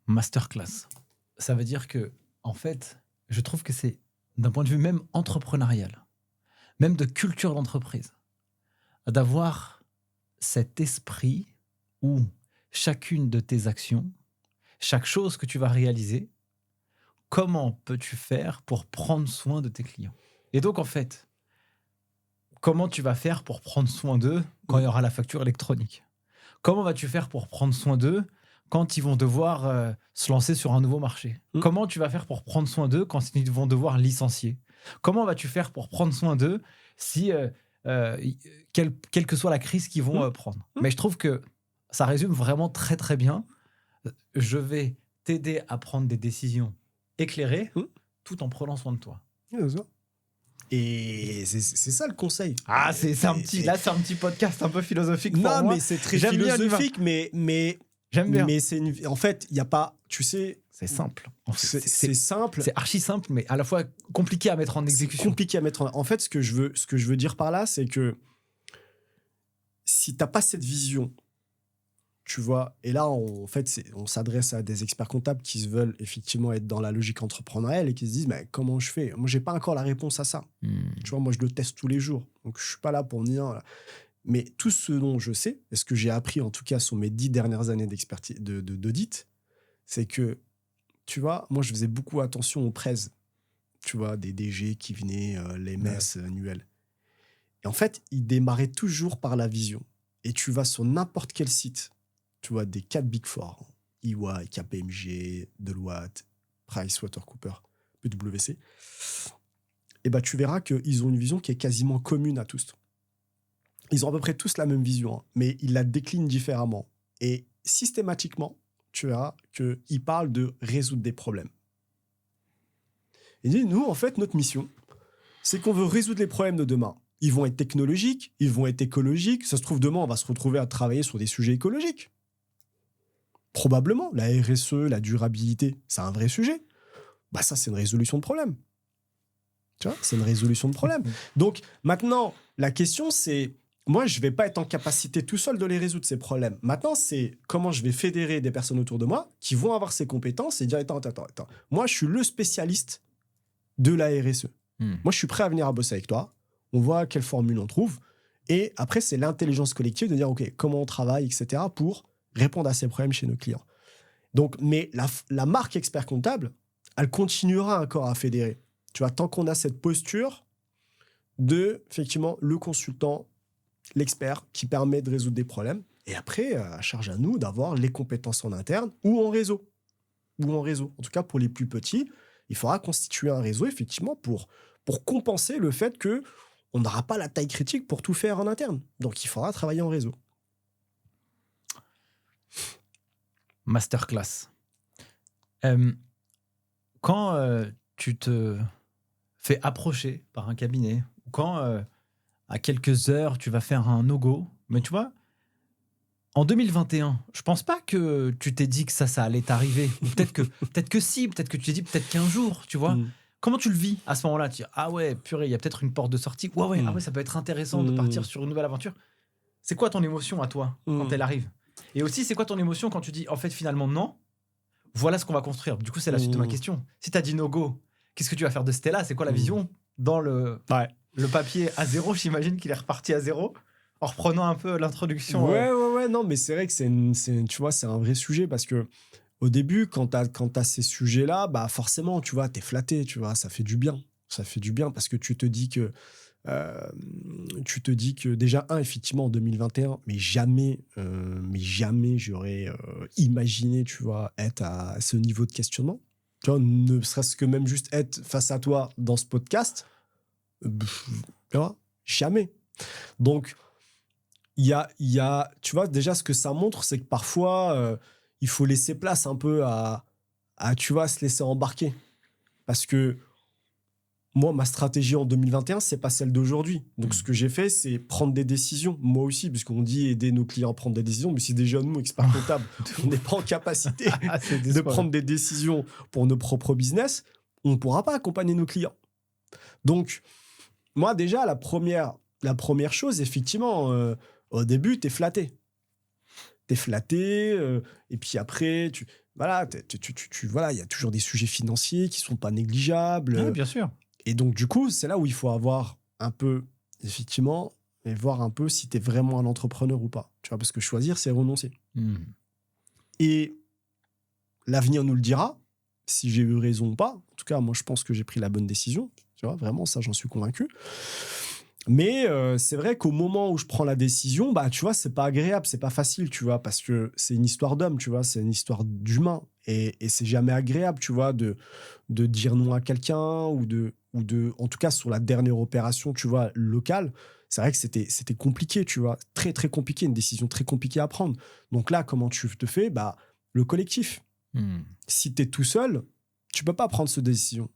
Masterclass. Ça veut dire que, en fait, je trouve que c'est, d'un point de vue même entrepreneurial, même de culture d'entreprise, d'avoir cet esprit où chacune de tes actions, chaque chose que tu vas réaliser, comment peux-tu faire pour prendre soin de tes clients? Et donc, en fait, comment tu vas faire pour prendre soin d'eux quand il y aura la facture électronique? Comment vas-tu faire pour prendre soin d'eux quand ils vont devoir se lancer sur un nouveau marché? Comment tu vas faire pour prendre soin d'eux quand ils vont devoir licencier? Comment vas-tu faire pour prendre soin d'eux si... quelle que soit la crise qu'ils vont prendre. Mais je trouve que ça résume vraiment très très bien. Je vais t'aider à prendre des décisions éclairées tout en prenant soin de toi. Et c'est ça le conseil. Ah, c'est un petit podcast un peu philosophique pour moi. Non, mais c'est très philosophique, mais j'aime bien. Mais en fait, il n'y a pas, tu sais... C'est simple. C'est simple. C'est archi simple, mais à la fois compliqué à mettre en exécution. En fait, ce que je veux dire par là, c'est que si tu n'as pas cette vision, tu vois, et là, on s'adresse à des experts comptables qui se veulent effectivement être dans la logique entrepreneuriale et qui se disent, mais comment je fais? Moi, je n'ai pas encore la réponse à ça. Tu vois, moi, je le teste tous les jours. Donc, je ne suis pas là pour dire... Mais tout ce dont je sais, et ce que j'ai appris en tout cas sur mes 10 dernières années d'expertise, d'audit, c'est que, tu vois, moi, je faisais beaucoup attention aux prêts, tu vois, des DG qui venaient, les messes annuelles. Et en fait, ils démarraient toujours par la vision. Et tu vas sur n'importe quel site, tu vois, des 4 Big Four, EY, KPMG, Deloitte, PricewaterhouseCoopers, PwC, et ben, tu verras qu'ils ont une vision qui est quasiment commune à tous. Ils ont à peu près tous la même vision, mais ils la déclinent différemment. Et systématiquement, tu verras qu'ils parlent de résoudre des problèmes. Et nous, en fait, notre mission, c'est qu'on veut résoudre les problèmes de demain. Ils vont être technologiques, ils vont être écologiques. Ça se trouve, demain, on va se retrouver à travailler sur des sujets écologiques. Probablement. La RSE, la durabilité, c'est un vrai sujet. Bah, ça, c'est une résolution de problème. Tu vois, c'est une résolution de problème. Donc, maintenant, la question, c'est... Moi, je ne vais pas être en capacité tout seul de les résoudre, ces problèmes. Maintenant, c'est comment je vais fédérer des personnes autour de moi qui vont avoir ces compétences et dire, attends. Moi, je suis le spécialiste de la RSE. Moi, je suis prêt à venir à bosser avec toi. On voit quelle formule on trouve. Et après, c'est l'intelligence collective de dire, OK, comment on travaille, etc., pour répondre à ces problèmes chez nos clients. Donc, mais la marque expert comptable, elle continuera encore à fédérer. Tu vois, tant qu'on a cette posture de, effectivement, le consultant, l'expert qui permet de résoudre des problèmes. Et après, à charge à nous d'avoir les compétences en interne ou en réseau. En tout cas, pour les plus petits, il faudra constituer un réseau, effectivement, pour compenser le fait qu'on n'aura pas la taille critique pour tout faire en interne. Donc, il faudra travailler en réseau. Masterclass. Quand tu te fais approcher par un cabinet, ou quand... à quelques heures, tu vas faire un no-go. Mais tu vois, en 2021, je pense pas que tu t'es dit que ça allait t'arriver. Ou peut-être que si, peut-être que tu t'es dit peut-être qu'un jour, tu vois. Comment tu le vis à ce moment-là? Tu dis, ah ouais, purée, il y a peut-être une porte de sortie. Ah ouais, ça peut être intéressant de partir sur une nouvelle aventure. C'est quoi ton émotion à toi quand elle arrive? Et aussi, c'est quoi ton émotion quand tu dis, en fait, finalement, non, voilà ce qu'on va construire. Du coup, c'est la suite de ma question. Si tu as dit no-go, qu'est-ce que tu vas faire de Stella? C'est quoi la vision dans le papier à zéro? J'imagine qu'il est reparti à zéro en reprenant un peu l'introduction. Ouais, non, mais c'est vrai que tu vois, c'est un vrai sujet parce que au début, quand t'as ces sujets-là, bah forcément, tu vois, t'es flatté, tu vois, ça fait du bien. Ça fait du bien parce que tu te dis que déjà, effectivement, en 2021, mais jamais j'aurais imaginé, tu vois, être à ce niveau de questionnement. Tu vois, ne serait-ce que même juste être face à toi dans ce podcast, tu vois, jamais. Donc, tu vois, déjà, ce que ça montre, c'est que parfois, il faut laisser place un peu tu vois, se laisser embarquer. Parce que moi, ma stratégie en 2021, c'est pas celle d'aujourd'hui. Donc, ce que j'ai fait, c'est prendre des décisions. Moi aussi, puisqu'on dit aider nos clients à prendre des décisions, mais si déjà nous, experts comptables, on n'est pas en capacité de prendre des décisions pour nos propres business, on ne pourra pas accompagner nos clients. Donc, moi, déjà, la première chose, effectivement, au début, t'es flatté. T'es flatté, et puis après, voilà, il y a toujours des sujets financiers qui sont pas négligeables. Oui, bien sûr. Et donc, du coup, c'est là où il faut avoir un peu, effectivement, et voir un peu si tu es vraiment un entrepreneur ou pas. Tu vois, parce que choisir, c'est renoncer. Et l'avenir nous le dira, si j'ai eu raison ou pas. En tout cas, moi, je pense que j'ai pris la bonne décision. Tu vois, vraiment, ça, j'en suis convaincu. Mais c'est vrai qu'au moment où je prends la décision, bah, tu vois, c'est pas agréable, c'est pas facile, tu vois, parce que c'est une histoire d'homme, tu vois, c'est une histoire d'humain. Et c'est jamais agréable, tu vois, de dire non à quelqu'un ou de, en tout cas, sur la dernière opération, tu vois, locale, c'est vrai que c'était compliqué, tu vois, très, très compliqué, une décision très compliquée à prendre. Donc là, comment tu te fais? Bah, le collectif. Si tu es tout seul, tu peux pas prendre cette décision.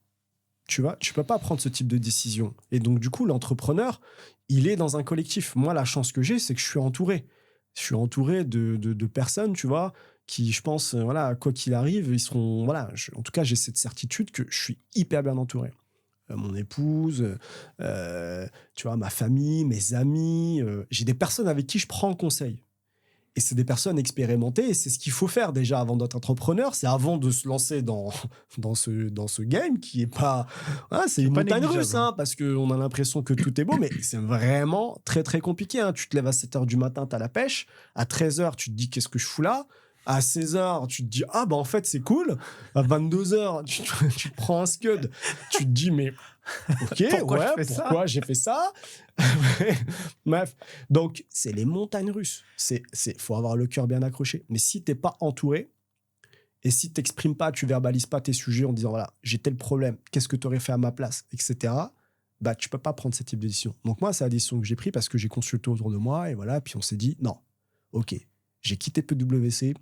Tu vois, tu peux pas prendre ce type de décision. Et donc, du coup, l'entrepreneur, il est dans un collectif. Moi, la chance que j'ai, c'est que je suis entouré. Je suis entouré de personnes, tu vois, qui, je pense, voilà, quoi qu'il arrive, ils seront, voilà, en tout cas, j'ai cette certitude que je suis hyper bien entouré. Mon épouse, tu vois, ma famille, mes amis, j'ai des personnes avec qui je prends conseil. Et c'est des personnes expérimentées, et c'est ce qu'il faut faire déjà avant d'être entrepreneur, c'est avant de se lancer dans ce game qui est pas... Hein, c'est une montagne russe, hein, parce qu'on a l'impression que tout est beau, mais c'est vraiment très, très compliqué. Hein. Tu te lèves à 7h du matin, tu as la pêche. À 13h, tu te dis, qu'est-ce que je fous là? À 16h, tu te dis, ah bah en fait, c'est cool. À 22h, tu te prends un scud. Tu te dis, mais ok, pourquoi j'ai fait ça? Bref, donc c'est les montagnes russes. Faut avoir le cœur bien accroché. Mais si t'es pas entouré et si t'exprimes pas, tu verbalises pas tes sujets en disant voilà, j'ai tel problème, qu'est-ce que tu aurais fait à ma place, etc. Bah tu peux pas prendre ce type de décision. Donc moi, c'est la décision que j'ai prise parce que j'ai consulté autour de moi et voilà, puis on s'est dit non, ok, j'ai quitté PwC,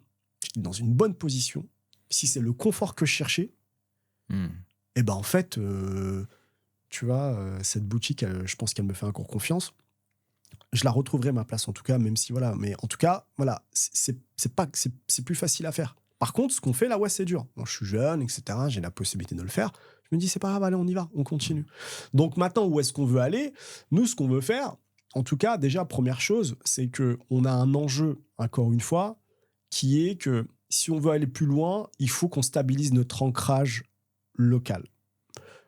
j'étais dans une bonne position. Si c'est le confort que je cherchais, et ben en fait. Tu vois, cette boutique, je pense qu'elle me fait encore confiance. Je la retrouverai ma place en tout cas, même si voilà. Mais en tout cas, voilà, c'est plus facile à faire. Par contre, ce qu'on fait là, ouais, c'est dur. Moi, je suis jeune, etc. J'ai la possibilité de le faire. Je me dis, c'est pas grave, allez, on y va, on continue. Donc maintenant, où est-ce qu'on veut aller? Nous, ce qu'on veut faire, en tout cas, déjà, première chose, c'est qu'on a un enjeu, encore une fois, qui est que si on veut aller plus loin, il faut qu'on stabilise notre ancrage local.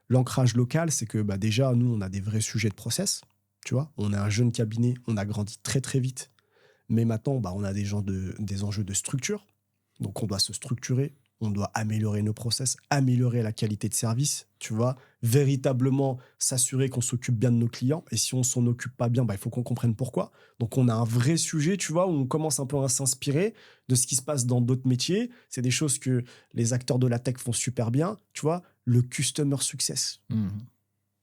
L'ancrage local, c'est que bah, déjà, nous, on a des vrais sujets de process. Tu vois, on est un jeune cabinet, on a grandi très, très vite. Mais maintenant, bah, on a des enjeux de structure. Donc, on doit se structurer, on doit améliorer nos process, améliorer la qualité de service, tu vois, véritablement s'assurer qu'on s'occupe bien de nos clients. Et si on s'en occupe pas bien, bah, il faut qu'on comprenne pourquoi. Donc, on a un vrai sujet, tu vois, où on commence un peu à s'inspirer de ce qui se passe dans d'autres métiers. C'est des choses que les acteurs de la tech font super bien, tu vois, le customer success.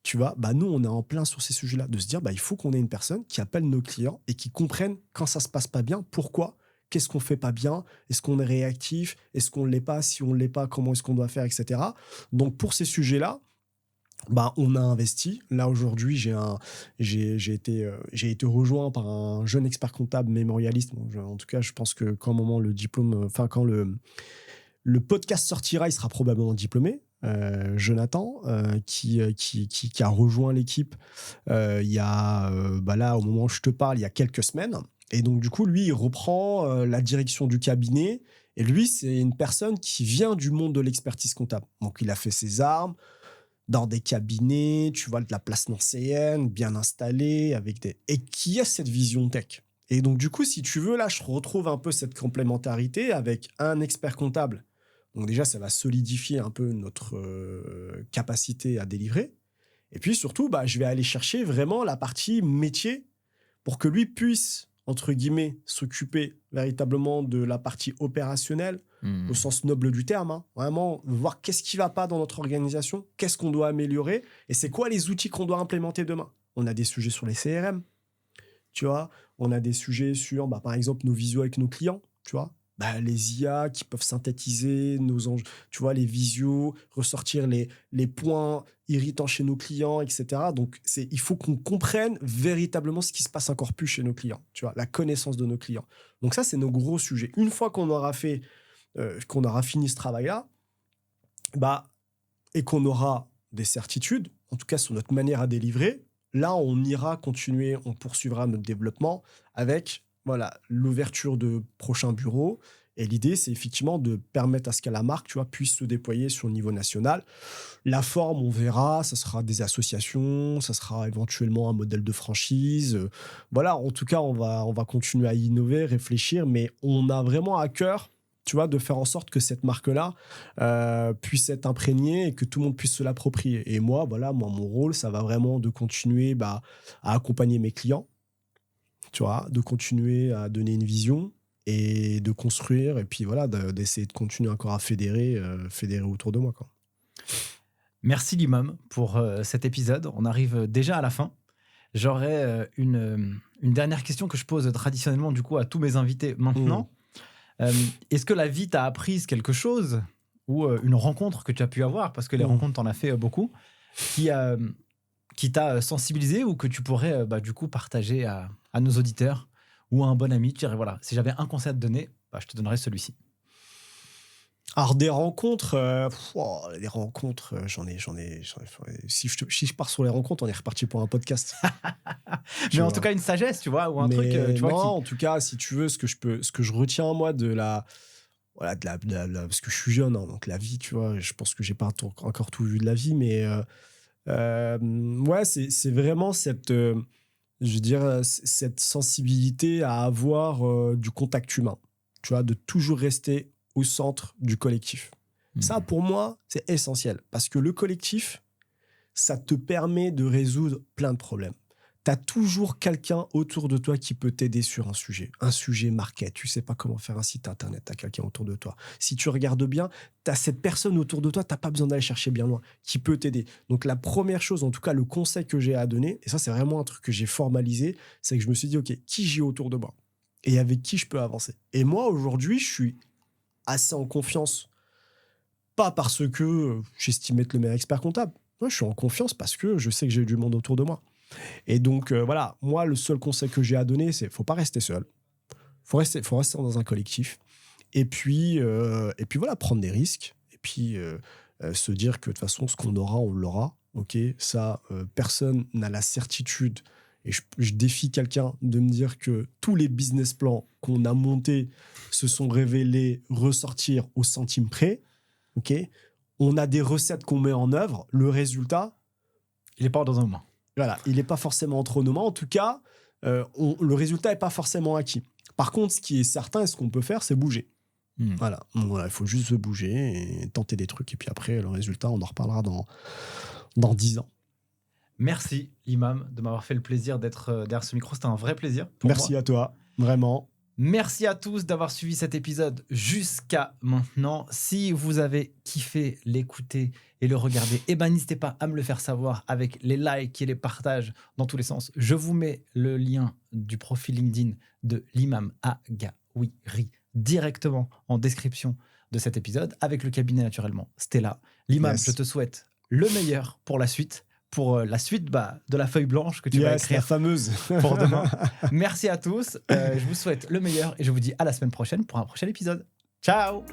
Tu vois, bah nous, on est en plein sur ces sujets-là, de se dire, bah, il faut qu'on ait une personne qui appelle nos clients et qui comprenne quand ça se passe pas bien, pourquoi, qu'est-ce qu'on fait pas bien, est-ce qu'on est réactif, est-ce qu'on l'est pas, si on l'est pas, comment est-ce qu'on doit faire, etc. Donc, pour ces sujets-là, bah, on a investi. Là, aujourd'hui, j'ai été rejoint par un jeune expert comptable mémorialiste. Bon, en tout cas, je pense que quand le podcast sortira, il sera probablement diplômé. Jonathan, qui a rejoint l'équipe il y a, là, au moment où je te parle, il y a quelques semaines. Et donc, du coup, lui, il reprend la direction du cabinet. Et lui, c'est une personne qui vient du monde de l'expertise comptable. Donc, il a fait ses armes dans des cabinets, tu vois, de la place nancéenne, bien installé, et qui a cette vision tech. Et donc, du coup, si tu veux, là, je retrouve un peu cette complémentarité avec un expert comptable. Donc déjà, ça va solidifier un peu notre capacité à délivrer. Et puis surtout, je vais aller chercher vraiment la partie métier pour que lui puisse, entre guillemets, s'occuper véritablement de la partie opérationnelle, au sens noble du terme. Hein. Vraiment, voir qu'est-ce qui ne va pas dans notre organisation, qu'est-ce qu'on doit améliorer, et c'est quoi les outils qu'on doit implémenter demain. On a des sujets sur les CRM, tu vois. On a des sujets sur, par exemple, nos visios avec nos clients, tu vois. Les IA qui peuvent synthétiser nos enjeux, tu vois, les visios, ressortir les points irritants chez nos clients, etc. Donc, il faut qu'on comprenne véritablement ce qui se passe encore plus chez nos clients, tu vois, la connaissance de nos clients. Donc ça, c'est nos gros sujets. Une fois qu'on aura fini ce travail-là, et qu'on aura des certitudes, en tout cas sur notre manière à délivrer, là, on ira continuer, on poursuivra notre développement avec l'ouverture de prochains bureaux. Et l'idée, c'est effectivement de permettre à ce que la marque, tu vois, puisse se déployer sur le niveau national. La forme, on verra, ça sera des associations, ça sera éventuellement un modèle de franchise. En tout cas, on va continuer à innover, réfléchir, mais on a vraiment à cœur, tu vois, de faire en sorte que cette marque-là puisse être imprégnée et que tout le monde puisse se l'approprier. Et moi, mon rôle, ça va vraiment de continuer à accompagner mes clients, tu vois, de continuer à donner une vision et de construire, et puis d'essayer de continuer encore à fédérer autour de moi, quoi. Merci l'imam pour cet épisode. On arrive déjà à la fin. J'aurais une dernière question que je pose traditionnellement du coup à tous mes invités maintenant. Est-ce que la vie t'a appris quelque chose ou une rencontre que tu as pu avoir, parce que les rencontres, t'en as fait beaucoup, qui t'a sensibilisé ou que tu pourrais du coup partager à nos auditeurs ou à un bon ami, tu dirais si j'avais un conseil à te donner, je te donnerais celui-ci. Alors des rencontres, j'en ai. Si je pars sur les rencontres, on est reparti pour un podcast. Mais en tout cas une sagesse, tu vois, ou un truc. Tu vois, en tout cas, si tu veux, ce que je retiens moi de la, parce que je suis jeune, hein, donc la vie, tu vois, je pense que j'ai pas encore tout vu de la vie, mais c'est vraiment cette sensibilité à avoir du contact humain, tu vois, de toujours rester au centre du collectif. Ça, pour moi, c'est essentiel, parce que le collectif, ça te permet de résoudre plein de problèmes. Tu as toujours quelqu'un autour de toi qui peut t'aider sur un sujet market. Tu sais pas comment faire un site internet, tu as quelqu'un autour de toi. Si tu regardes bien, tu as cette personne autour de toi, tu n'as pas besoin d'aller chercher bien loin, qui peut t'aider. Donc la première chose, en tout cas le conseil que j'ai à donner, et ça c'est vraiment un truc que j'ai formalisé, c'est que je me suis dit, ok, qui j'ai autour de moi et avec qui je peux avancer. Et moi, aujourd'hui, je suis assez en confiance, pas parce que j'estime être le meilleur expert comptable. Moi, je suis en confiance parce que je sais que j'ai du monde autour de moi. Et donc, moi, le seul conseil que j'ai à donner, c'est faut pas rester seul. Faut rester dans un collectif. Et puis prendre des risques. Et puis, se dire que de toute façon, ce qu'on aura, on l'aura. Ok, ça, personne n'a la certitude. Et je défie quelqu'un de me dire que tous les business plans qu'on a montés se sont révélés ressortir au centime près. Ok, on a des recettes qu'on met en œuvre. Le résultat, il n'est pas dans un moment. Il n'est pas forcément entre nos mains. En tout cas, le résultat n'est pas forcément acquis. Par contre, ce qui est certain et ce qu'on peut faire, c'est bouger. Voilà, il faut juste se bouger et tenter des trucs. Et puis après, le résultat, on en reparlera dans 10 ans. Merci, l'imam, de m'avoir fait le plaisir d'être derrière ce micro. C'était un vrai plaisir pour Merci moi. À toi, vraiment. Merci à tous d'avoir suivi cet épisode jusqu'à maintenant. Si vous avez kiffé l'écouter et le regarder, n'hésitez pas à me le faire savoir avec les likes et les partages dans tous les sens. Je vous mets le lien du profil LinkedIn de l'imam Agawiri directement en description de cet épisode, avec le cabinet naturellement Stella. L'imam, je te souhaite le meilleur pour la suite. Pour la suite de la feuille blanche que tu vas écrire, la fameuse, pour demain. Merci à tous. Je vous souhaite le meilleur et je vous dis à la semaine prochaine pour un prochain épisode. Ciao!